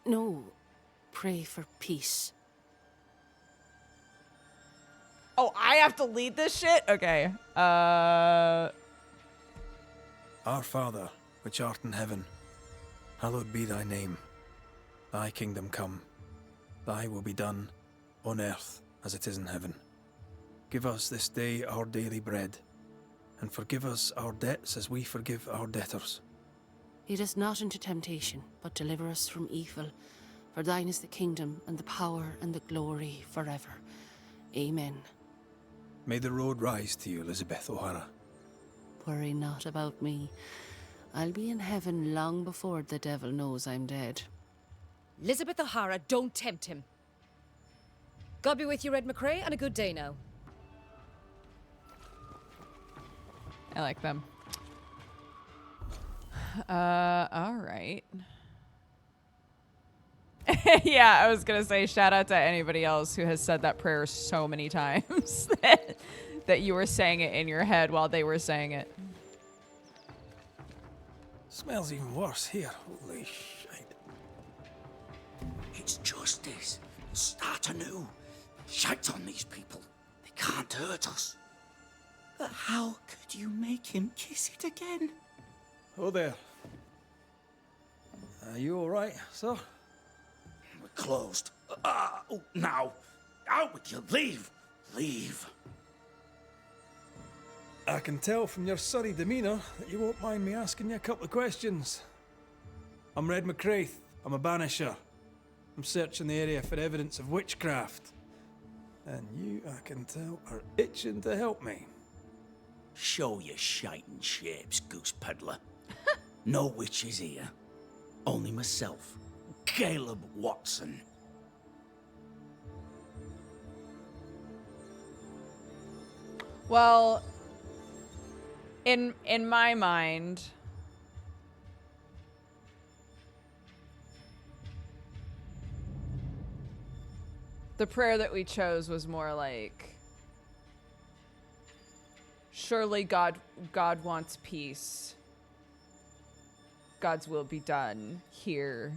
No, pray for peace. Oh, I have to lead this shit? Okay. Our Father, which art in heaven, hallowed be thy name. Thy kingdom come. Thy will be done, on earth as it is in heaven. Give us this day our daily bread, and forgive us our debts as we forgive our debtors. Lead us not into temptation, but deliver us from evil. For thine is the kingdom, and the power, and the glory forever. Amen. May the road rise to you, Elizabeth O'Hara. Worry not about me. I'll be in heaven long before the devil knows I'm dead. Elizabeth O'Hara, don't tempt him. God be with you, Red McCrae, and a good day now. I like them. All right. Yeah, I was gonna say shout out to anybody else who has said that prayer so many times that you were saying it in your head while they were saying it. Smells even worse here. Holy shit. It's justice. Start anew. Shite on these people. They can't hurt us. But how could you make him kiss it again? Oh there. Are you alright, sir? We're closed. Now. Out with you. Leave. Leave. I can tell from your surly demeanour that you won't mind me asking you a couple of questions. I'm Red McCraith. I'm a banisher. I'm searching the area for evidence of witchcraft. And you, I can tell, are itching to help me. Show your shiting shapes, goose peddler. No witches here. Only myself, Caleb Watson. Well, in my mind, the prayer that we chose was more like, surely God wants peace. God's will be done here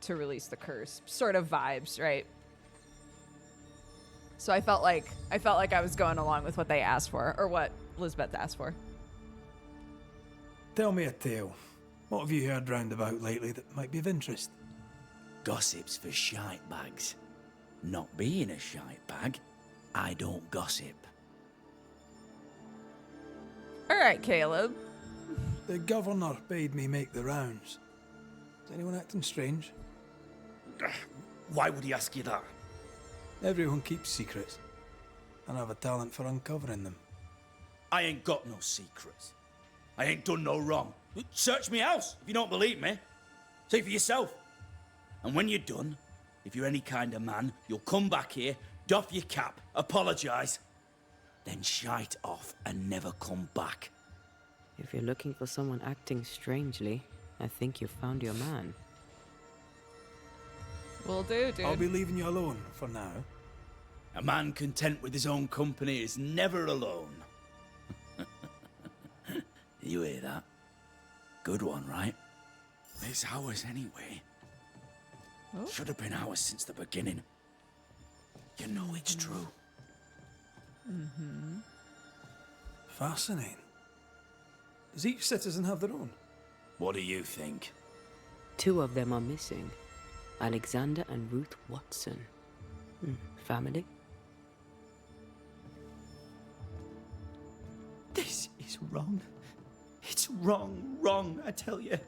to release the curse. Sort of vibes, right? So I felt like I was going along with what they asked for, or what Elizabeth asked for. Tell me a tale. What have you heard round about lately that might be of interest? Gossip's for shite bags. Not being a shite bag, I don't gossip. All right, Caleb. The governor bade me make the rounds. Is anyone acting strange? Why would he ask you that? Everyone keeps secrets, and I have a talent for uncovering them. I ain't got no secrets. I ain't done no wrong. Search me house if you don't believe me. See for yourself. And when you're done, if you're any kind of man, you'll come back here, doff your cap, apologise, then shite off and never come back. If you're looking for someone acting strangely, I think you've found your man. Will do, dude. I'll be leaving you alone for now. A man content with his own company is never alone. You hear that? Good one, right? It's ours anyway. Oh. Should have been ours since the beginning. You know it's true. Mm-hmm. Fascinating. Does each citizen have their own? What do you think? 2 of them are missing. Alexander and Ruth Watson. Family? This is wrong. It's wrong, I tell you.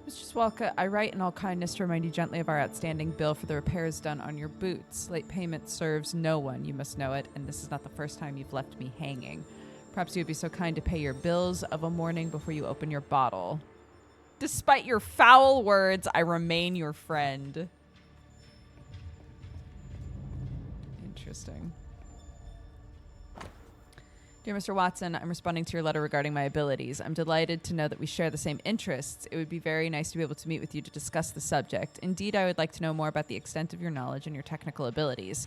Mr. Swalka, I write in all kindness to remind you gently of our outstanding bill for the repairs done on your boots. Late payment serves no one, you must know it, and this is not the first time you've left me hanging. Perhaps you would be so kind to pay your bills of a morning before you open your bottle. Despite your foul words, I remain your friend. Interesting. Dear Mr. Watson, I'm responding to your letter regarding my abilities. I'm delighted to know that we share the same interests. It would be very nice to be able to meet with you to discuss the subject. Indeed, I would like to know more about the extent of your knowledge and your technical abilities.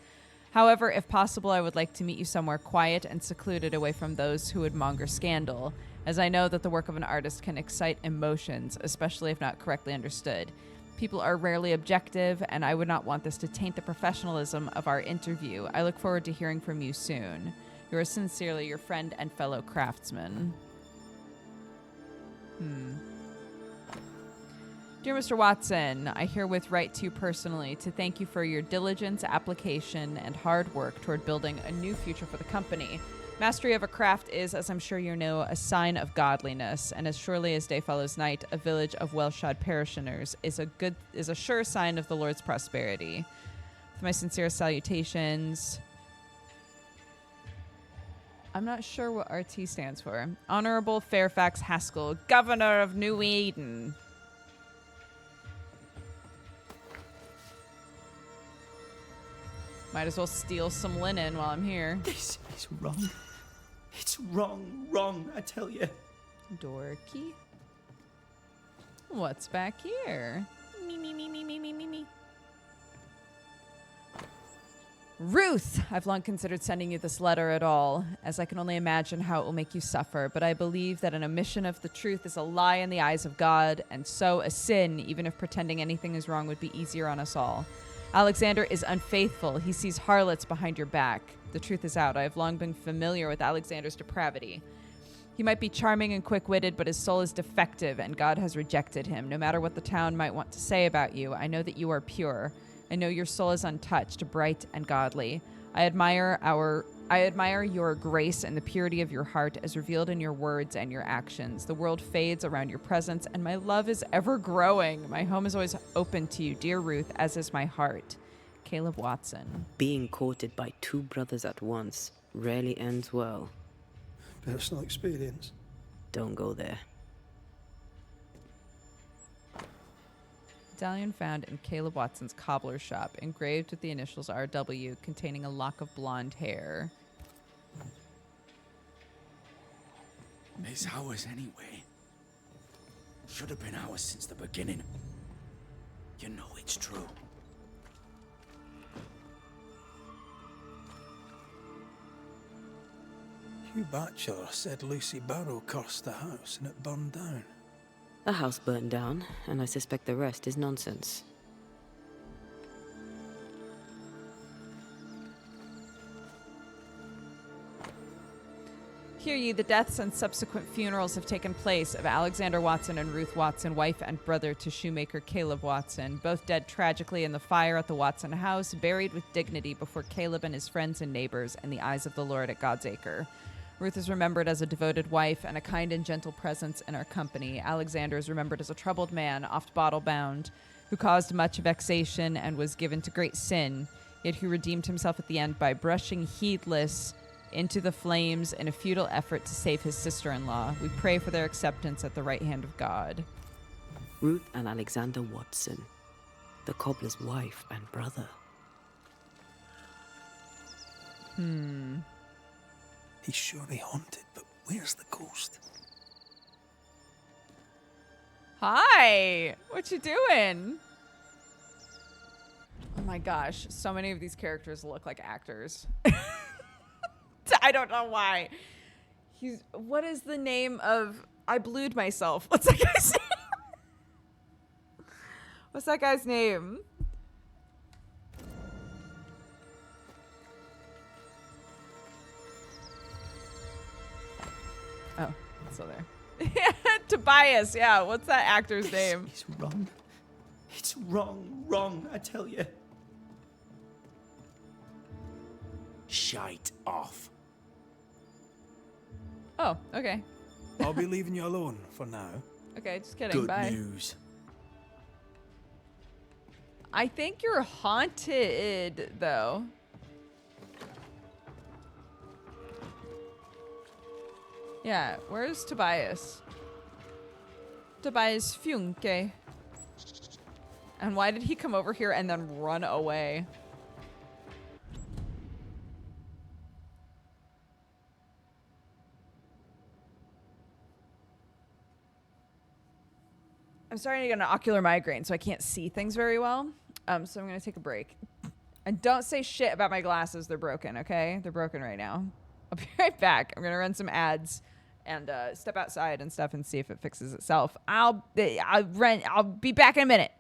However, if possible, I would like to meet you somewhere quiet and secluded away from those who would monger scandal, as I know that the work of an artist can excite emotions, especially if not correctly understood. People are rarely objective, and I would not want this to taint the professionalism of our interview. I look forward to hearing from you soon. Yours sincerely, your friend and fellow craftsman. Dear Mr. Watson, I herewith write to you personally to thank you for your diligence, application, and hard work toward building a new future for the company. Mastery of a craft is, as I'm sure you know, a sign of godliness, and as surely as day follows night, a village of well-shod parishioners is a sure sign of the Lord's prosperity. With my sincere salutations. I'm not sure what RT stands for. Honorable Fairfax Haskell, Governor of New Eden. Might as well steal some linen while I'm here. This is wrong. It's wrong, I tell you. Dorky. What's back here? Me. Ruth, I've long considered sending you this letter at all, as I can only imagine how it will make you suffer, but I believe that an omission of the truth is a lie in the eyes of God, and so a sin, even if pretending anything is wrong would be easier on us all. Alexander is unfaithful. He sees harlots behind your back. The truth is out. I have long been familiar with Alexander's depravity. He might be charming and quick-witted, but his soul is defective, and God has rejected him. No matter what the town might want to say about you, I know that you are pure. I know your soul is untouched, bright, and godly. I admire your grace and the purity of your heart as revealed in your words and your actions. The world fades around your presence, and my love is ever growing. My home is always open to you, dear Ruth, as is my heart. Caleb Watson. Being courted by two brothers at once rarely ends well. Personal experience. Don't go there. Medallion found in Caleb Watson's cobbler's shop, engraved with the initials RW, containing a lock of blonde hair. It's ours anyway. Should have been ours since the beginning. You know it's true. Hugh Batchelor said Lucy Barrow cursed the house and it burned down. The house burned down, and I suspect the rest is nonsense. Hear ye, the deaths and subsequent funerals have taken place of Alexander Watson and Ruth Watson, wife and brother to shoemaker Caleb Watson, both dead tragically in the fire at the Watson house, buried with dignity before Caleb and his friends and neighbors and the eyes of the Lord at God's acre. Ruth is remembered as a devoted wife and a kind and gentle presence in our company. Alexander is remembered as a troubled man, oft bottle-bound, who caused much vexation and was given to great sin, yet who redeemed himself at the end by brushing heedless into the flames in a futile effort to save his sister-in-law. We pray for their acceptance at the right hand of God. Ruth and Alexander Watson, the cobbler's wife and brother. He's surely haunted, but where's the ghost? Hi! What you doing? Oh my gosh, so many of these characters look like actors. I don't know why. What is the name of... I blued myself. What's that guy's name? What's that guy's name? Oh, it's still there. Tobias, yeah. What's that actor's name? It's wrong. It's wrong, I tell you. Shite off. Oh, okay. I'll be leaving you alone for now. Okay, just kidding. Good Bye. news. I think you're haunted, though. Yeah, where's Tobias? Tobias Funke. And why did he come over here and then run away? I'm starting to get an ocular migraine, so I can't see things very well. So I'm gonna take a break. And don't say shit about my glasses. They're broken, okay? They're broken right now. I'll be right back. I'm gonna run some ads and step outside and stuff and see if it fixes itself. I'll be back in a minute.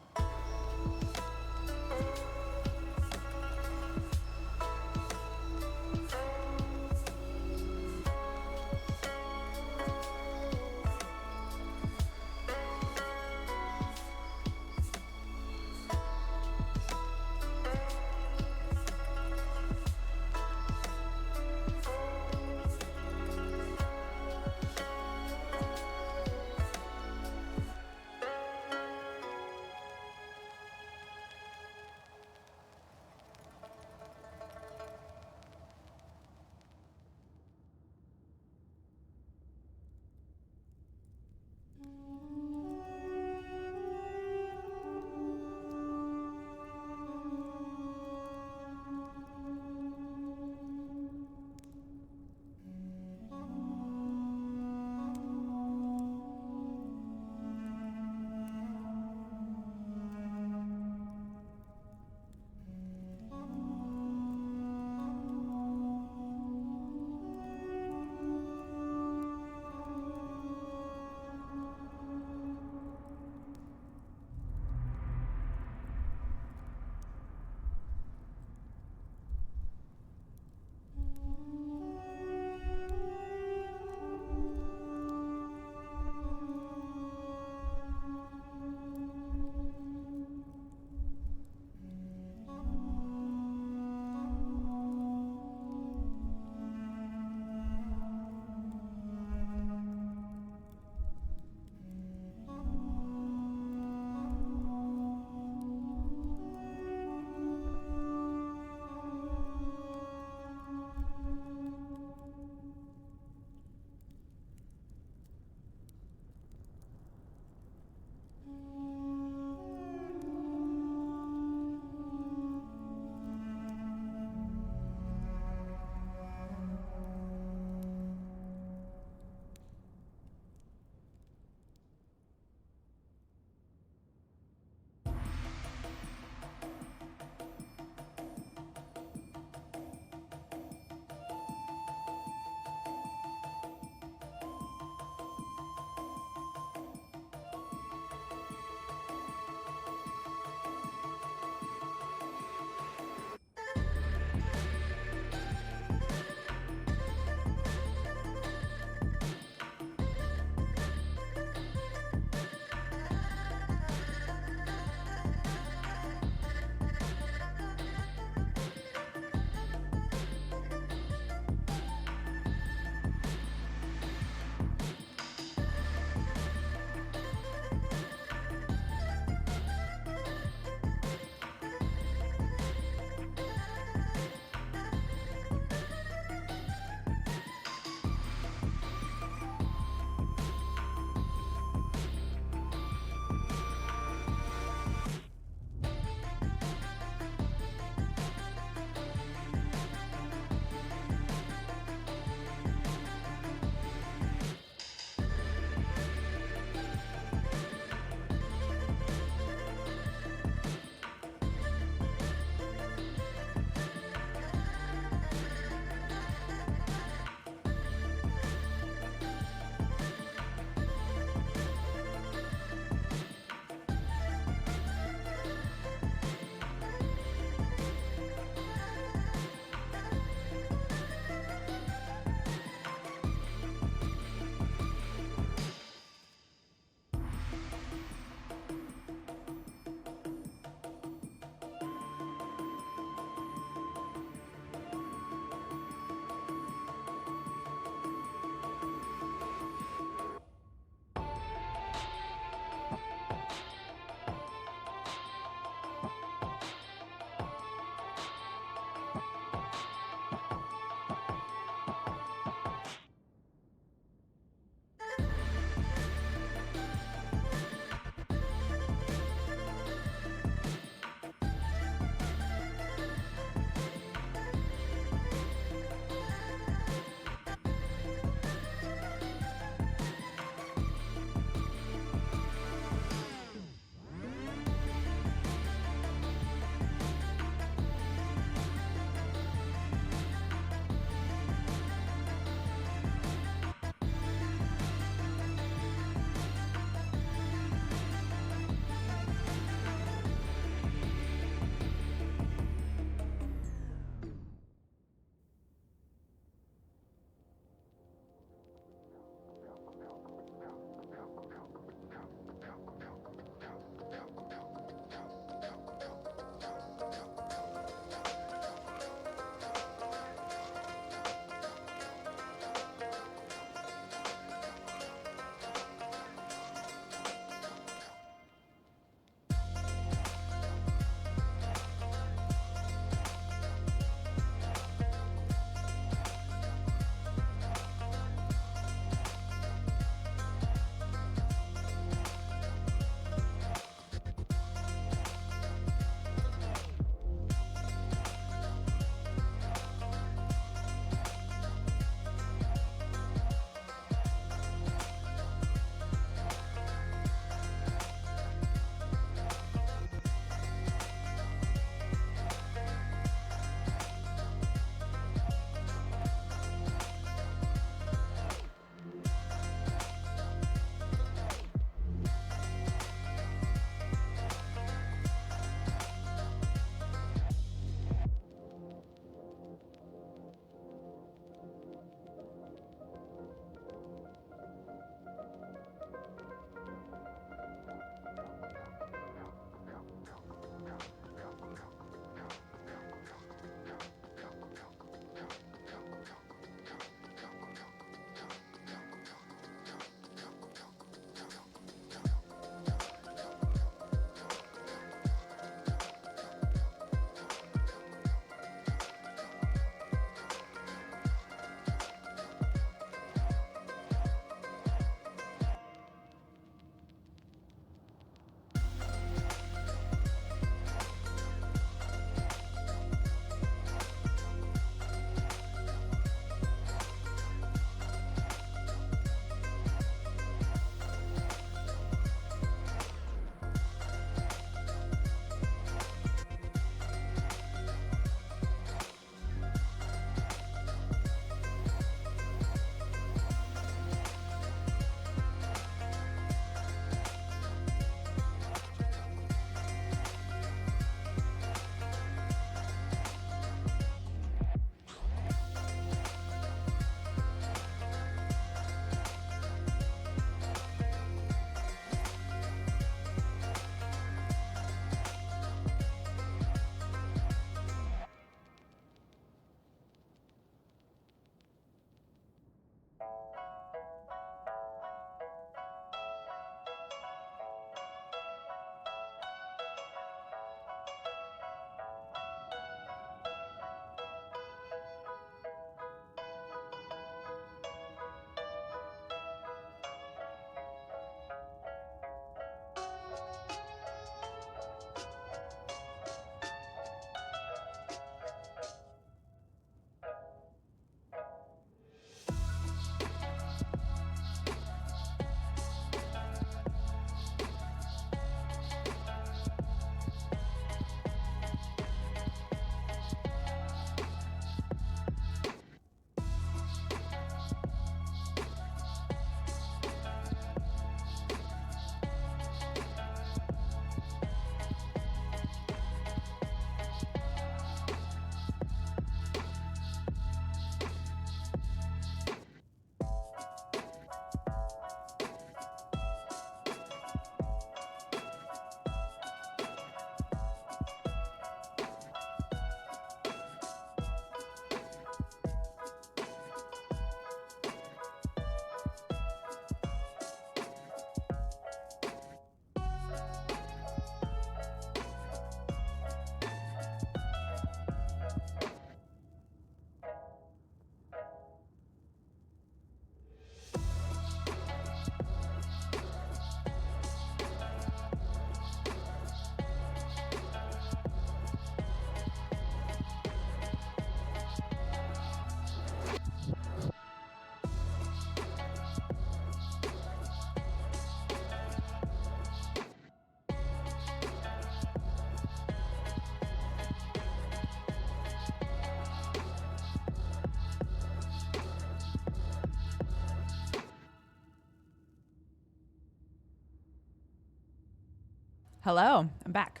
Hello, I'm back.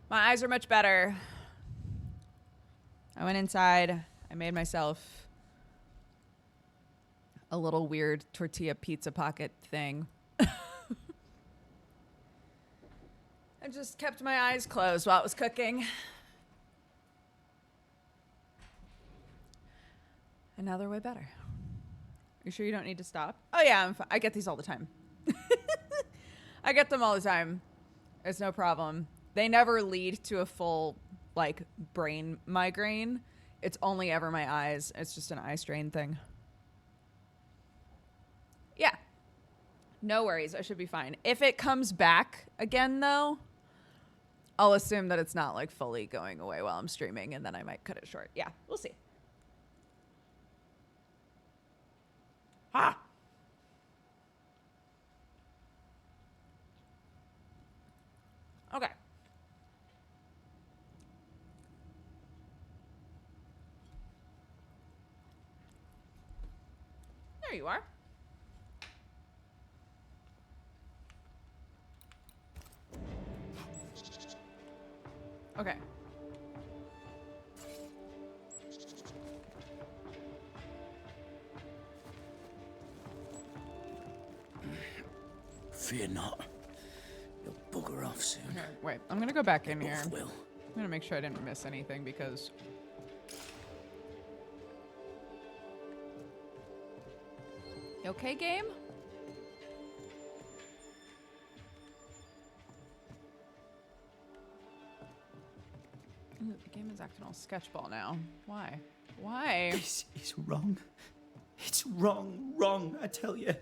My eyes are much better. I went inside. I made myself a little weird tortilla pizza pocket thing. I just kept my eyes closed while it was cooking. And now they're way better. Are you sure you don't need to stop? Oh yeah, I'm fine. I get these all the time. I get them all the time. It's no problem. They never lead to a full, like, brain migraine. It's only ever my eyes. It's just an eye strain thing. Yeah. No worries. I should be fine. If it comes back again, though, I'll assume that it's not, like, fully going away while I'm streaming, and then I might cut it short. Yeah, we'll see. Ah! Okay. There you are. Okay. Fear not. You'll bugger off soon. Okay, wait, I'm gonna go back in here. Will. I'm gonna make sure I didn't miss anything because... You okay, game? Ooh, the game is acting all sketchball now. Why? Why? This is wrong. It's wrong, I tell you.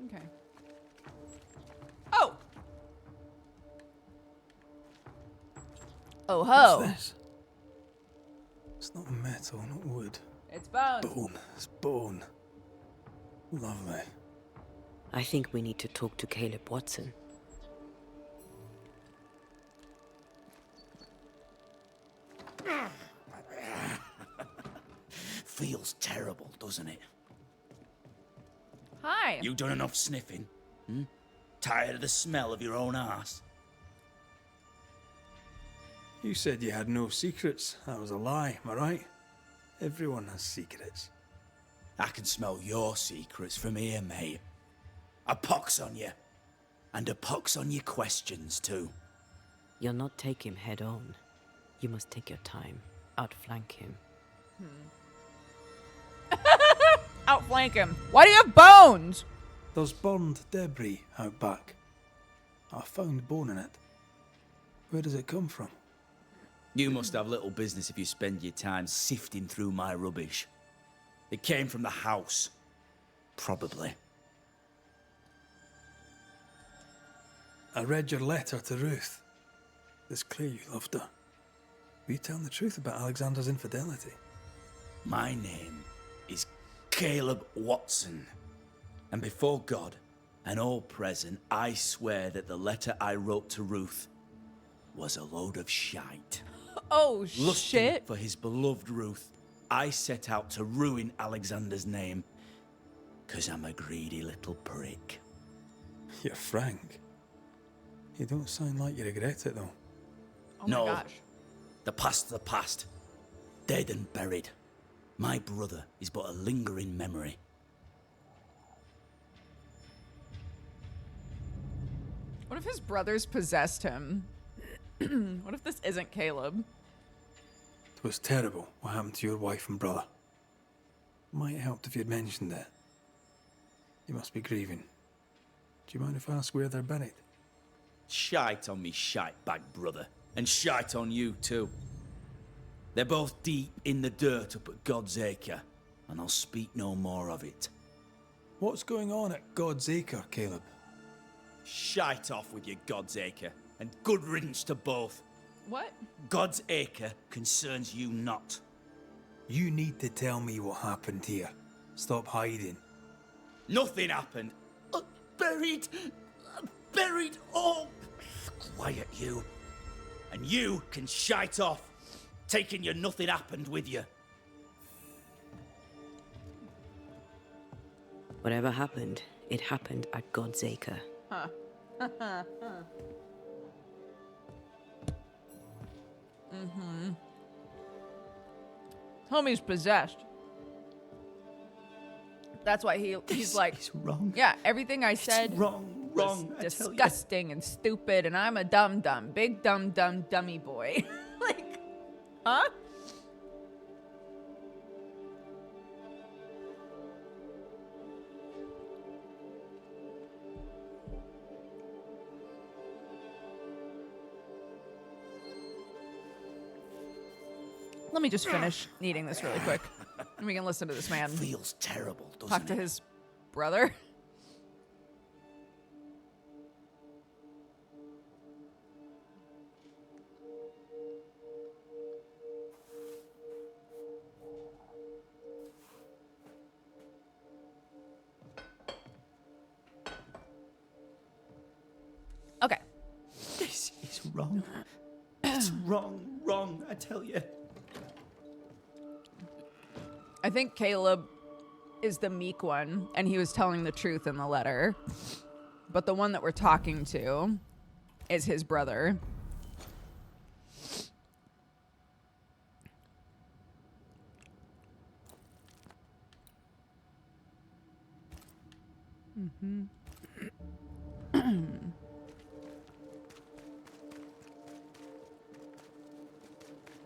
Okay. Oh! Oh ho! What's this? It's not metal, not wood. It's bones. Bone. It's bone. Lovely. I think we need to talk to Caleb Watson. Feels terrible, doesn't it? Hi. You done enough sniffing? Hmm? Tired of the smell of your own arse? You said you had no secrets. That was a lie, am I right? Everyone has secrets. I can smell your secrets from here, mate. A pox on you. And a pox on your questions, too. You'll not take him head on. You must take your time. Outflank him. Outflank him. Why do you have bones? There's burned debris out back. I found bone in it. Where does it come from? You must have little business if you spend your time sifting through my rubbish. It came from the house. Probably. I read your letter to Ruth. It's clear you loved her. Were you telling the truth about Alexander's infidelity? My name is Caleb Watson. And before God and all present, I swear that the letter I wrote to Ruth was a load of shite. Oh, Lusting shit. for his beloved Ruth, I set out to ruin Alexander's name. 'Cause I'm a greedy little prick. You're frank. You don't sound like you regret it, though. Oh No. my gosh. The past's the past. Dead and buried. My brother is but a lingering memory. What if his brothers possessed him? What if this isn't Caleb? It was terrible what happened to your wife and brother. Might have helped if you'd mentioned it. You must be grieving. Do you mind if I ask where they're buried? Shite on me shite bag brother. And shite on you too. They're both deep in the dirt up at God's Acre. And I'll speak no more of it. What's going on at God's Acre, Caleb? Shite off with your God's Acre. And good riddance to both. What? God's Acre concerns you not. You need to tell me what happened here. Stop hiding. Nothing happened. Buried. Buried. Oh. Quiet, you. And you can shite off, taking your nothing happened with you. Whatever happened, it happened at God's Acre. Huh. Homie's possessed. That's why he's like, It's wrong. yeah, everything I said It's wrong, wrong. was I tell you. disgusting and stupid, and I'm a big dumb dummy boy. Like, huh? Let me just finish eating this really quick, and we can listen to this man Feels terrible, doesn't talk to it? his brother. Okay. This is wrong. It's wrong, I tell you. I think Caleb is the meek one, and he was telling the truth in the letter. But the one that we're talking to is his brother.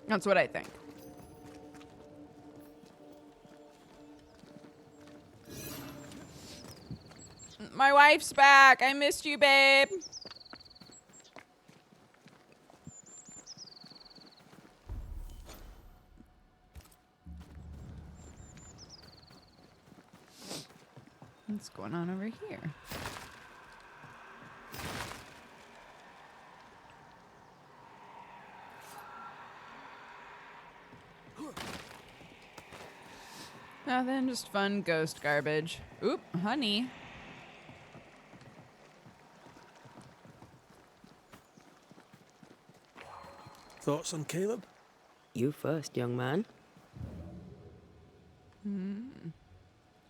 That's what I think. My wife's back. I missed you, babe. What's going on over here? Nothing, just fun ghost garbage. Oop, honey. Thoughts on Caleb? You first, young man.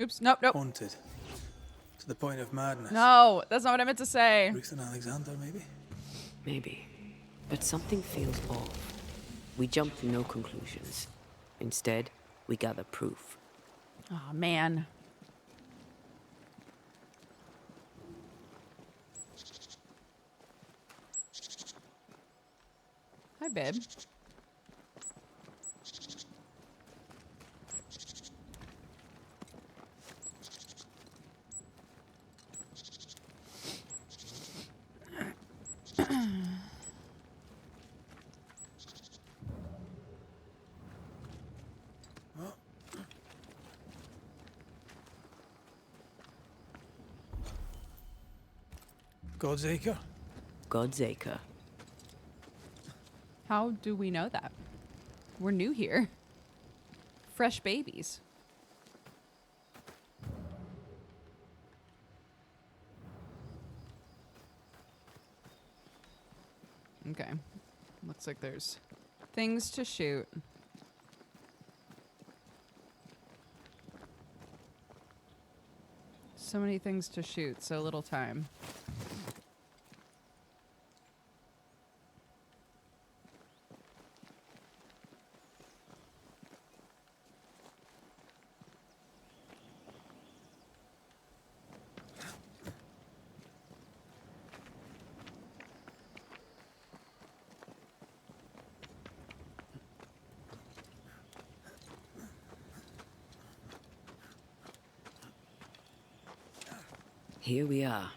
Oops, nope. Haunted. To the point of madness. No, that's not what I meant to say. Ruth and Alexander, maybe? Maybe. But something feels off. We jump to no conclusions. Instead, we gather proof. Oh, man. Hi, babe. God's Acre? God's Acre. How do we know that? We're new here. Fresh babies. Okay. Looks like there's things to shoot. So many things to shoot, so little time. Here we are.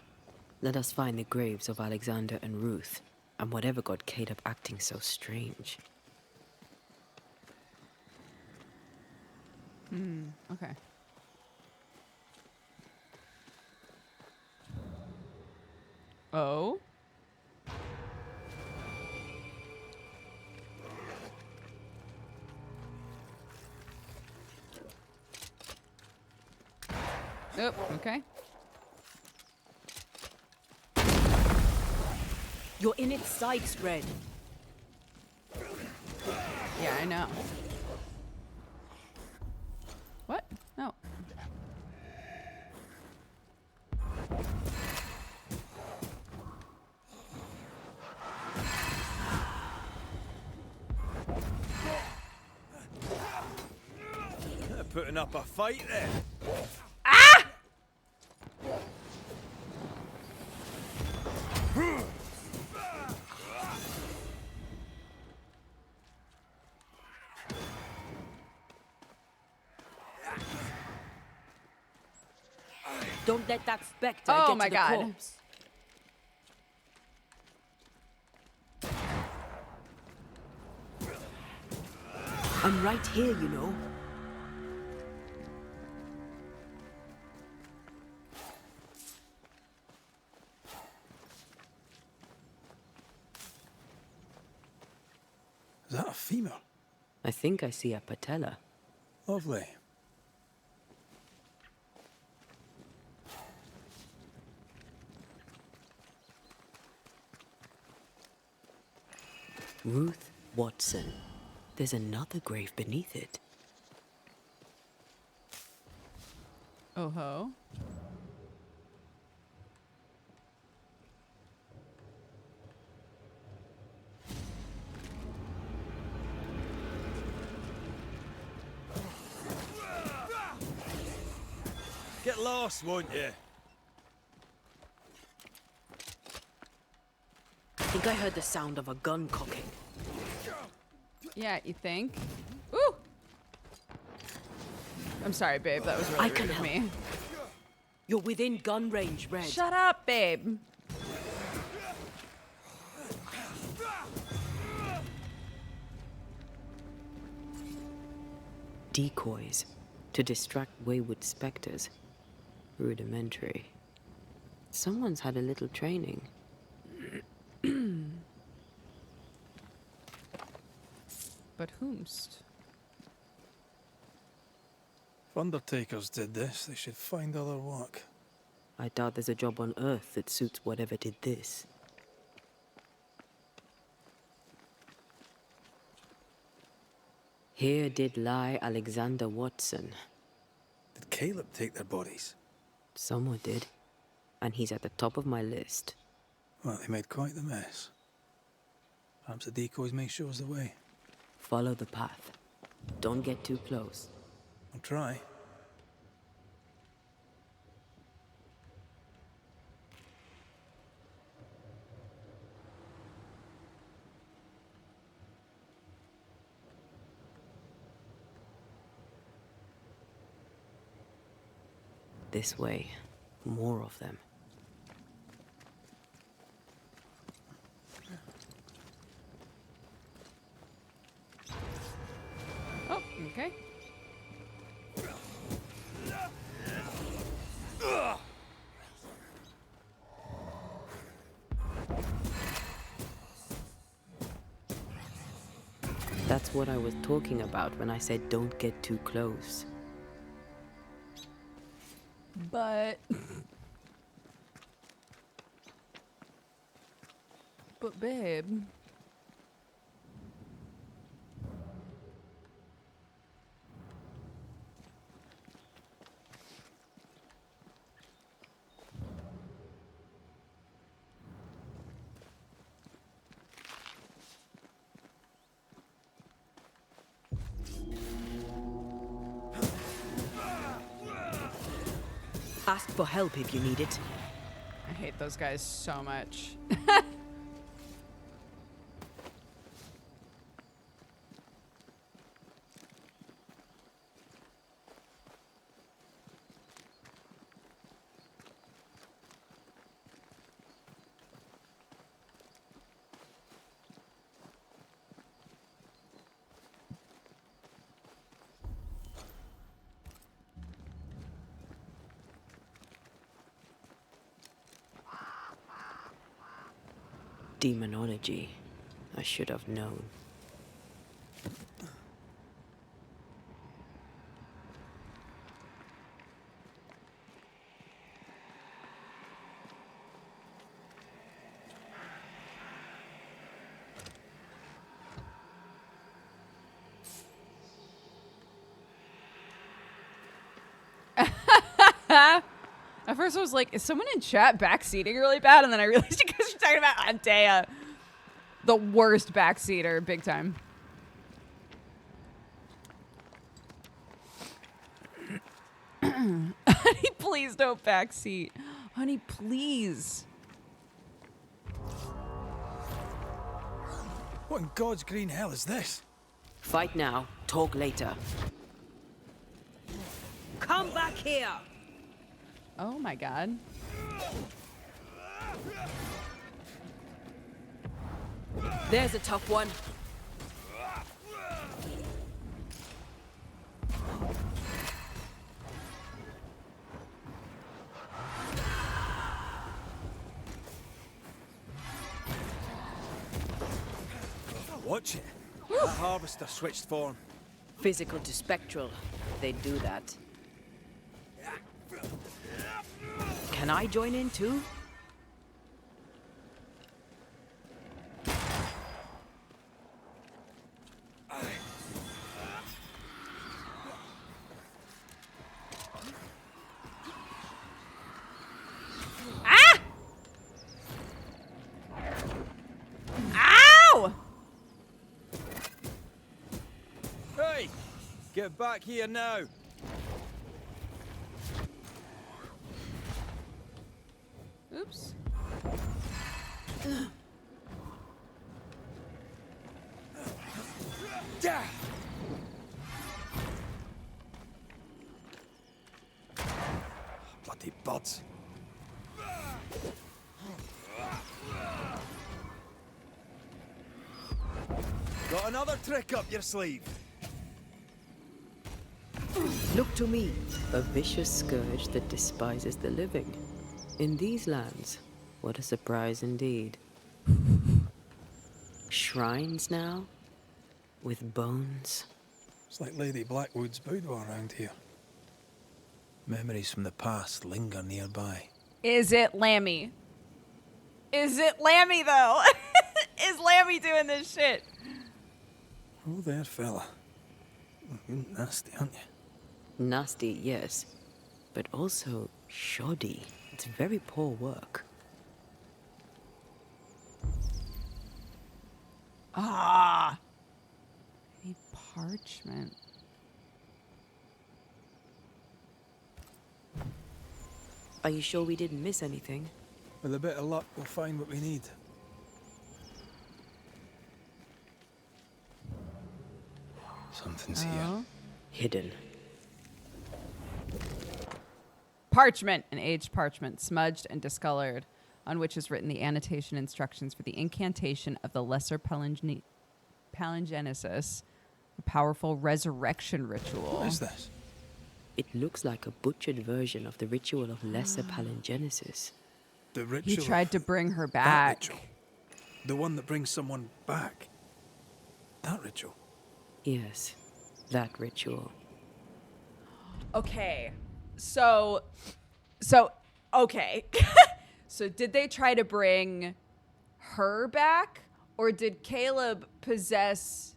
Let us find the graves of Alexander and Ruth, and whatever got Caleb acting so strange. Okay. Oh? Oh, okay. You're in its sights, Red. Yeah, I know. What? No. They're putting up a fight there. Don't let that spectre Oh get my to the God. corpse. I'm right here, you know. Is that a femur? I think I see a patella. Lovely. Ruth Watson. There's another grave beneath it. Oh ho. Get lost, won't you? I think I heard the sound of a gun cocking. Yeah, you think? Ooh! I'm sorry, babe. That was really can rude of help. me. You're within gun range, Red. Shut up, babe. Decoys to distract wayward specters. Rudimentary. Someone's had a little training. But whomst? If undertakers did this, they should find other work. I doubt there's a job on Earth that suits whatever did this. Here did lie Alexander Watson. Did Caleb take their bodies? Someone did. And he's at the top of my list. Well, they made quite the mess. Perhaps the decoys may show us the way. Follow the path. Don't get too close. I'll try. This way. More of them. Oh, okay. That's what I was talking about when I said don't get too close. But... But babe... Ask for help if you need it. I hate those guys so much. Demonology. I should have known. At first I was like, is someone in chat backseating really bad? And then I realized because you're talking about Antea, the worst backseater, big time. Honey, please don't backseat. Honey, please. What in God's green hell is this? Fight now, talk later. Come back here! Oh my god. There's a tough one. Watch it. That harvester switched form. Physical to spectral. They do that. Can I join in too? Ow! Hey! Get back here now! Oops. Bloody buds. Got another trick up your sleeve? Look to me, a vicious scourge that despises the living. In these lands, what a surprise indeed. Shrines now, with bones. It's like Lady Blackwood's boudoir around here. Memories from the past linger nearby. Is it Lammy? Is it Lammy though? Is Lammy doing this shit? Oh there, fella. You're nasty, aren't you? Nasty, yes, but also shoddy. It's very poor work. Ah! I need parchment. Are you sure we didn't miss anything? With a bit of luck, we'll find what we need. Something's here. Hidden. Parchment, an aged parchment, smudged and discolored, on which is written the annotation instructions for the incantation of the Lesser Palingenesis, a powerful resurrection ritual. What is this? It looks like a butchered version of the ritual of Lesser Palingenesis. The ritual. He tried to bring her That back. ritual. The one that brings someone back. That ritual. Yes, that ritual. Okay. So okay. So did they try to bring her back, or did Caleb possess,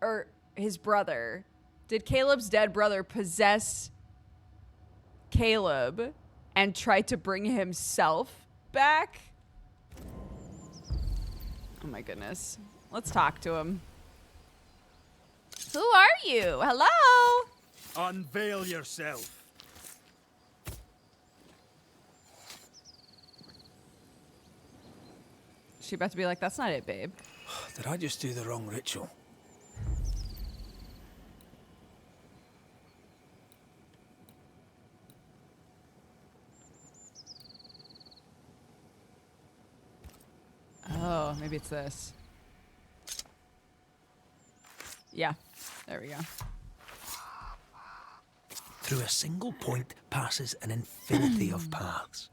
or his brother? Did Caleb's dead brother possess Caleb and try to bring himself back? Oh my goodness. Let's talk to him. Who are you? Hello? Unveil yourself. She about to be like, that's not it, babe. Did I just do the wrong ritual? Oh, maybe it's this. Yeah, there we go. Through a single point passes an infinity of paths.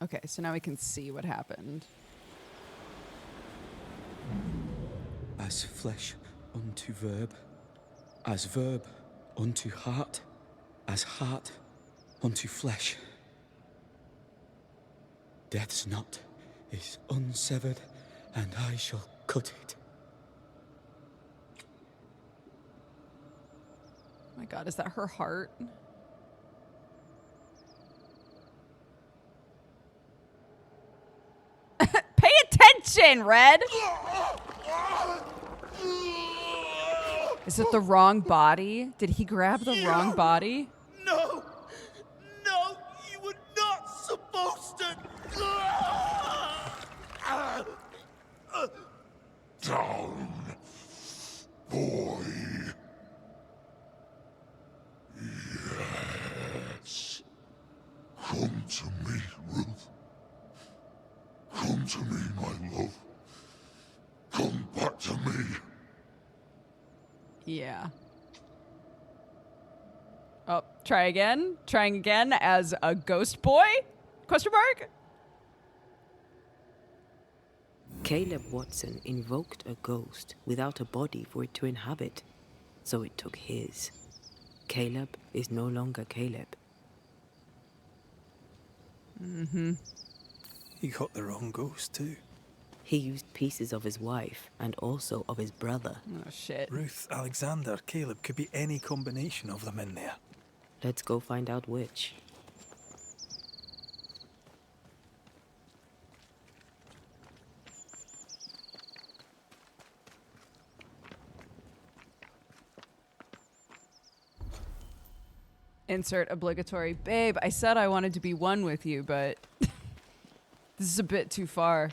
Okay, so now we can see what happened. As flesh unto verb, as verb unto heart, as heart unto flesh. Death's knot is unsevered, and I shall cut it. Oh my god, is that her heart? digression, Red. Is it the wrong body? Did he grab the wrong body? No! No! You were not supposed to! Down, boy. Yes. Come to me, Ruth. Come to me, my love. Come back to me. Yeah. Oh, try again. Trying again as a ghost boy? Question mark? Caleb Watson invoked a ghost without a body for it to inhabit, so it took his. Caleb is no longer Caleb. Mm-hmm. He got the wrong ghost, too. He used pieces of his wife and also of his brother. Oh, shit. Ruth, Alexander, Caleb, could be any combination of them in there. Let's go find out which. Insert obligatory. Babe, I said I wanted to be one with you, but this is a bit too far.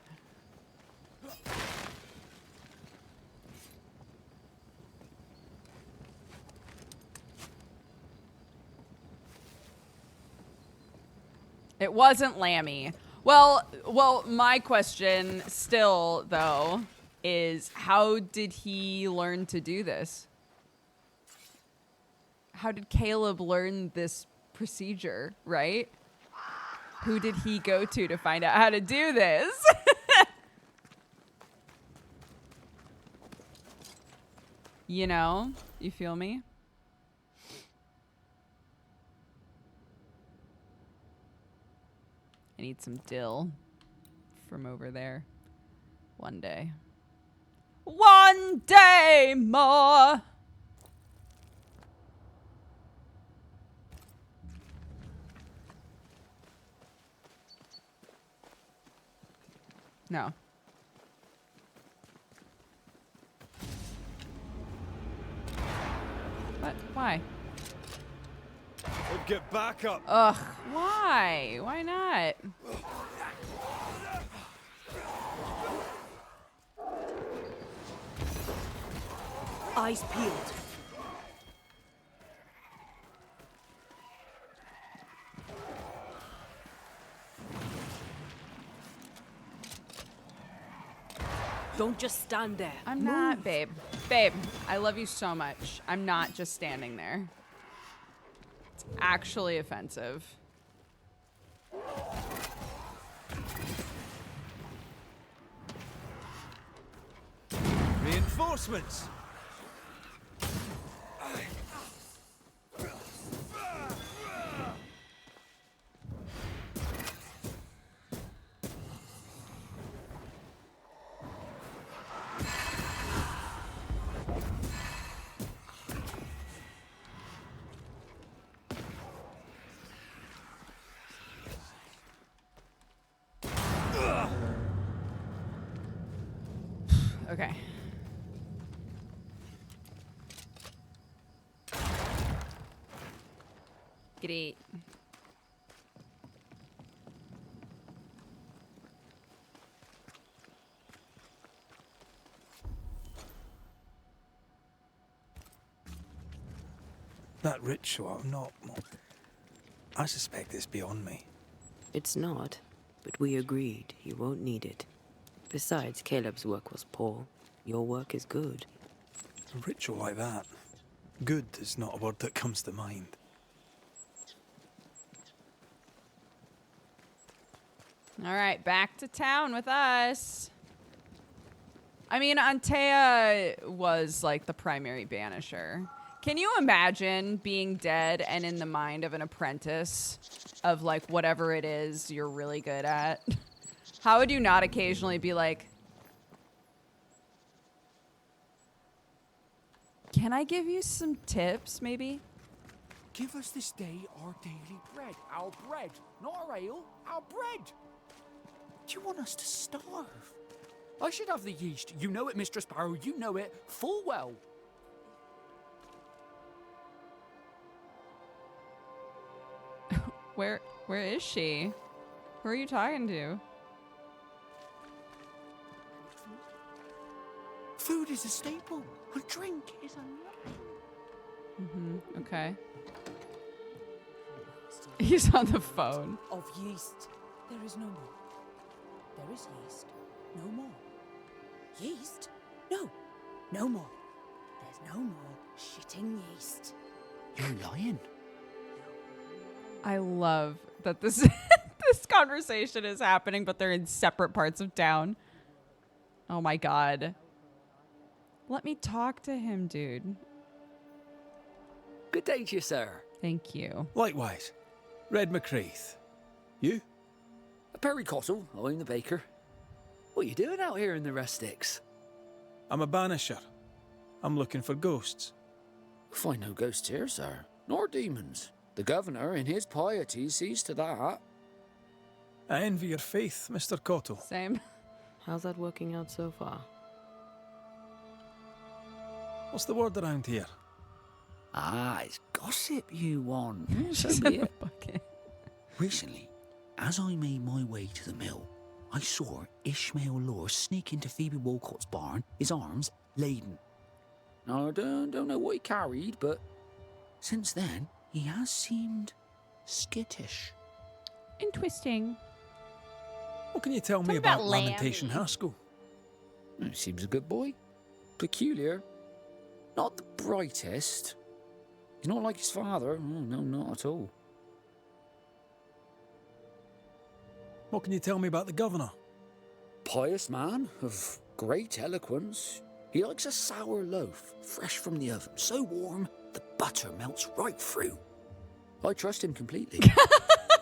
It wasn't Lammy. Well, my question still, though, is how did he learn to do this? How did Caleb learn this procedure, right? Who did he go to find out how to do this? You know? You feel me? I need some dill from over there. One day. One day more! No. What? Why? Get back up. Ugh. Why? Why not? Eyes peeled. Don't just stand there. I'm not, babe. Babe, I love you so much. I'm not just standing there. It's actually offensive. Reinforcements. Okay. Great. That ritual, I suspect it's beyond me. It's not, but we agreed you won't need it. Besides, Caleb's work was poor. Your work is good. A ritual like that, good is not a word that comes to mind. All right, back to town with us. I mean, Antea was like the primary banisher. Can you imagine being dead and in the mind of an apprentice of like whatever it is you're really good at? How would you not occasionally be like, can I give you some tips, maybe? Give us this day our daily bread. Our bread. Not our ale, our bread. Do you want us to starve? I should have the yeast. You know it, Mistress Barrow. You know it full well. Where is she? Who are you talking to? Food is a staple. A drink is a luxury. Okay. He's on the phone. Of yeast, there is no more. There is yeast, no more. Yeast? No, no more. There's no more shitting yeast. You're lying. I love that this this conversation is happening, but they're in separate parts of town. Oh my god. Let me talk to him, dude. Good day to you, sir. Thank you. Likewise. Red McCraith. You? Perry Cottle, I'm the baker. What are you doing out here in the rustics? I'm a banisher. I'm looking for ghosts. Find no ghosts here, sir. Nor demons. The governor, in his piety, sees to that. I envy your faith, Mr. Cottle. Same. How's that working out so far? What's the word around here? Ah, it's gossip you want. So She's be in the it. bucket. Recently, as I made my way to the mill, I saw Ishmael Lore sneak into Phoebe Walcott's barn, his arms laden. Now, I don't know what he carried, but since then, he has seemed skittish. Interesting. What can you tell me Talk about about Lamentation Lammy. Haskell? He seems a good boy. Peculiar. Not the brightest. He's not like his father. No, not at all. What can you tell me about the governor? Pious man of great eloquence. He likes a sour loaf, fresh from the oven, so warm the butter melts right through. I trust him completely.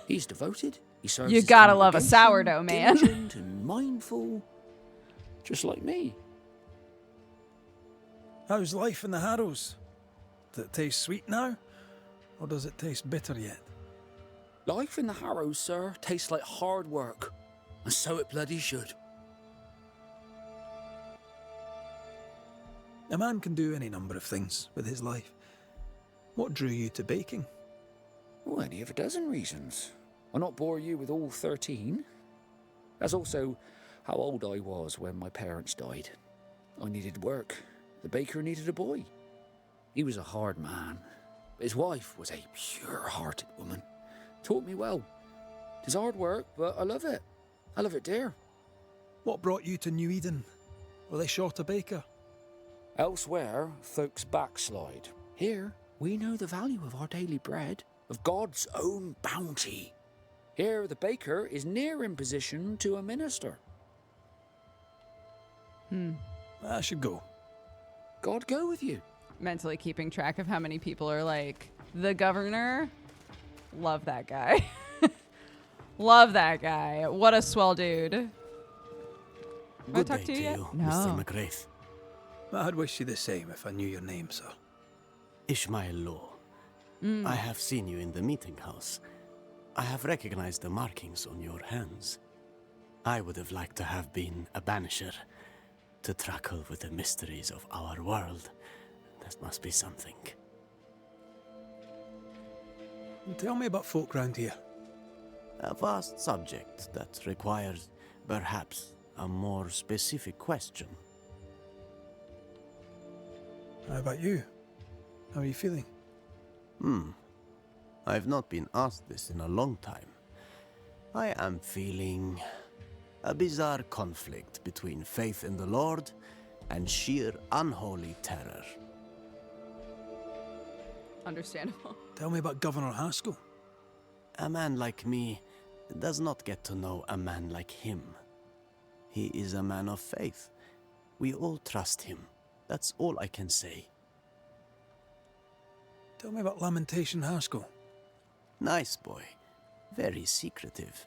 He's devoted. He serves. You his gotta love a congregation, sourdough, man. diligent and mindful, just like me. How's life in the Harrows? Does it taste sweet now? Or does it taste bitter yet? Life in the Harrows, sir, tastes like hard work, and so it bloody should. A man can do any number of things with his life. What drew you to baking? Oh, any of a dozen reasons. I'll not bore you with all 13. That's also how old I was when my parents died. I needed work. The baker needed a boy. He was a hard man. But his wife was a pure-hearted woman. Taught me well. 'Tis hard work, but I love it. I love it dear. What brought you to New Eden? Were they short a baker? Elsewhere, folks backslide. Here, we know the value of our daily bread, of God's own bounty. Here, the baker is near in position to a minister. I should go. God go with you. Mentally keeping track of how many people are like, the governor? Love that guy. Love that guy. What a swell dude. Have I Good talked day to you to yet? you, No. Mr. McGrath. I'd wish you the same if I knew your name, sir. Ishmael Law. I have seen you in the meeting house. I have recognized the markings on your hands. I would have liked to have been a banisher, to tackle with the mysteries of our world. That must be something. Tell me about folk round here. A vast subject that requires, perhaps, a more specific question. How about you? How are you feeling? I've not been asked this in a long time. I am feeling a bizarre conflict between faith in the Lord and sheer unholy terror. Understandable. Tell me about Governor Haskell. A man like me does not get to know a man like him. He is a man of faith. We all trust him. That's all I can say. Tell me about Lamentation Haskell. Nice boy. Very secretive.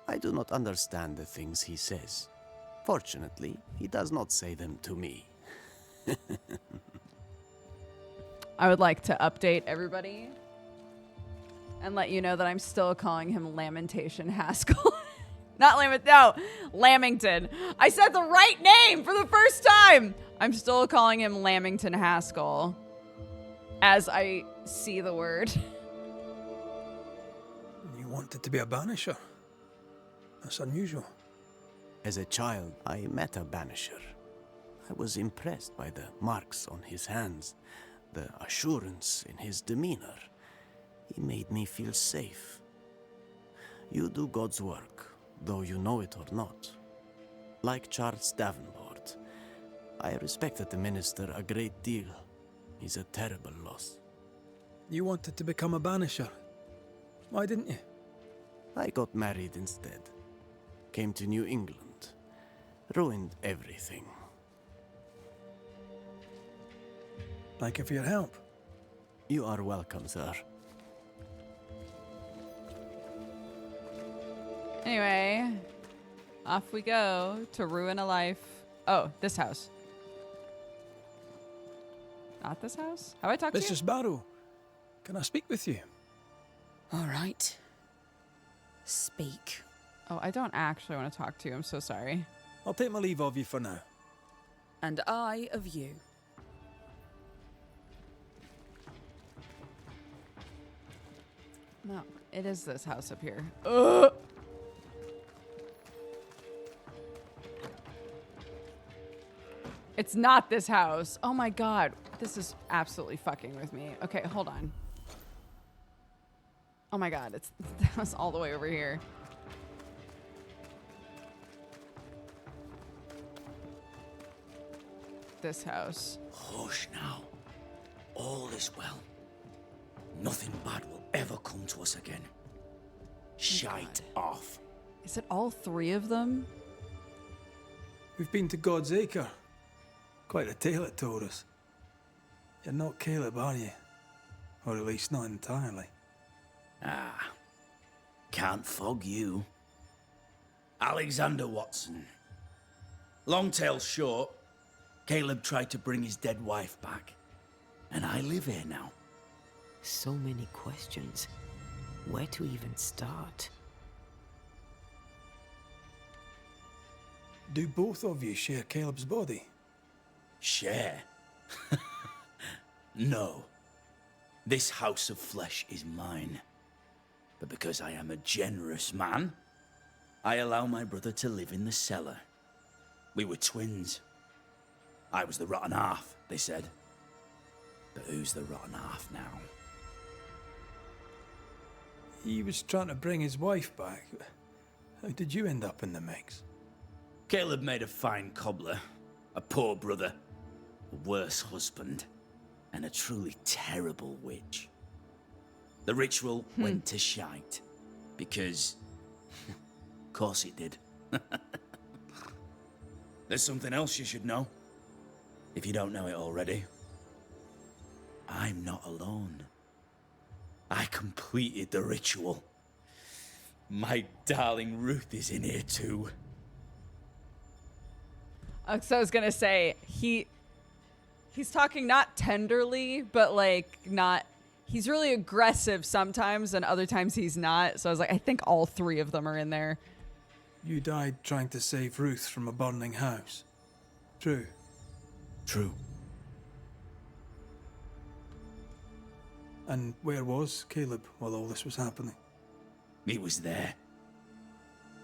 I do not understand the things he says. Fortunately, he does not say them to me. I would like to update everybody and let you know that I'm still calling him Lamentation Haskell. Not no, Lamington. I said the right name for the first time. I'm still calling him Lamington Haskell as I see the word. You wanted to be a banisher? That's unusual. As a child, I met a banisher. I was impressed by the marks on his hands, the assurance in his demeanor. He made me feel safe. You do God's work, though you know it or not. Like Charles Davenport, I respected the minister a great deal. He's a terrible loss. You wanted to become a banisher. Why didn't you? I got married instead. Came to New England. Ruined everything. Thank you for your help. You are welcome, sir. Anyway, off we go to ruin a life. Oh, this house. Not this house? Have I talked to you? Mrs. Barrow, can I speak with you? All right. Speak. Oh, I don't actually want to talk to you. I'm so sorry. I'll take my leave of you for now. And I of you. No, it is this house up here. Ugh. It's not this house. Oh my god. This is absolutely fucking with me. Okay, hold on. Oh my god, it's the house all the way over here. This house. Hush now. All is well. Nothing bad will ever come to us again. Shite off. Is it all three of them? We've been to God's Acre. Quite a tale it told us. You're not Caleb, are you? Or at least not entirely. Ah. Can't fog you. Alexander Watson. Long tale short, Caleb tried to bring his dead wife back. And I live here now. So many questions. Where to even start? Do both of you share Caleb's body? Share? No. This house of flesh is mine. But because I am a generous man, I allow my brother to live in the cellar. We were twins. I was the rotten half, they said. But who's the rotten half now? He was trying to bring his wife back. How did you end up in the mix? Caleb made a fine cobbler, a poor brother, a worse husband, and a truly terrible witch. The ritual went to shite, because, of course it did. There's something else you should know, if you don't know it already. I'm not alone. I completed the ritual. My darling Ruth is in here too. So I was gonna say, he's talking not tenderly, but like not, he's really aggressive sometimes and other times he's not. So I was like, I think all three of them are in there. You died trying to save Ruth from a burning house. True. True. And where was Caleb while all this was happening? He was there.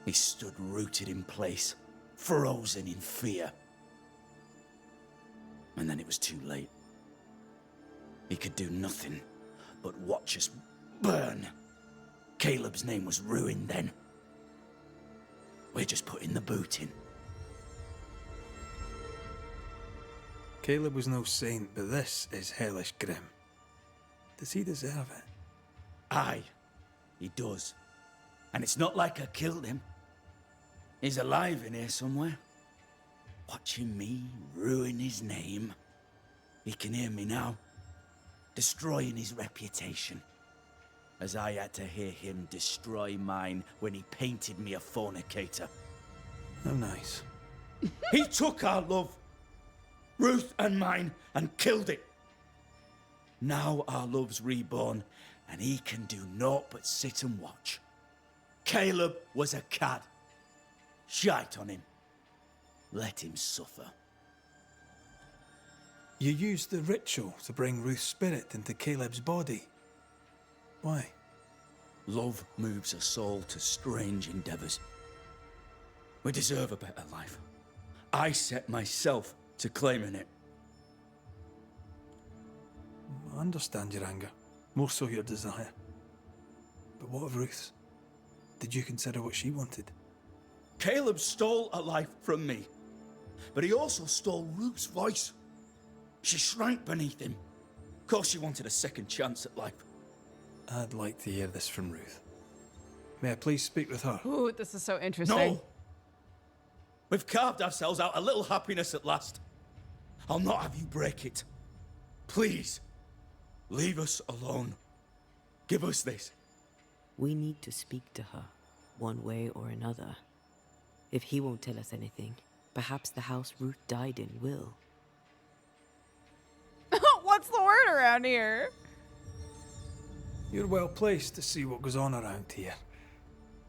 He stood rooted in place, frozen in fear. And then it was too late. He could do nothing but watch us burn. Caleb's name was ruined then. We're just putting the boot in. Caleb was no saint, but this is hellish grim. Does he deserve it? Aye, he does. And it's not like I killed him. He's alive in here somewhere. Watching me ruin his name. He can hear me now. Destroying his reputation. As I had to hear him destroy mine when he painted me a fornicator. Oh, nice. He took our love, Ruth and mine, and killed it. Now our love's reborn, and he can do naught but sit and watch. Caleb was a cad. Shite on him. Let him suffer. You used the ritual to bring Ruth's spirit into Caleb's body. Why? Love moves a soul to strange endeavours. We deserve a better life. I set myself to claiming it. I understand your anger, more so your desire. But what of Ruth's? Did you consider what she wanted? Caleb stole a life from me, but he also stole Ruth's voice. She shrank beneath him. Of course she wanted a second chance at life. I'd like to hear this from Ruth. May I please speak with her? Ooh, this is so interesting. No! We've carved ourselves out a little happiness at last. I'll not have you break it. Please, leave us alone. Give us this. We need to speak to her, one way or another. If he won't tell us anything, perhaps the house Ruth died in will. What's the word around here? You're well placed to see what goes on around here.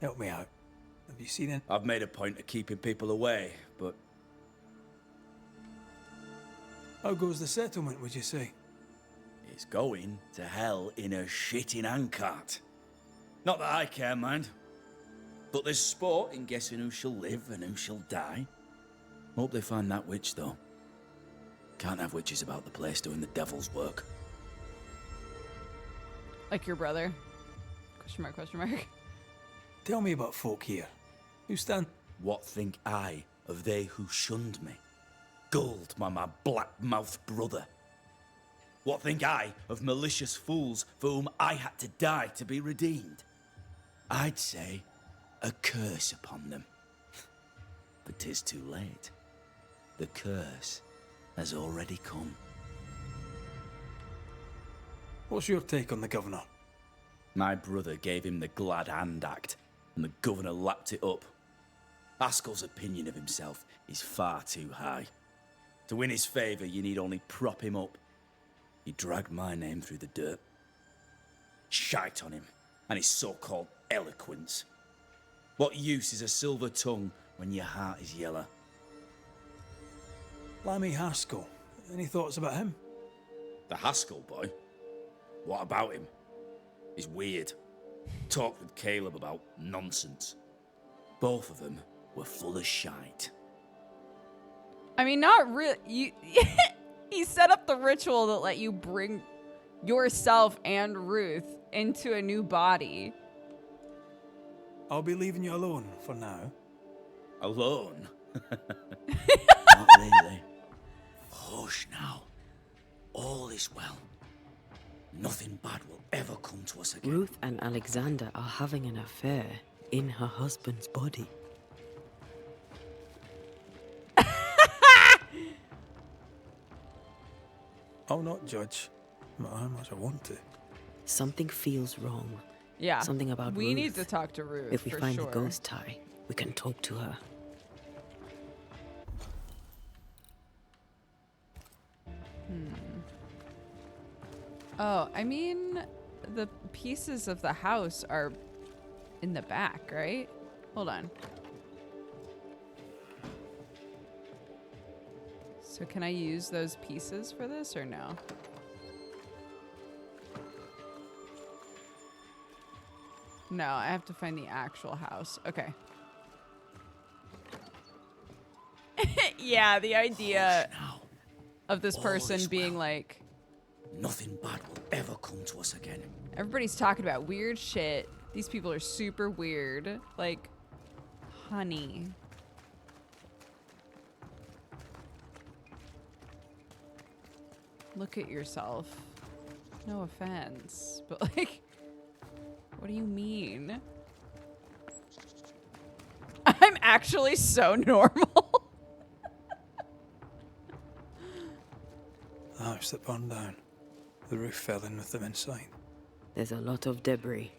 Help me out. Have you seen it? I've made a point of keeping people away, but... How goes the settlement, would you say? It's going to hell in a shitting handcart. Not that I care, mind. But there's sport in guessing who shall live and who shall die. Hope they find that witch, though. Can't have witches about the place doing the devil's work. Like your brother? Question mark, question mark. Tell me about folk here. Who stand... What think I of they who shunned me? Gulled by my black-mouthed brother. What think I of malicious fools for whom I had to die to be redeemed? I'd say a curse upon them. But 'tis too late. The curse has already come. What's your take on the governor? My brother gave him the Glad Hand Act, and the governor lapped it up. Haskell's opinion of himself is far too high. To win his favour, you need only prop him up. He dragged my name through the dirt. Shite on him, and his so-called eloquence. What use is a silver tongue when your heart is yellow? Lammy Haskell. Any thoughts about him? The Haskell boy? What about him? He's weird. Talked with Caleb about nonsense. Both of them were full of shite. I mean, not really. You, he set up the ritual that let you bring yourself and Ruth into a new body. I'll be leaving you alone for now. Alone? Not really. Hush now. All is well. Nothing bad will ever come to us again. Ruth and Alexander are having an affair in her husband's body. I'll not judge, no matter how much I want to. Something feels wrong. Yeah. Something about we Ruth. need to talk to Ruth. If we for find sure. the ghost tie, we can talk to her. Oh, I mean, the pieces of the house are in the back, right? Hold on. So can I use those pieces for this or no? No, I have to find the actual house. Okay. Yeah, the idea of this person being like... Nothing bad will ever come to us again. Everybody's talking about weird shit. These people are super weird. Like, honey. Look at yourself. No offense, but like, what do you mean? I'm actually so normal. The house that burned down. The roof fell in with them inside. There's a lot of debris.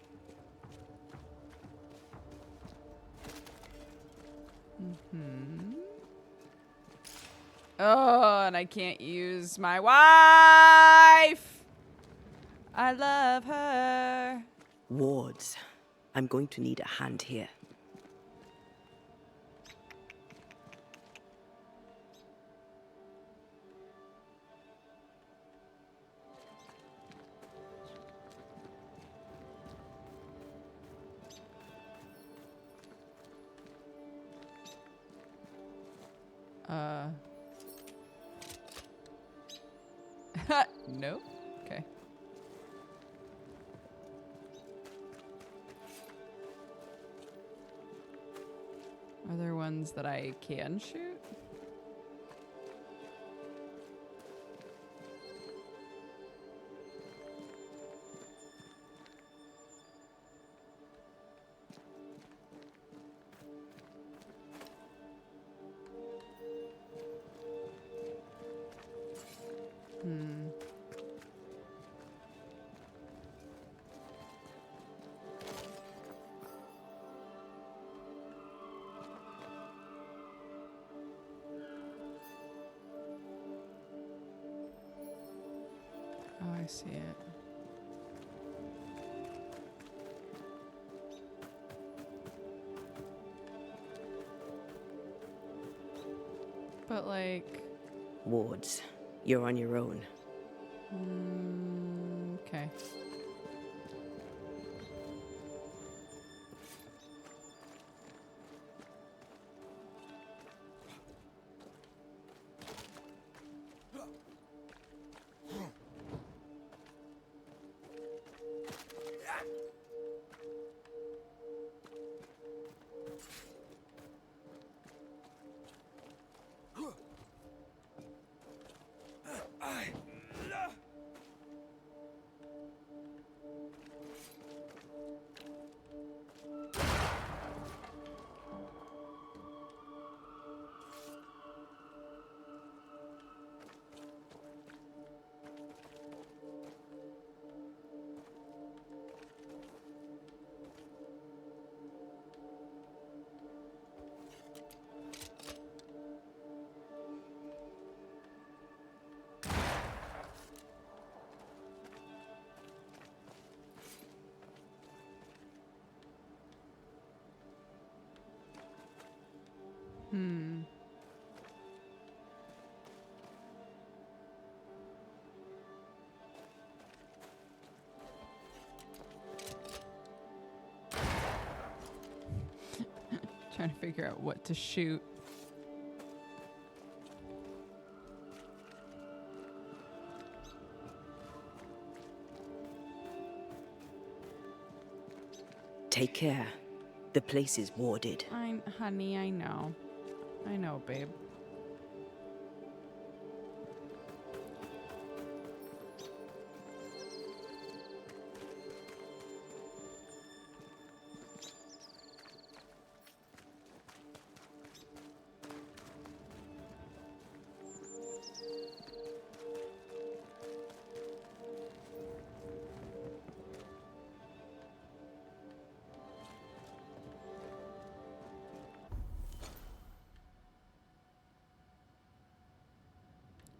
Oh, and I can't use my wife. I love her. Wards. I'm going to need a hand here. No? Okay. Are there ones that I can shoot? Hmm. Oh, I see it. But like... Wards, you're on your own. Okay. Hmm. Trying to figure out what to shoot. Take care. The place is warded. Honey, I know. I know, babe.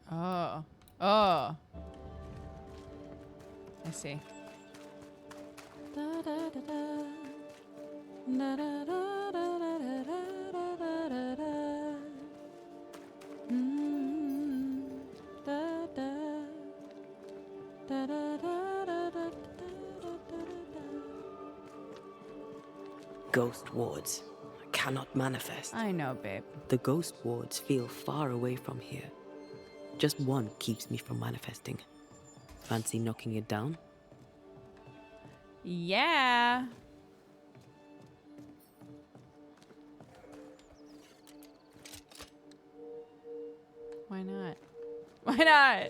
Oh. Oh. I see. Da, da, da, da. Da, da, da, da, da, da, da, da, da, da. Da, da. Da, da, da, da, da, da, da. Ghost wards cannot manifest. I know, babe. The ghost wards feel far away from here. Just one keeps me from manifesting. Fancy knocking it down? Yeah. Why not? Why not?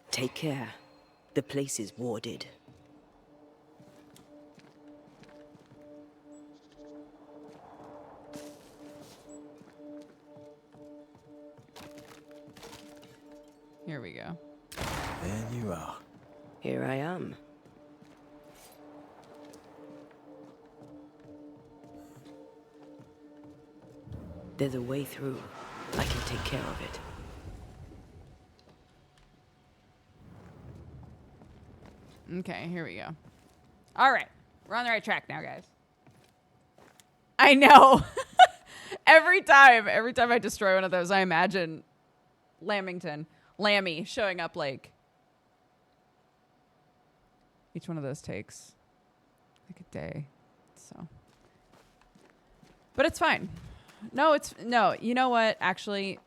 Take care. The place is warded. Here we go. There you are. Here I am. There's a way through. I can take care of it. Okay, here we go. All right. We're on the right track now, guys. I know. every time I destroy one of those, I imagine Lammy showing up like each one of those takes like a day. So But it's fine. No, you know what? Actually,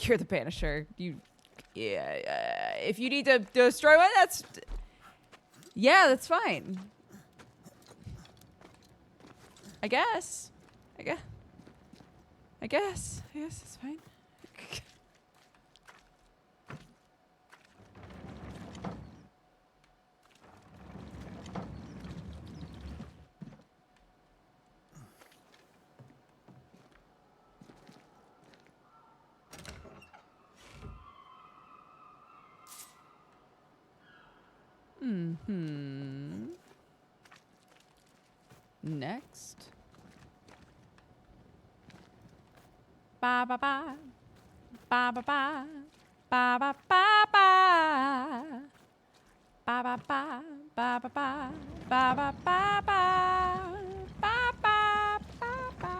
you're the Banisher. If you need to destroy one, that's fine. I guess it's fine. Next. Ba ba ba. Ba ba ba. Ba ba ba ba. Ba ba ba. Ba ba ba. Ba ba ba ba. Ba ba ba ba.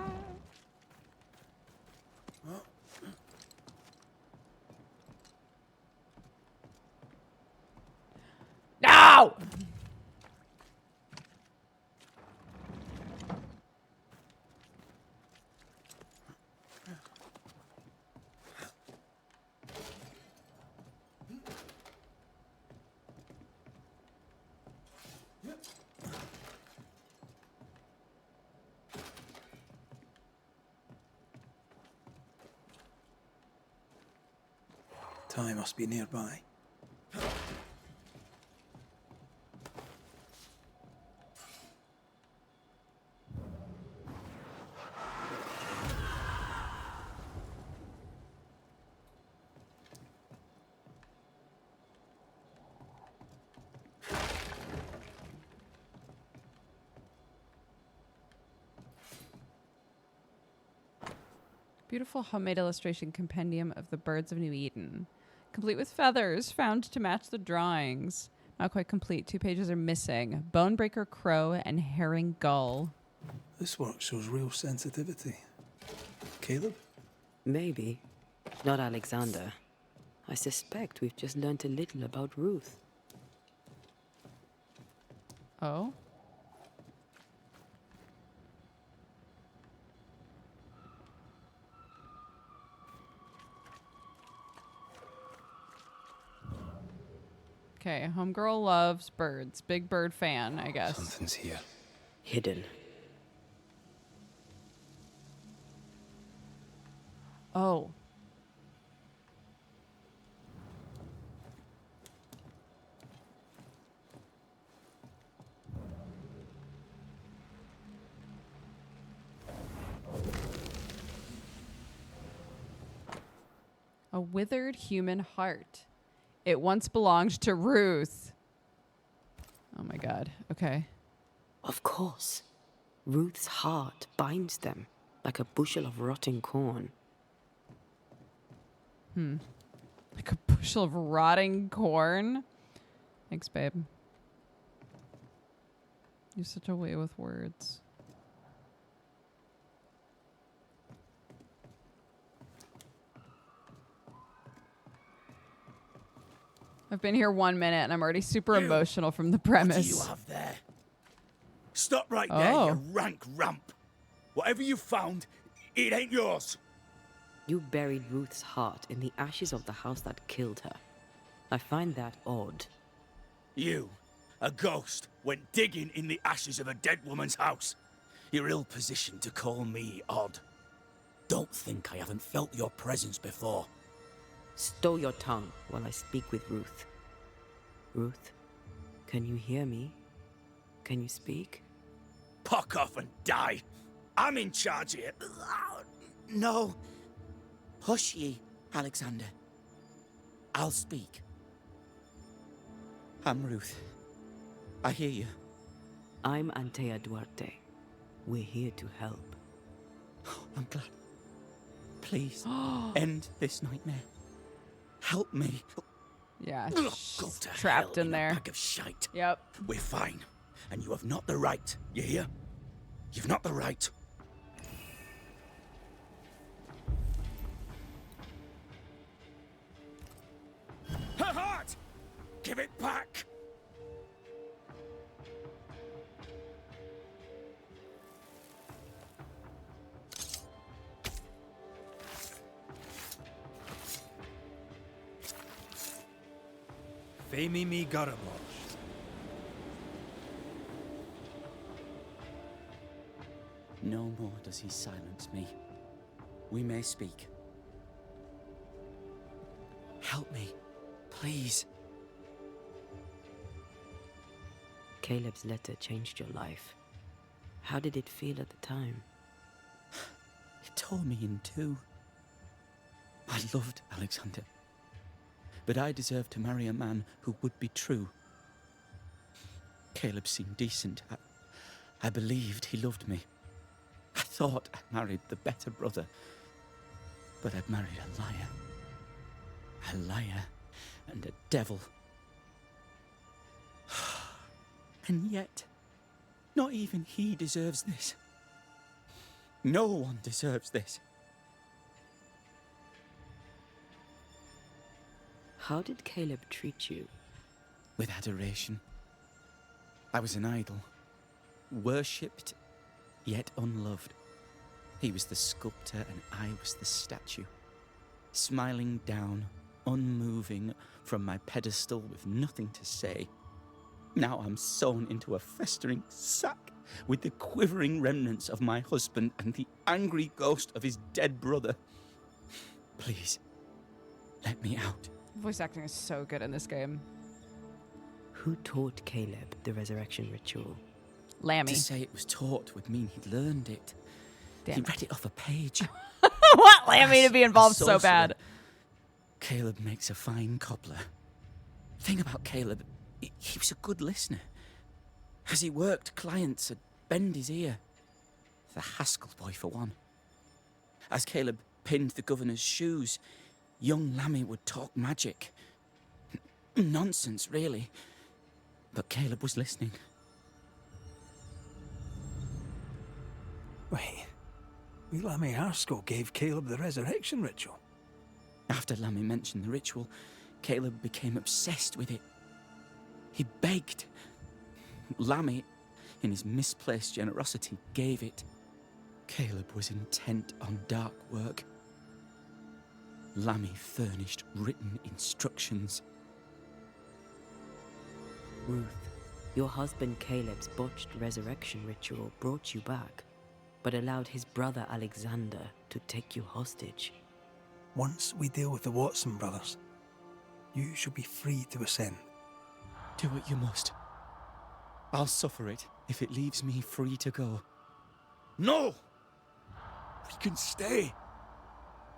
No! Ty must be nearby. Beautiful homemade illustration compendium of the birds of New Eden. Complete with feathers found to match the drawings. Not quite complete. 2 pages are missing. Bonebreaker crow and herring gull. This work shows real sensitivity. Caleb? Maybe. Not Alexander. I suspect we've just learnt a little about Ruth. Oh? Okay, homegirl loves birds. Big bird fan, I guess. Something's here. Hidden. Oh. A withered human heart. It once belonged to Ruth. Oh my god. Okay. Of course. Ruth's heart binds them like a bushel of rotting corn. Like a bushel of rotting corn. Thanks, babe. You're such a way with words. I've been here 1 minute and I'm already super emotional from the premise. What do you have there? Stop right there, you rank ramp. Whatever you found, it ain't yours. You buried Ruth's heart in the ashes of the house that killed her. I find that odd. You, a ghost, went digging in the ashes of a dead woman's house. You're ill-positioned to call me odd. Don't think I haven't felt your presence before. Stow your tongue while I speak with Ruth. Ruth, can you hear me? Can you speak? Pock off and die. I'm in charge here. No. Hush ye, Alexander. I'll speak. I'm Ruth. I hear you. I'm Antea Duarte. We're here to help. I'm glad. Please, end this nightmare. Help me. Yeah, Go to trapped hell in a there. bag of shite. Yep. We're fine, and you have not the right. You hear? You've not the right. Her heart! Give it back! Fame me Gurabor. No more does he silence me. We may speak. Help me, please. Caleb's letter changed your life. How did it feel at the time? It tore me in two. I loved Alexander, but I deserved to marry a man who would be true. Caleb seemed decent. I believed he loved me. I thought I married the better brother, but I'd married a liar. A liar and a devil. And yet, not even he deserves this. No one deserves this. How did Caleb treat you? With adoration. I was an idol, worshipped, yet unloved. He was the sculptor and I was the statue, smiling down, unmoving from my pedestal with nothing to say. Now I'm sewn into a festering sack with the quivering remnants of my husband and the angry ghost of his dead brother. Please, let me out. Voice acting is so good in this game. Who taught Caleb the resurrection ritual? Lammy. To say it was taught would mean he'd learned it. Damn he it. read it off a page. Want Lammy to be involved so bad. Caleb makes a fine cobbler. Thing about Caleb, he was a good listener. As he worked, clients would bend his ear. The Haskell boy, for one. As Caleb pinned the governor's shoes, young Lammy would talk magic. Nonsense, really. But Caleb was listening. Wait, Lammy Haskell gave Caleb the resurrection ritual. After Lammy mentioned the ritual, Caleb became obsessed with it. He begged. Lammy, in his misplaced generosity, gave it. Caleb was intent on dark work. Lammy furnished written instructions. Ruth, your husband Caleb's botched resurrection ritual brought you back, but allowed his brother Alexander to take you hostage. Once we deal with the Watson brothers, you shall be free to ascend. Do what you must. I'll suffer it if it leaves me free to go. No! We can stay.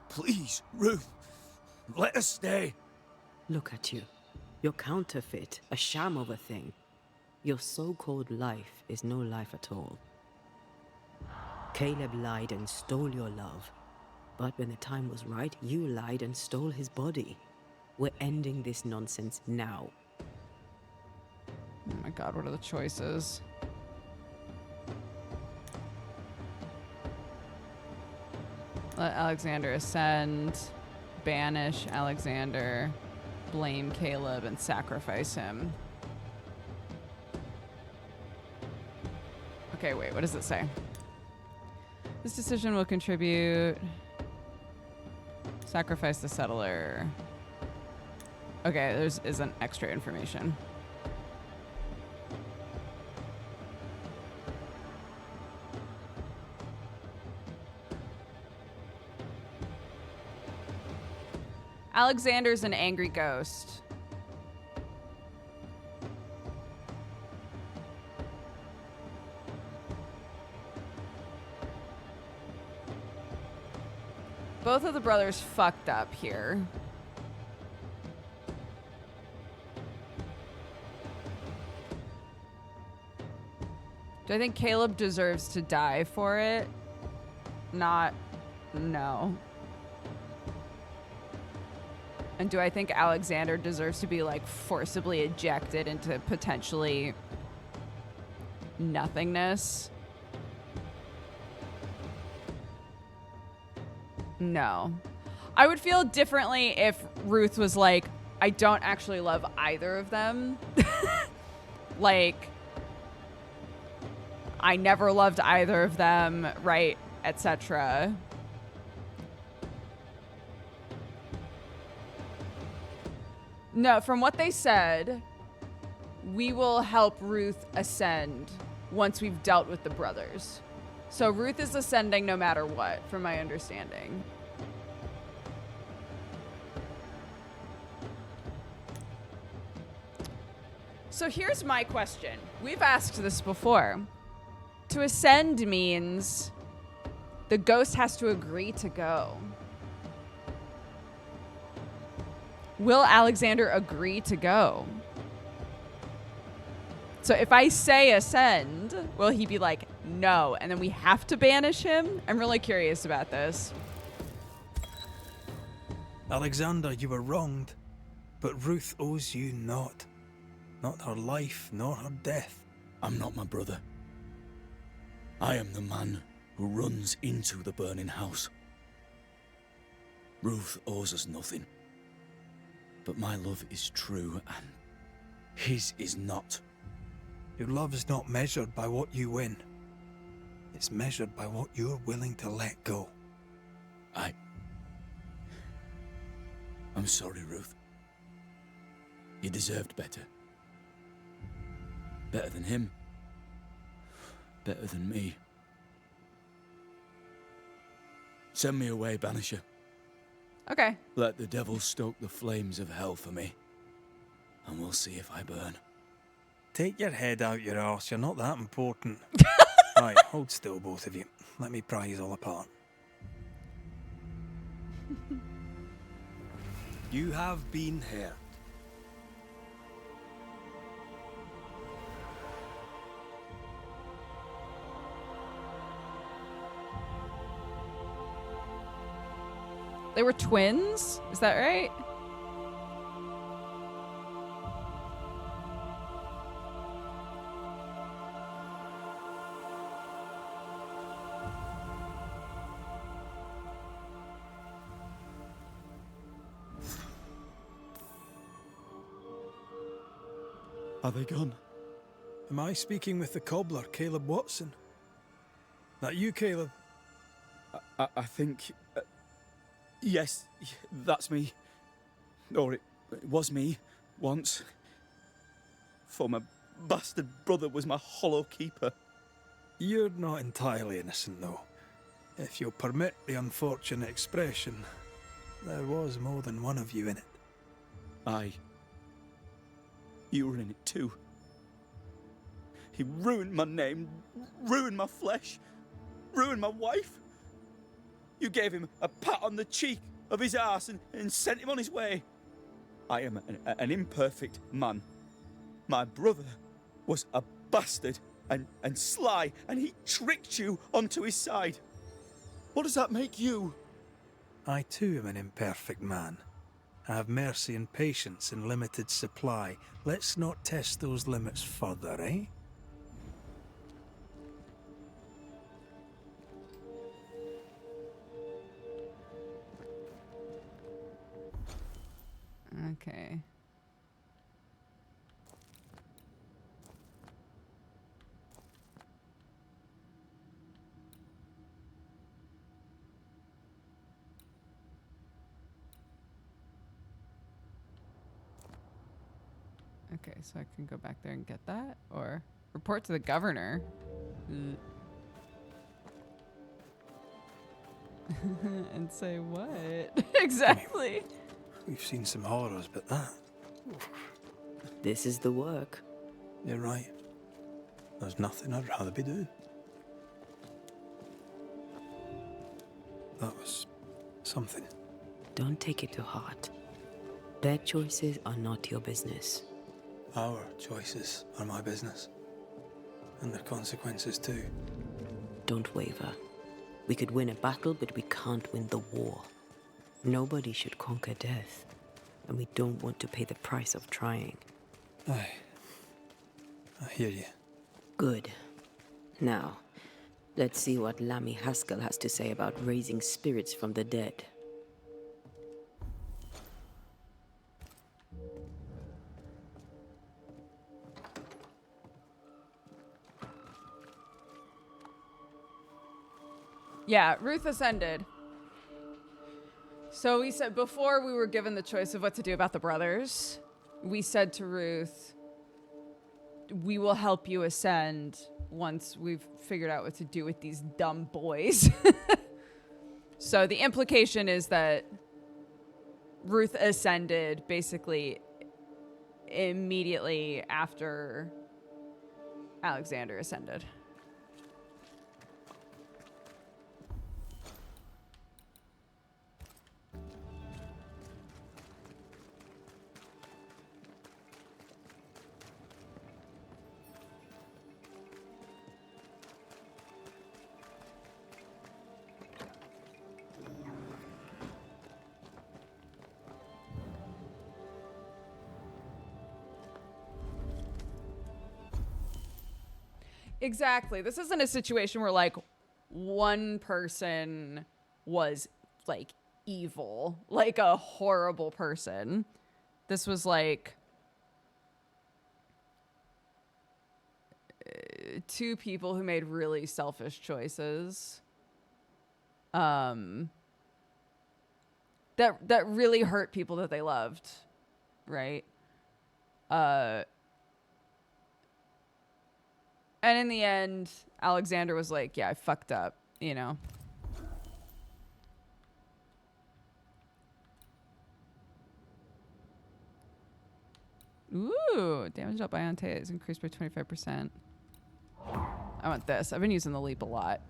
Please, Ruth. Let us stay. Look at you. You're counterfeit, a sham of a thing. Your so-called life is no life at all. Caleb lied and stole your love. But when the time was right, you lied and stole his body. We're ending this nonsense now. Oh my god, what are the choices? Let Alexander ascend, banish Alexander, blame Caleb, and sacrifice him. Okay, wait, what does it say? This decision will contribute. Sacrifice the settler. Okay, there's isn't extra information. Alexander's an angry ghost. Both of the brothers fucked up here. Do I think Caleb deserves to die for it? No. And do I think Alexander deserves to be, like, forcibly ejected into potentially nothingness? No. I would feel differently if Ruth was like, I don't actually love either of them. Like, I never loved either of them, right, etc. No, from what they said, we will help Ruth ascend once we've dealt with the brothers. So Ruth is ascending no matter what, from my understanding. So here's my question. We've asked this before. To ascend means the ghost has to agree to go. Will Alexander agree to go? So if I say ascend, will he be like, no, and then we have to banish him? I'm really curious about this. Alexander, you were wronged, but Ruth owes you naught. Not her life, nor her death. I'm not my brother. I am the man who runs into the burning house. Ruth owes us nothing. But my love is true, and his is not. Your love is not measured by what you win. It's measured by what you're willing to let go. I'm sorry, Ruth. You deserved better. Better than him. Better than me. Send me away, Banisher. Okay. Let the devil stoke the flames of hell for me, and we'll see if I burn. Take your head out your arse, you're not that important. Right, hold still, both of you. Let me pry you all apart. You have been heard. They were twins? Is that right? Are they gone? Am I speaking with the cobbler, Caleb Watson? That you, Caleb? I think... yes, that's me. Or it was me, once. For my bastard brother was my hollow keeper. You're not entirely innocent, though. If you'll permit the unfortunate expression, there was more than one of you in it. Aye. You were in it too. He ruined my name, ruined my flesh, ruined my wife. You gave him a pat on the cheek of his arse and sent him on his way. I am an imperfect man. My brother was a bastard and sly, and he tricked you onto his side. What does that make you? I too am an imperfect man. I have mercy and patience in limited supply. Let's not test those limits further, eh? Okay. Okay, so I can go back there and get that? Or report to the governor. And say what? Exactly. We've seen some horrors, but that... This is the work. You're right. There's nothing I'd rather be doing. That was something. Don't take it to heart. Their choices are not your business. Our choices are my business. And their consequences too. Don't waver. We could win a battle, but we can't win the war. Nobody should conquer death. And we don't want to pay the price of trying. Aye. I hear you. Good. Now, let's see what Lammy Haskell has to say about raising spirits from the dead. Yeah, Ruth ascended. So we said before we were given the choice of what to do about the brothers, we said to Ruth, we will help you ascend once we've figured out what to do with these dumb boys. So the implication is that Ruth ascended basically immediately after Alexander ascended. Exactly. This isn't a situation where like one person was like evil, like a horrible person. This was like two people who made really selfish choices. That really hurt people that they loved, right? And in the end, Alexander was like, yeah, I fucked up, you know? Ooh, damage dealt by Ante is increased by 25%. I want this. I've been using the leap a lot.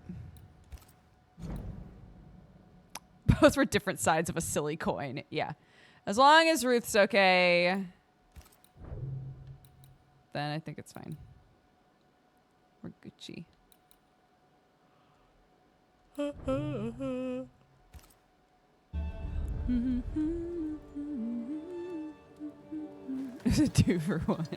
Both were different sides of a silly coin. Yeah. As long as Ruth's okay, then I think it's fine. We're Gucci. It's a 2-for-1.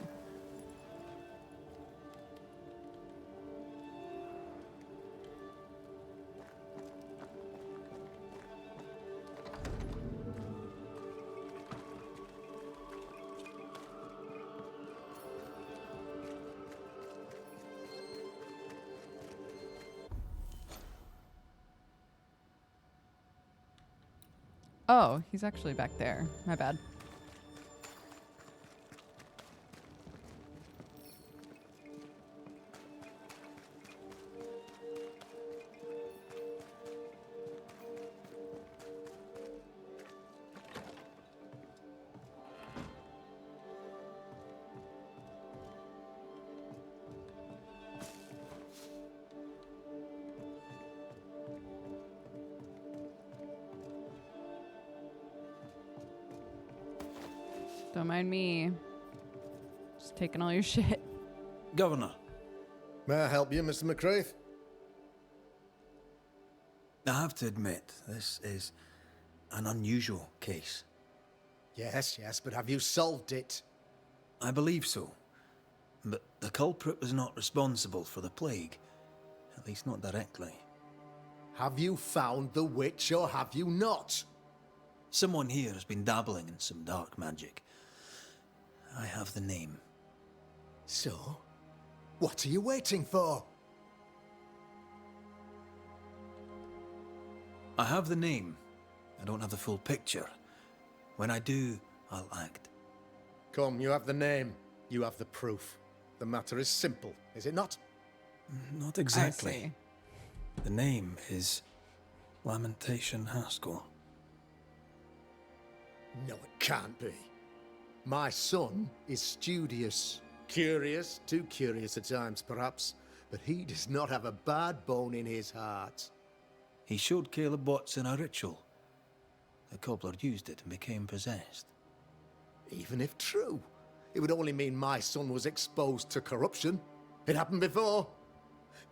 Oh, he's actually back there. My bad. Don't mind me. Just taking all your shit. Governor. May I help you, Mr. McCraith? I have to admit, this is an unusual case. Yes, but have you solved it? I believe so. But the culprit was not responsible for the plague. At least not directly. Have you found the witch or have you not? Someone here has been dabbling in some dark magic. I have the name. So? What are you waiting for? I have the name. I don't have the full picture. When I do, I'll act. Come, you have the name. You have the proof. The matter is simple, is it not? Not exactly. The name is Lamentation Haskell. No, it can't be. My son is studious. Curious, too curious at times perhaps, but he does not have a bad bone in his heart. He showed Caleb Watson a ritual. The cobbler used it and became possessed. Even if true, it would only mean my son was exposed to corruption. It happened before.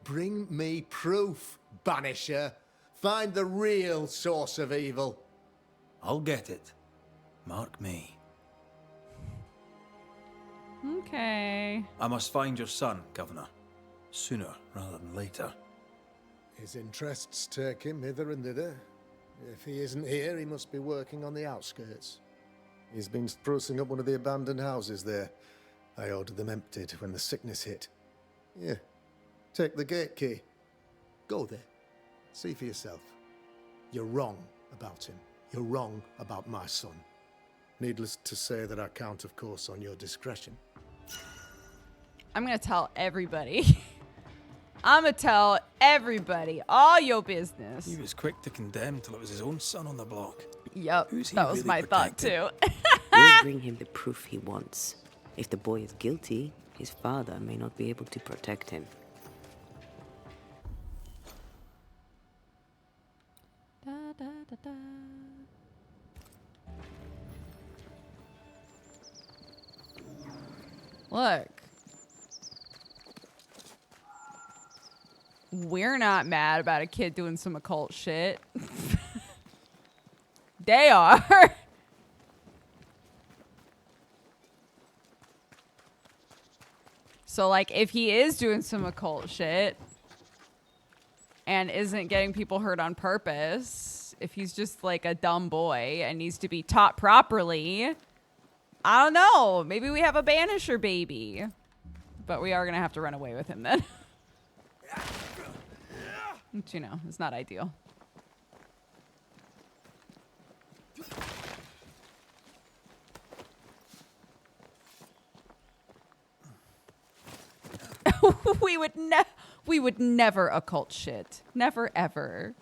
Bring me proof, Banisher. Find the real source of evil. I'll get it. Mark me. Okay. I must find your son, Governor. Sooner rather than later. His interests take him hither and thither. If he isn't here, he must be working on the outskirts. He's been sprucing up one of the abandoned houses there. I ordered them emptied when the sickness hit. Yeah. Take the gate key. Go there. See for yourself. You're wrong about him. You're wrong about my son. Needless to say that I count, of course, on your discretion. I'm gonna tell everybody. I'm gonna tell everybody all your business. He was quick to condemn till it was his own son on the block. Yep, Who's he that was really my thought too. We'll bring him the proof he wants. If the boy is guilty, his father may not be able to protect him. Da, da, da, da. Look. We're not mad about a kid doing some occult shit. They are. So, like, if he is doing some occult shit and isn't getting people hurt on purpose, if he's just, like, a dumb boy and needs to be taught properly, I don't know. Maybe we have a Banisher baby. But we are going to have to run away with him then. Which, you know, it's not ideal. we would never occult shit. Never ever.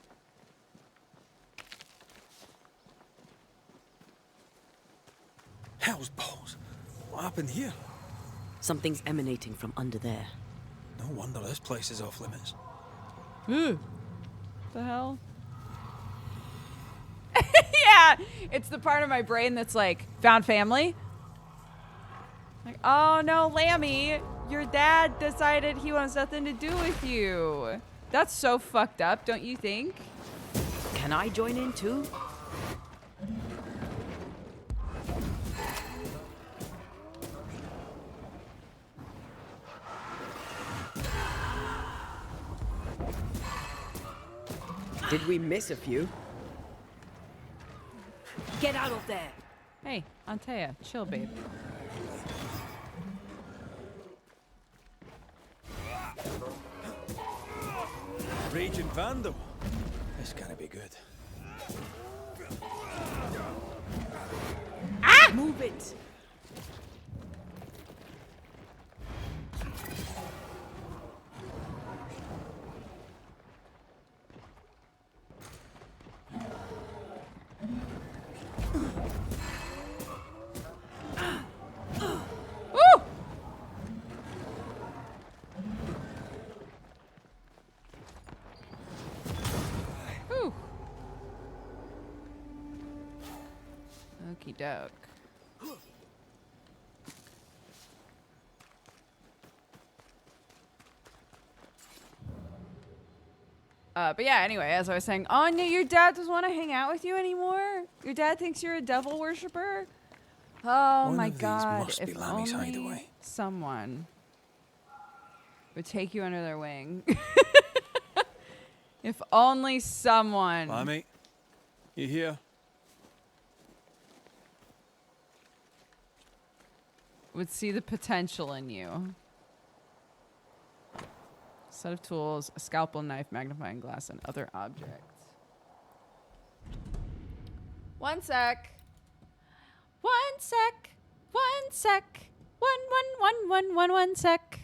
Hell's balls. What happened here? Something's emanating from under there. No wonder this place is off limits. The hell? Yeah, it's the part of my brain that's like, found family. Like, oh no, Lammy, your dad decided he wants nothing to do with you. That's so fucked up, don't you think? Can I join in too? Did we miss a few? Get out of there! Hey, Antea, chill, babe. Raging Vandal. This can't be good. Ah! Move it! Woo! Whew. Okie doke. But yeah, anyway, as I was saying, Anya, your dad doesn't want to hang out with you anymore? Your dad thinks you're a devil worshiper? Oh One my of these god, must be if Lammy's only hideaway. someone would take you under their wing. If only someone. Lammy, you here? Would see the potential in you. Set of tools, a scalpel, knife, magnifying glass, and other objects. One sec. One sec. One sec. One sec.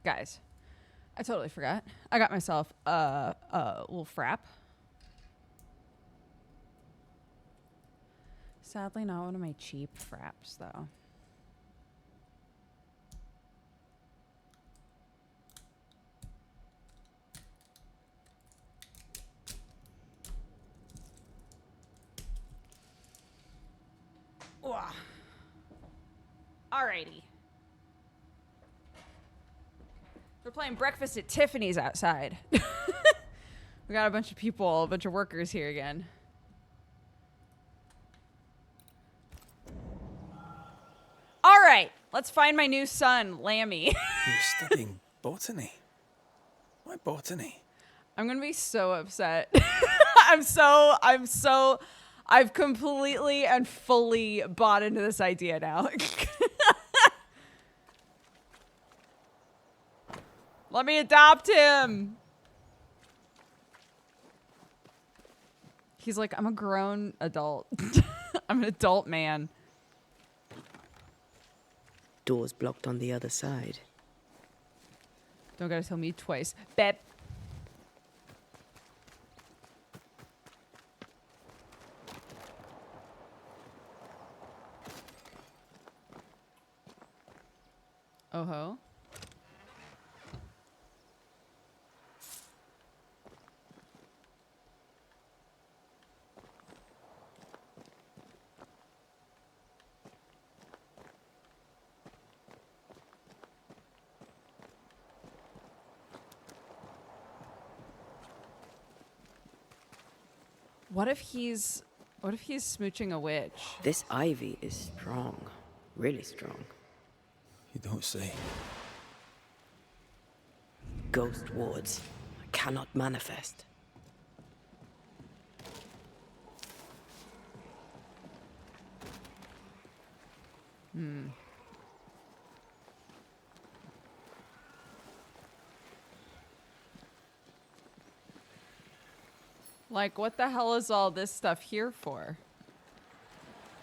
Guys, I totally forgot. I got myself a little frap. Sadly, not one of my cheap fraps, though. Alrighty. We're playing breakfast at Tiffany's outside. We got a bunch of people, a bunch of workers here again. All right, let's find my new son, Lammy. You're studying botany? Why botany? I'm gonna be so upset. I've completely and fully bought into this idea now. Let me adopt him. He's like, I'm a grown adult. I'm an adult man. Doors blocked on the other side. Don't gotta tell me twice. Bep. Oh ho. What if he's smooching a witch? This ivy is strong. Really strong. You don't say. Ghost wards. Cannot manifest. Like, what the hell is all this stuff here for?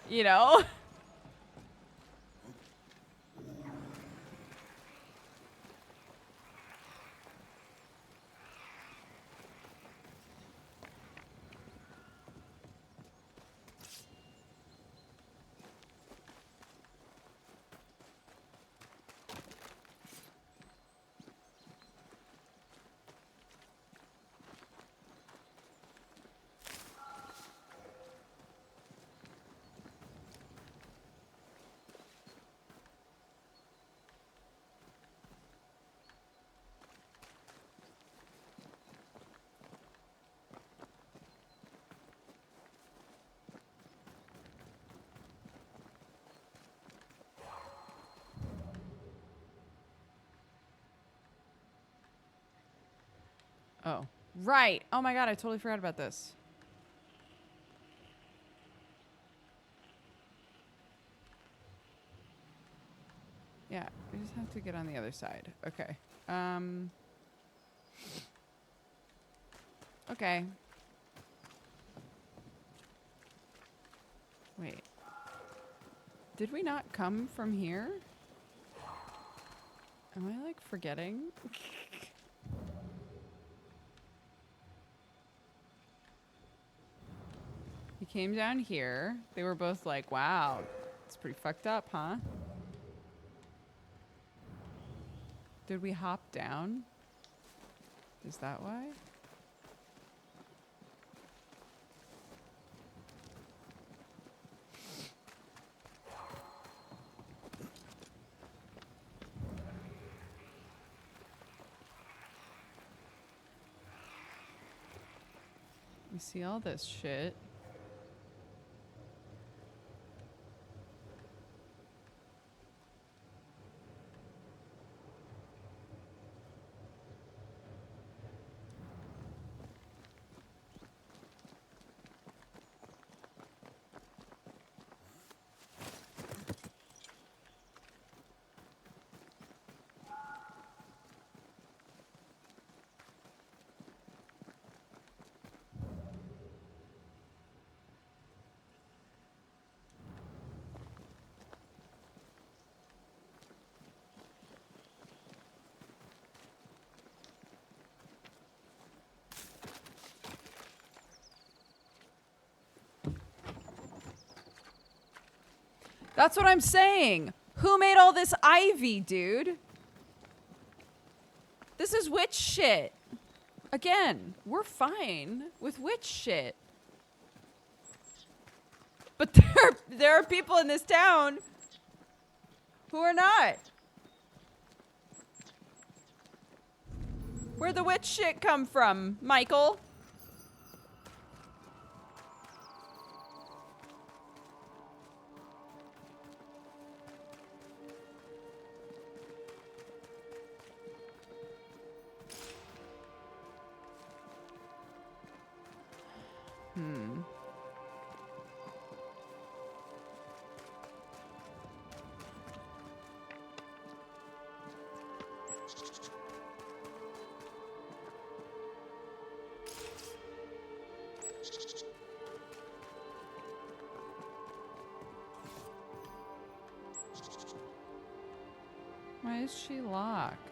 You know? Oh, right. Oh my god, I totally forgot about this. Yeah, we just have to get on the other side. Okay. Okay. Wait. Did we not come from here? Am I like forgetting? He came down here. They were both like, wow, it's pretty fucked up, huh? Did we hop down? Is that why? You see all this shit? That's what I'm saying. Who made all this ivy, dude? This is witch shit. Again, we're fine with witch shit. But there are people in this town who are not. Where'd the witch shit come from, Michael? Why is she locked?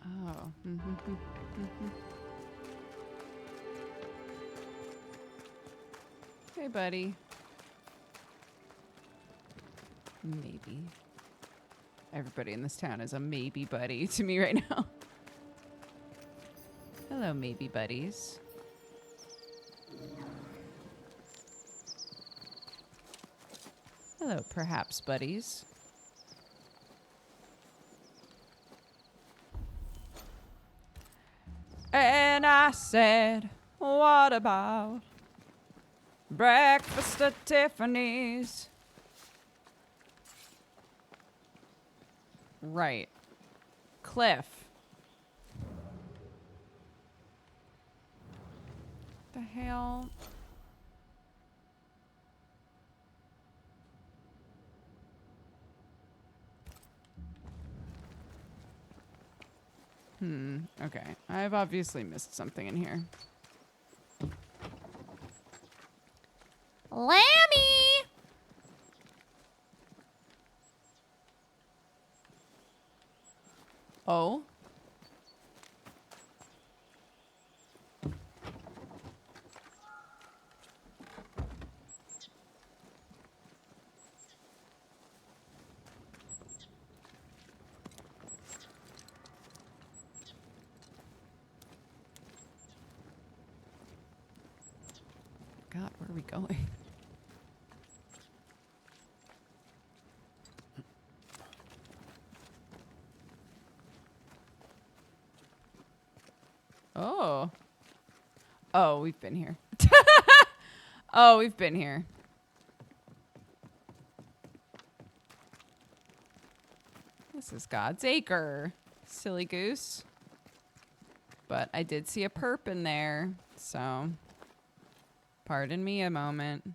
Oh. Hey, buddy. Maybe. Everybody in this town is a maybe buddy to me right now. Hello, maybe buddies. Hello, perhaps buddies. And I said, what about breakfast at Tiffany's? Right. Cliff. The hell? Okay. I've obviously missed something in here. Lammy! Oh? God, where are we going? Oh. Oh, we've been here. Oh, we've been here. This is God's Acre. Silly goose. But I did see a perp in there, so pardon me a moment.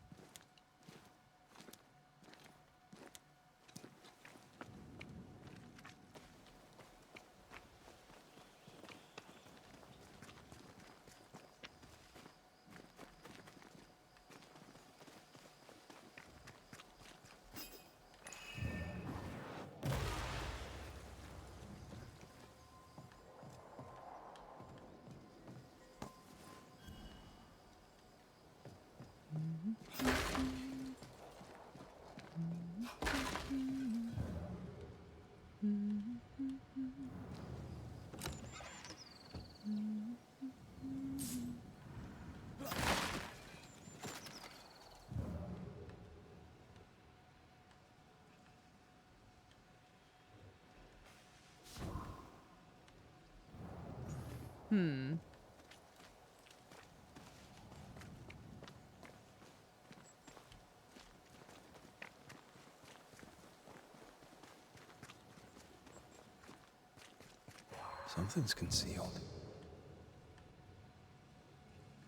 Something's concealed.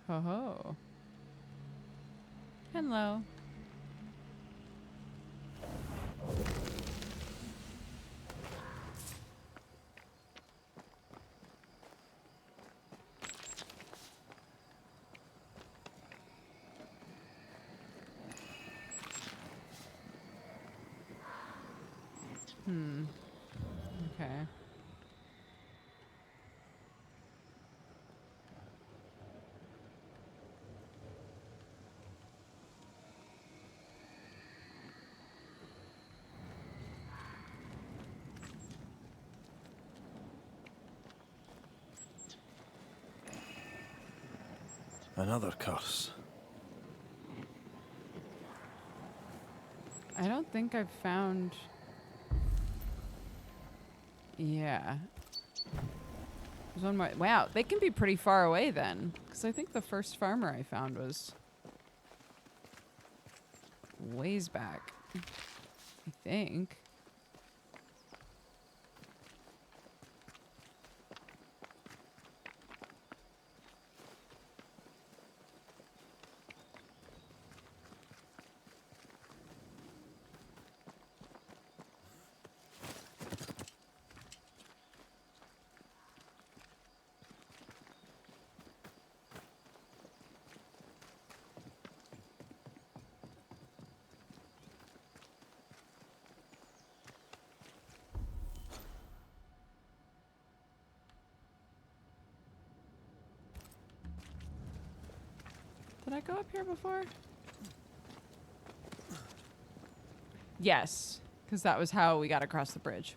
Ho ho. Hello. Okay. Another curse. I don't think I've found... Yeah. There's one more. Wow, they can be pretty far away then. Because I think the first farmer I found was... ways back. I think. Did I go up here before? Yes, because that was how we got across the bridge.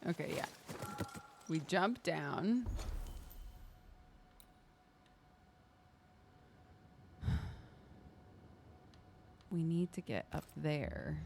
Okay, yeah. We jump down. We need to get up there.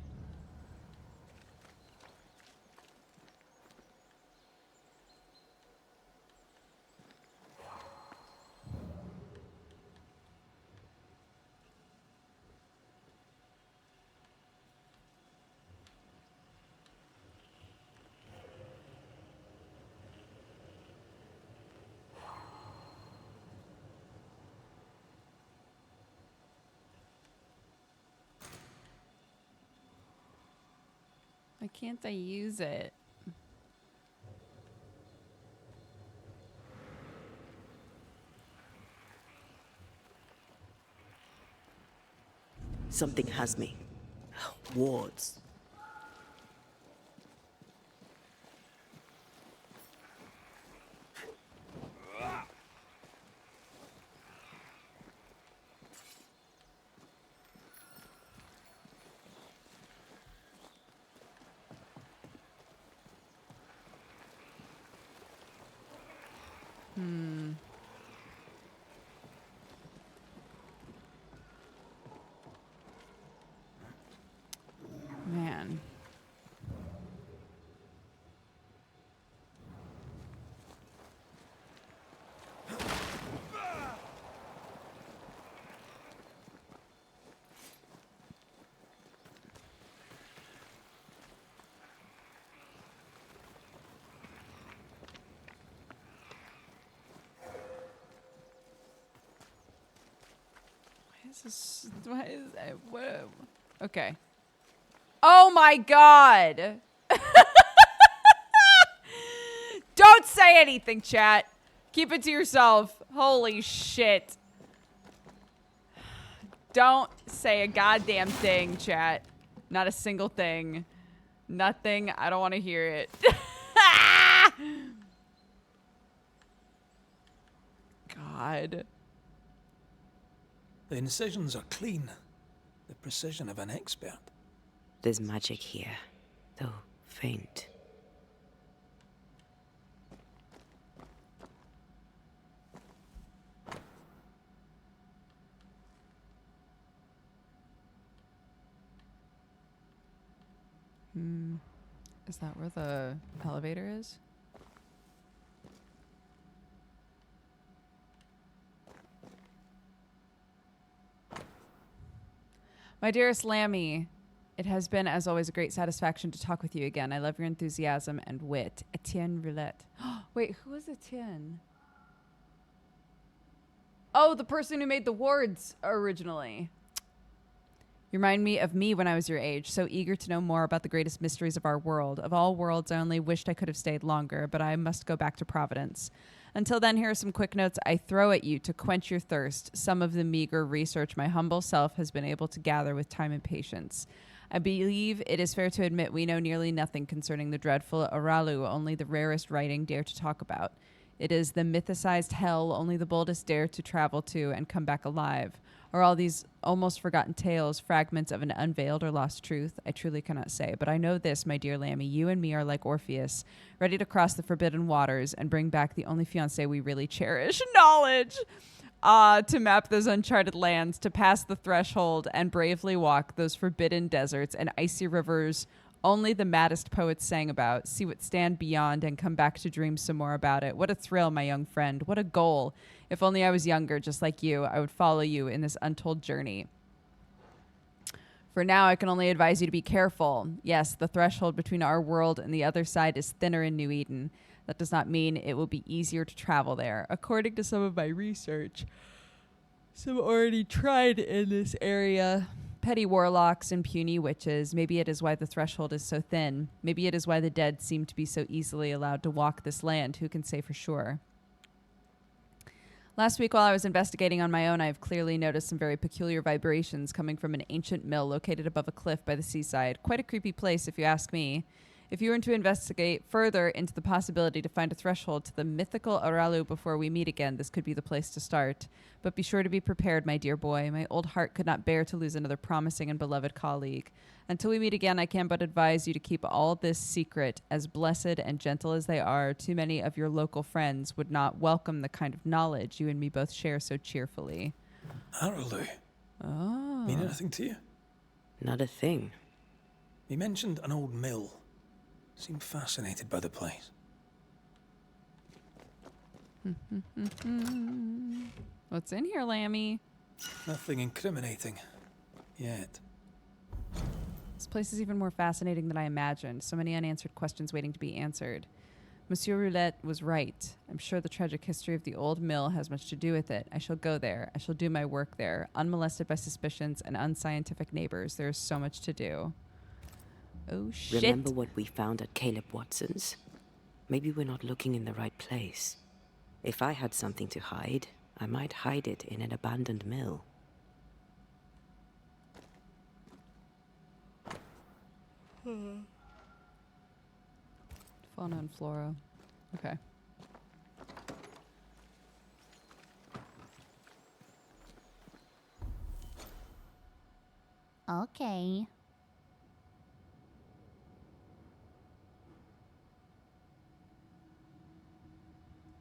Why can't I use it? Something has me. Wards. Man. Why is that? Whoa. Okay. Oh my god! Don't say anything, chat. Keep it to yourself. Holy shit. Don't say a goddamn thing, chat. Not a single thing. Nothing. I don't want to hear it. God. The incisions are clean. The precision of an expert. There's magic here, though faint. Is that where the elevator is? My dearest Lammy, it has been, as always, a great satisfaction to talk with you again. I love your enthusiasm and wit. Etienne Roulette. Wait, who is Etienne? Oh, the person who made the wards originally. You remind me of me when I was your age, so eager to know more about the greatest mysteries of our world. Of all worlds, I only wished I could have stayed longer, but I must go back to Providence. Until then, here are some quick notes I throw at you to quench your thirst. Some of the meager research my humble self has been able to gather with time and patience. I believe it is fair to admit we know nearly nothing concerning the dreadful Aralu, only the rarest writing dare to talk about. It is the mythicized hell only the boldest dare to travel to and come back alive. Are all these almost forgotten tales fragments of an unveiled or lost truth? I truly cannot say, but I know this, my dear Lammy, you and me are like Orpheus, ready to cross the forbidden waters and bring back the only fiancé we really cherish, knowledge! To map those uncharted lands, to pass the threshold and bravely walk those forbidden deserts and icy rivers only the maddest poets sang about, see what stand beyond and come back to dream some more about it. What a thrill, my young friend. What a goal. If only I was younger, just like you, I would follow you in this untold journey. For now, I can only advise you to be careful. Yes, the threshold between our world and the other side is thinner in New Eden. That does not mean it will be easier to travel there. According to some of my research, some already tried in this area. Petty warlocks and puny witches. Maybe it is why the threshold is so thin. Maybe it is why the dead seem to be so easily allowed to walk this land. Who can say for sure? Last week, while I was investigating on my own, I have clearly noticed some very peculiar vibrations coming from an ancient mill located above a cliff by the seaside. Quite a creepy place, if you ask me. If you were to investigate further into the possibility to find a threshold to the mythical Aralu before we meet again, this could be the place to start. But be sure to be prepared, my dear boy. My old heart could not bear to lose another promising and beloved colleague. Until we meet again, I can but advise you to keep all this secret. As blessed and gentle as they are, too many of your local friends would not welcome the kind of knowledge you and me both share so cheerfully. Aralu. Oh. Mean anything to you? Not a thing. He mentioned an old mill. Seemed fascinated by the place. What's in here, Lammy? Nothing incriminating. Yet. This place is even more fascinating than I imagined. So many unanswered questions waiting to be answered. Monsieur Roulette was right. I'm sure the tragic history of the old mill has much to do with it. I shall go there. I shall do my work there. Unmolested by suspicions and unscientific neighbors. There is so much to do. Oh, shit. Remember what we found at Caleb Watson's? Maybe we're not looking in the right place. If I had something to hide, I might hide it in an abandoned mill. Fauna and flora. Okay. Okay.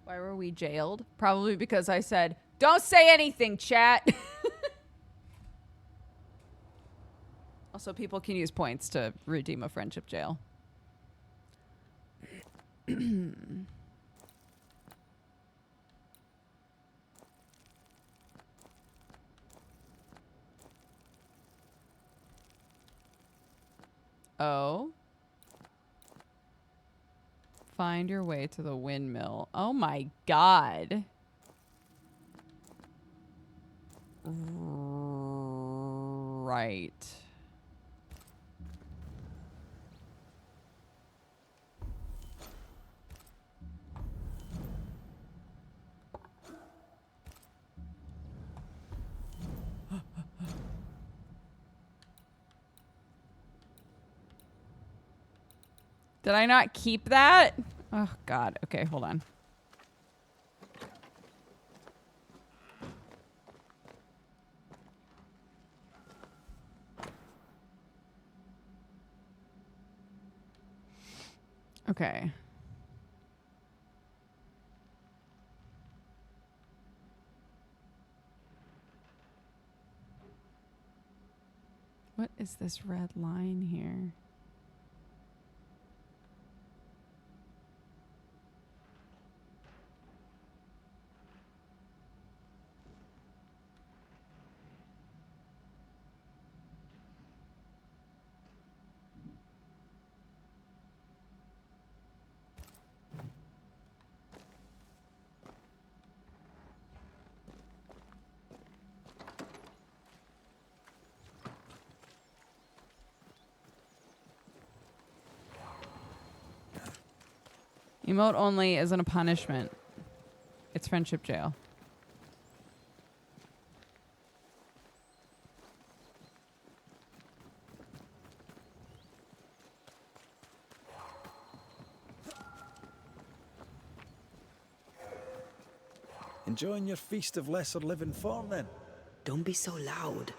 Why were we jailed? Probably because I said, don't say anything, chat. Also, people can use points to redeem a friendship jail. Oh. Find your way to the windmill. Oh my god. Right. Did I not keep that? Oh, God. Okay, hold on. Okay. What is this red line here? Emote only isn't a punishment. It's friendship jail. Enjoying your feast of lesser living form, then? Don't be so loud.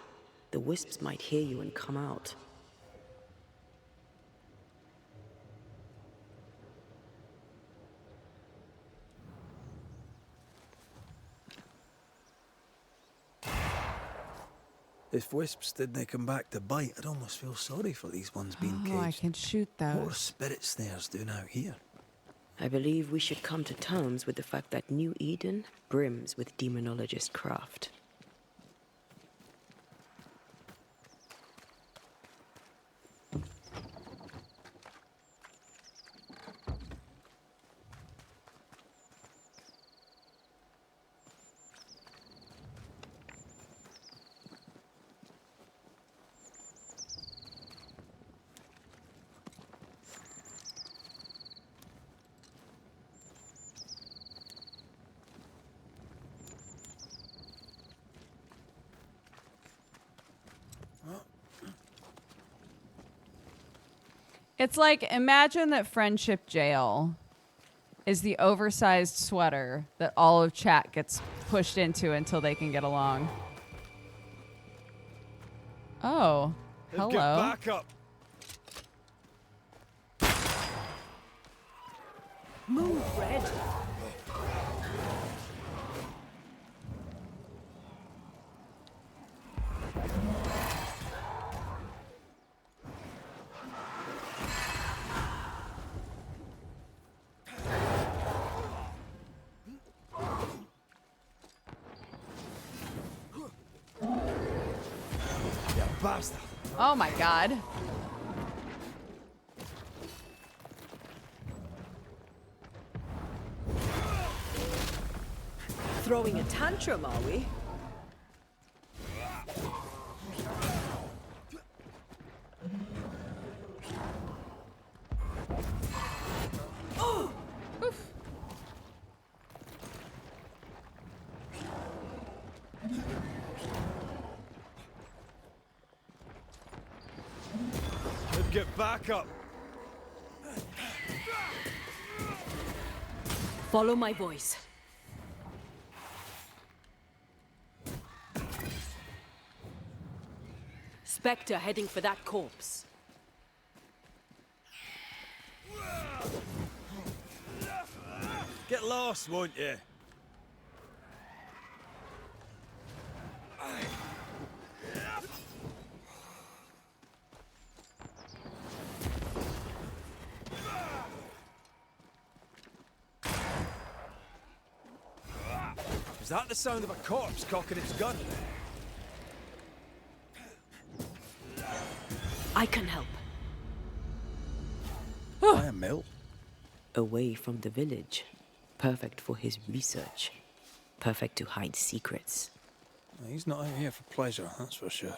The wisps might hear you and come out. If wisps didn't come back to bite, I'd almost feel sorry for these ones being caged. Oh, I can shoot those. What are spirit snares doing out here? I believe we should come to terms with the fact that New Eden brims with demonologist craft. It's like, imagine that friendship jail is the oversized sweater that all of chat gets pushed into until they can get along. Oh, hello. Get back up. Move, Red. Bastard. Oh my god. Throwing a tantrum, are we? Oh! Oof. Get back up. Follow my voice. Spectre heading for that corpse. Get lost, won't you? Is that the sound of a corpse cocking its gun? I can help. By a mill? Away from the village. Perfect for his research. Perfect to hide secrets. He's not out here for pleasure, that's for sure.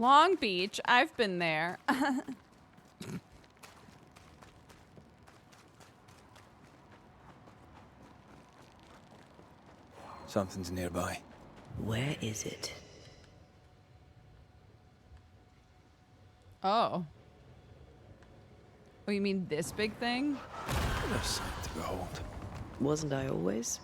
Long Beach, I've been there. Something's nearby. Where is it? Oh. Oh, you mean this big thing? What a sight to behold. Wasn't I always?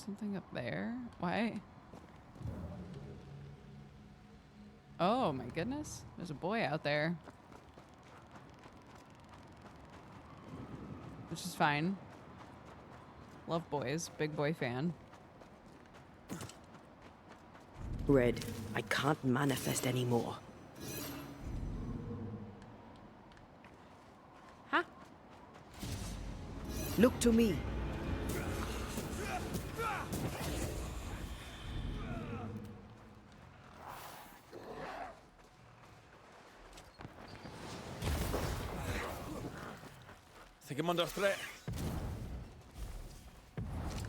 something up there? Why? Oh my goodness. There's a boy out there. Which is fine. Love boys. Big boy fan. Red, I can't manifest anymore. Huh? Look to me. I think I'm under threat.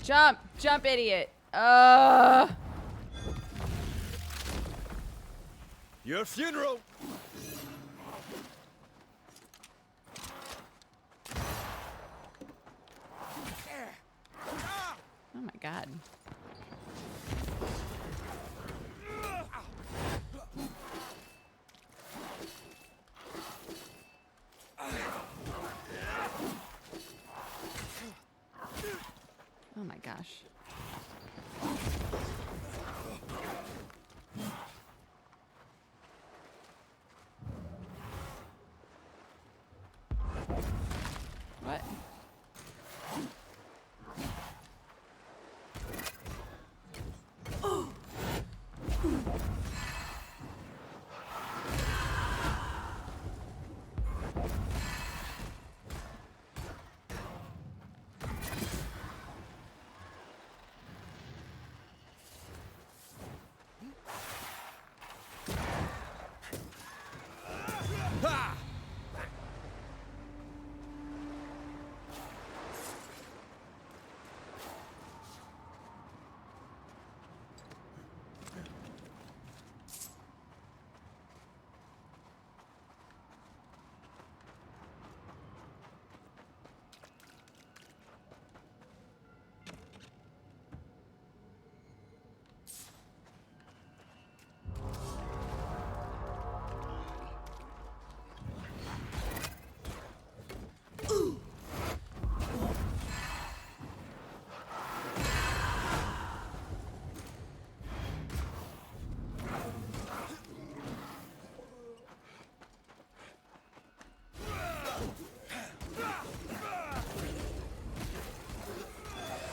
Jump! Jump, idiot! Your funeral! Oh my god. Oh my gosh. What?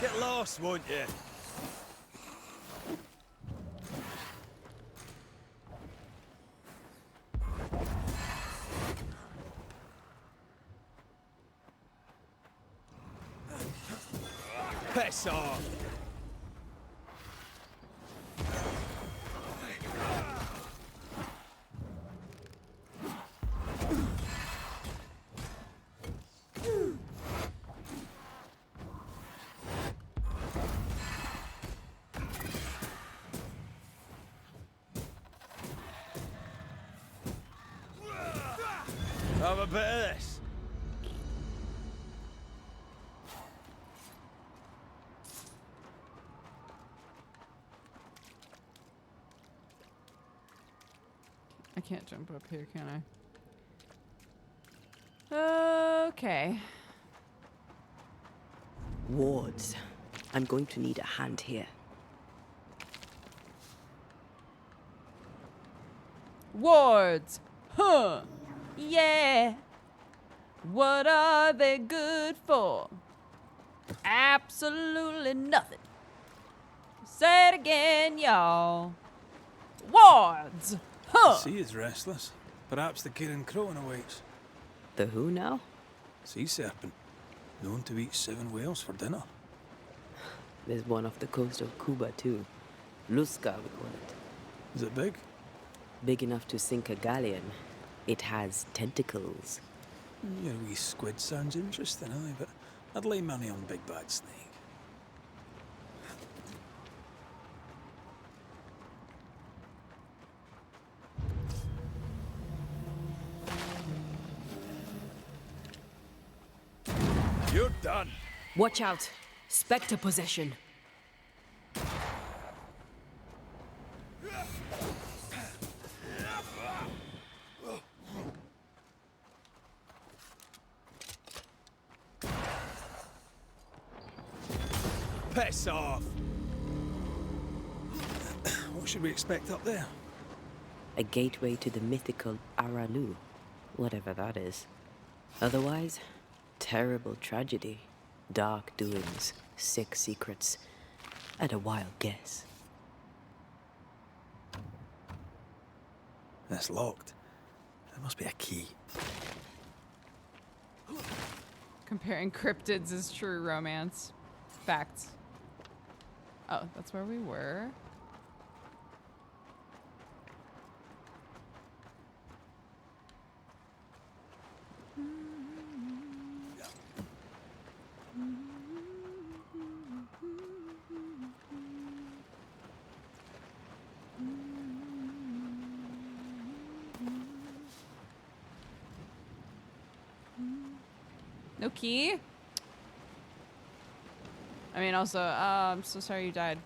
Get lost, won't you? Piss off! Have a bit of this. I can't jump up here, can I? Okay. Wards. I'm going to need a hand here. Wards! Huh! Yeah! What are they good for? Absolutely nothing. Say it again, y'all. Wards! Huh! The sea is restless. Perhaps the Kirin Crowan awaits. The who now? Sea serpent. Known to eat 7 whales for dinner. There's one off the coast of Cuba, too. Lusca, we call it. Is it big? Big enough to sink a galleon. It has tentacles. Your wee squid sounds interesting, aye, but I'd lay money on Big Bad Snake. You're done. Watch out. Spectre possession. Piss off. What should we expect up there? A gateway to the mythical Aralu, whatever that is. Otherwise, terrible tragedy, dark doings, sick secrets, and a wild guess. That's locked. There must be a key. Comparing cryptids is true romance. Facts. Oh, that's where we were. No key? I mean, also, I'm so sorry you died.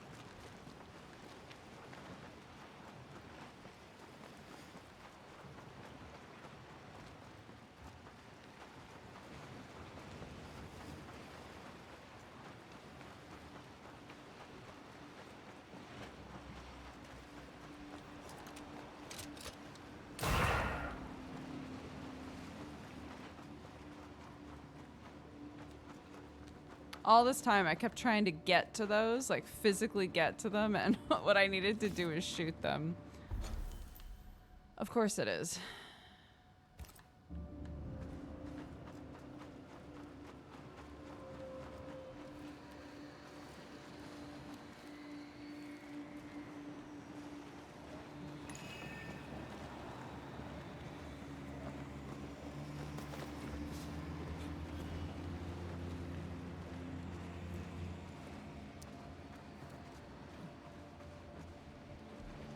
All this time, I kept trying to get to those, like physically get to them, and what I needed to do is shoot them. Of course it is.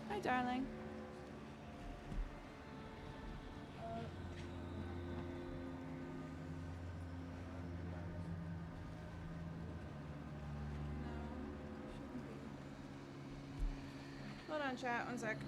Hi, darling. Hold on, chat. One sec.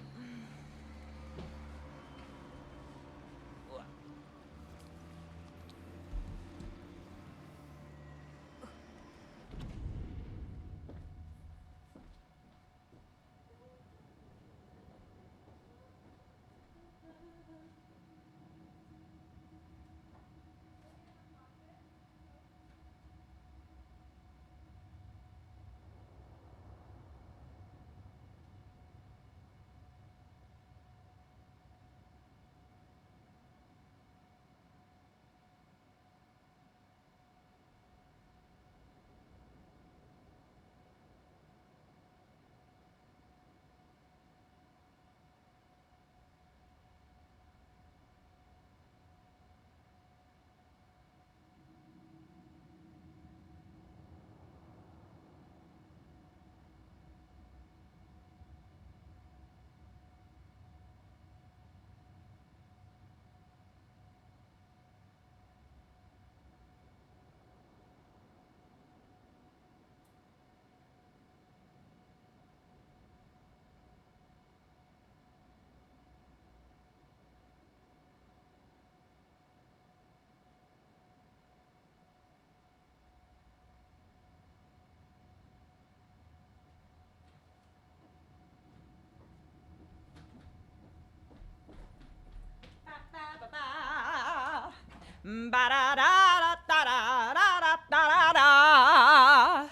Ba-da-da-da-da-da-da-da-da.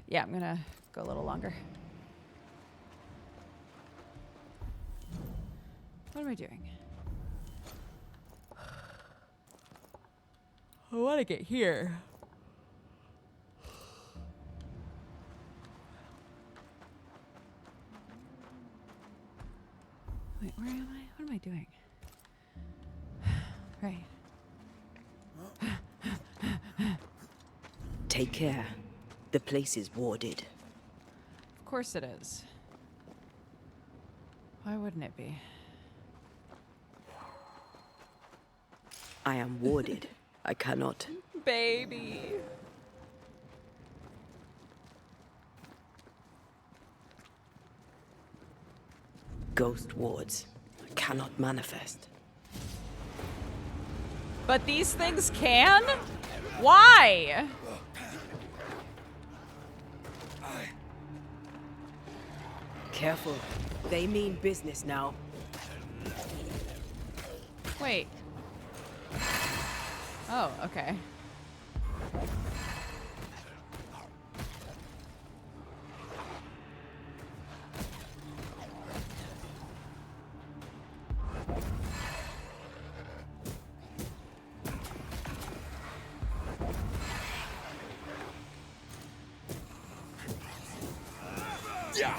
Yeah, I'm gonna go a little longer. What am I doing? I want to get here. Wait, where am I? What am I doing? Right. Take care. The place is warded. Of course it is. Why wouldn't it be? I am warded. I cannot. Baby. Ghost wards. I cannot manifest. But these things can? Why? Careful. They mean business now. Wait. Oh, okay. Yeah.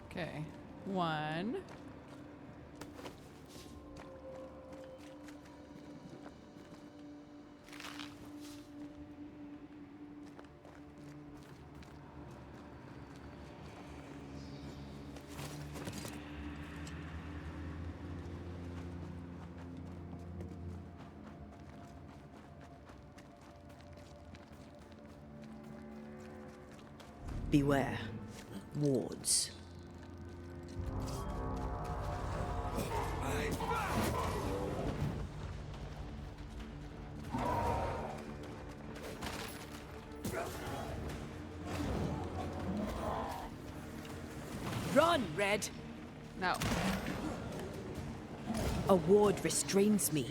Okay. 1. Beware. Wards. Run, Red! No. A ward restrains me.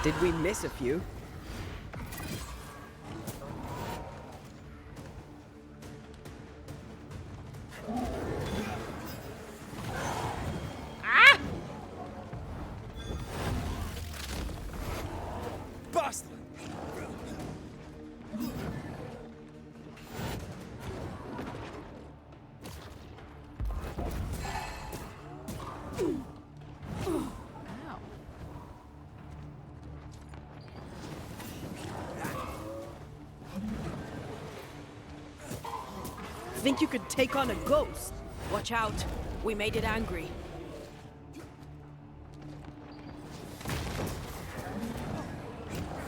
Did we miss a few? Bastard! Think you could take on a ghost? Watch out. We made it angry.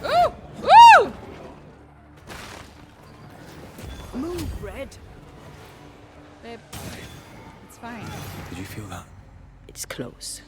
Ooh! Ooh! Move, Red. Babe, it's fine. Did you feel that? It's close.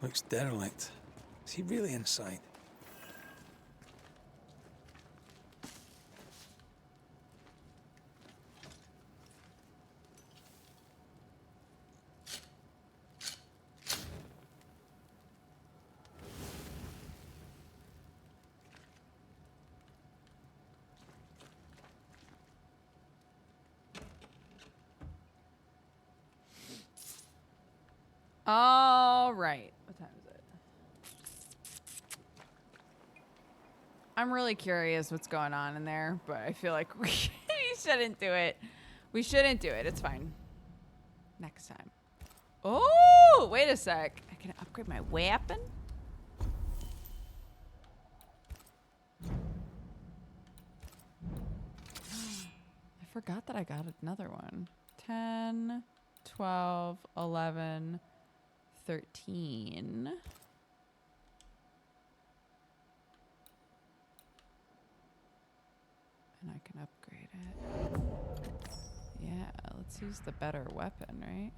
Looks derelict. Is he really inside? All right. What time is it? I'm really curious what's going on in there, but I feel like we shouldn't do it. We shouldn't do it. It's fine. Next time. Oh, wait a sec. I can upgrade my weapon? forgot that I got another one. 10, 12, 11, 13. And I can upgrade it. Yeah, let's use the better weapon, right?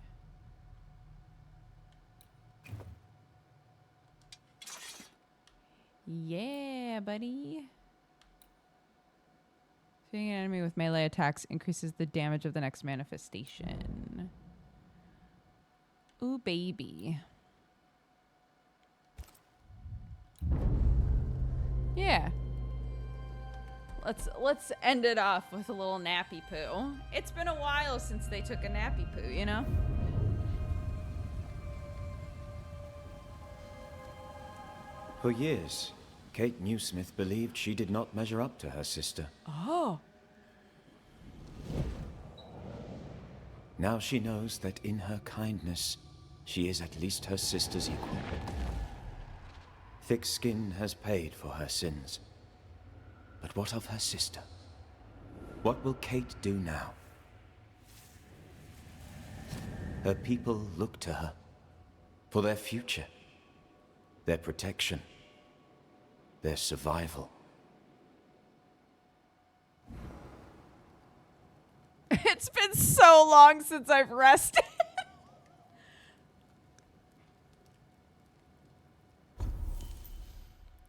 Yeah, buddy. Shooting an enemy with melee attacks increases the damage of the next manifestation. Ooh, baby. Yeah. Let's end it off with a little nappy poo. It's been a while since they took a nappy poo, you know? For years, Kate Newsmith believed she did not measure up to her sister. Oh. Now she knows that in her kindness, she is at least her sister's equal. Thick Skin has paid for her sins. But what of her sister? What will Kate do now? Her people look to her for their future, their protection, their survival. It's been so long since I've rested.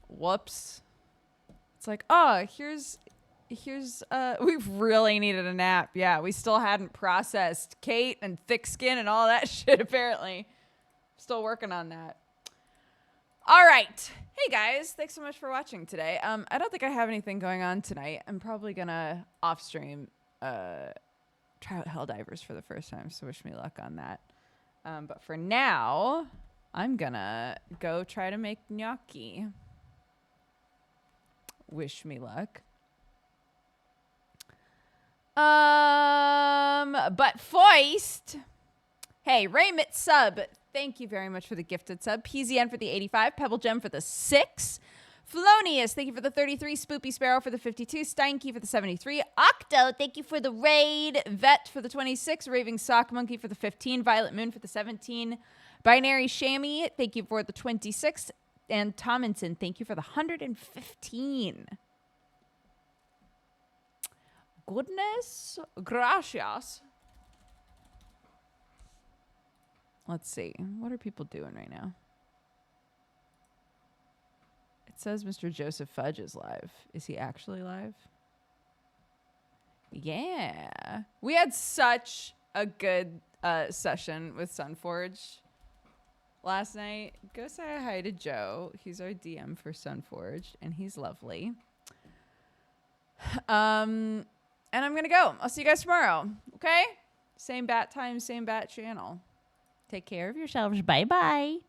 Whoops. It's like, oh, here's we really needed a nap. Yeah, we still hadn't processed Kate and Thick Skin and all that shit, apparently. Still working on that. All right. Hey guys, thanks so much for watching today. I don't think I have anything going on tonight. I'm probably gonna off stream try out Helldivers for the first time, so wish me luck on that. But for now, I'm gonna go try to make gnocchi. Wish me luck. But Foist, hey, Raymit sub, thank you very much for the gifted sub. PZN for the 85, Pebble Gem for the 6, Felonius, thank you for the 33, Spoopy Sparrow for the 52, Steinkey for the 73, Octo, thank you for the raid, Vet for the 26, Raving Sock Monkey for the 15, Violet Moon for the 17, Binary Shammy, thank you for the 26, and Tomlinson, thank you for the 115. Goodness gracias. Let's see. What are people doing right now? It says Mr. Joseph Fudge is live. Is he actually live? Yeah. We had such a good session with Sunforge last night. Go say hi to Joe. He's our DM for Sunforged, and he's lovely. And I'm gonna go. I'll see you guys tomorrow. Okay? Same bat time, same bat channel. Take care of yourselves. Bye-bye.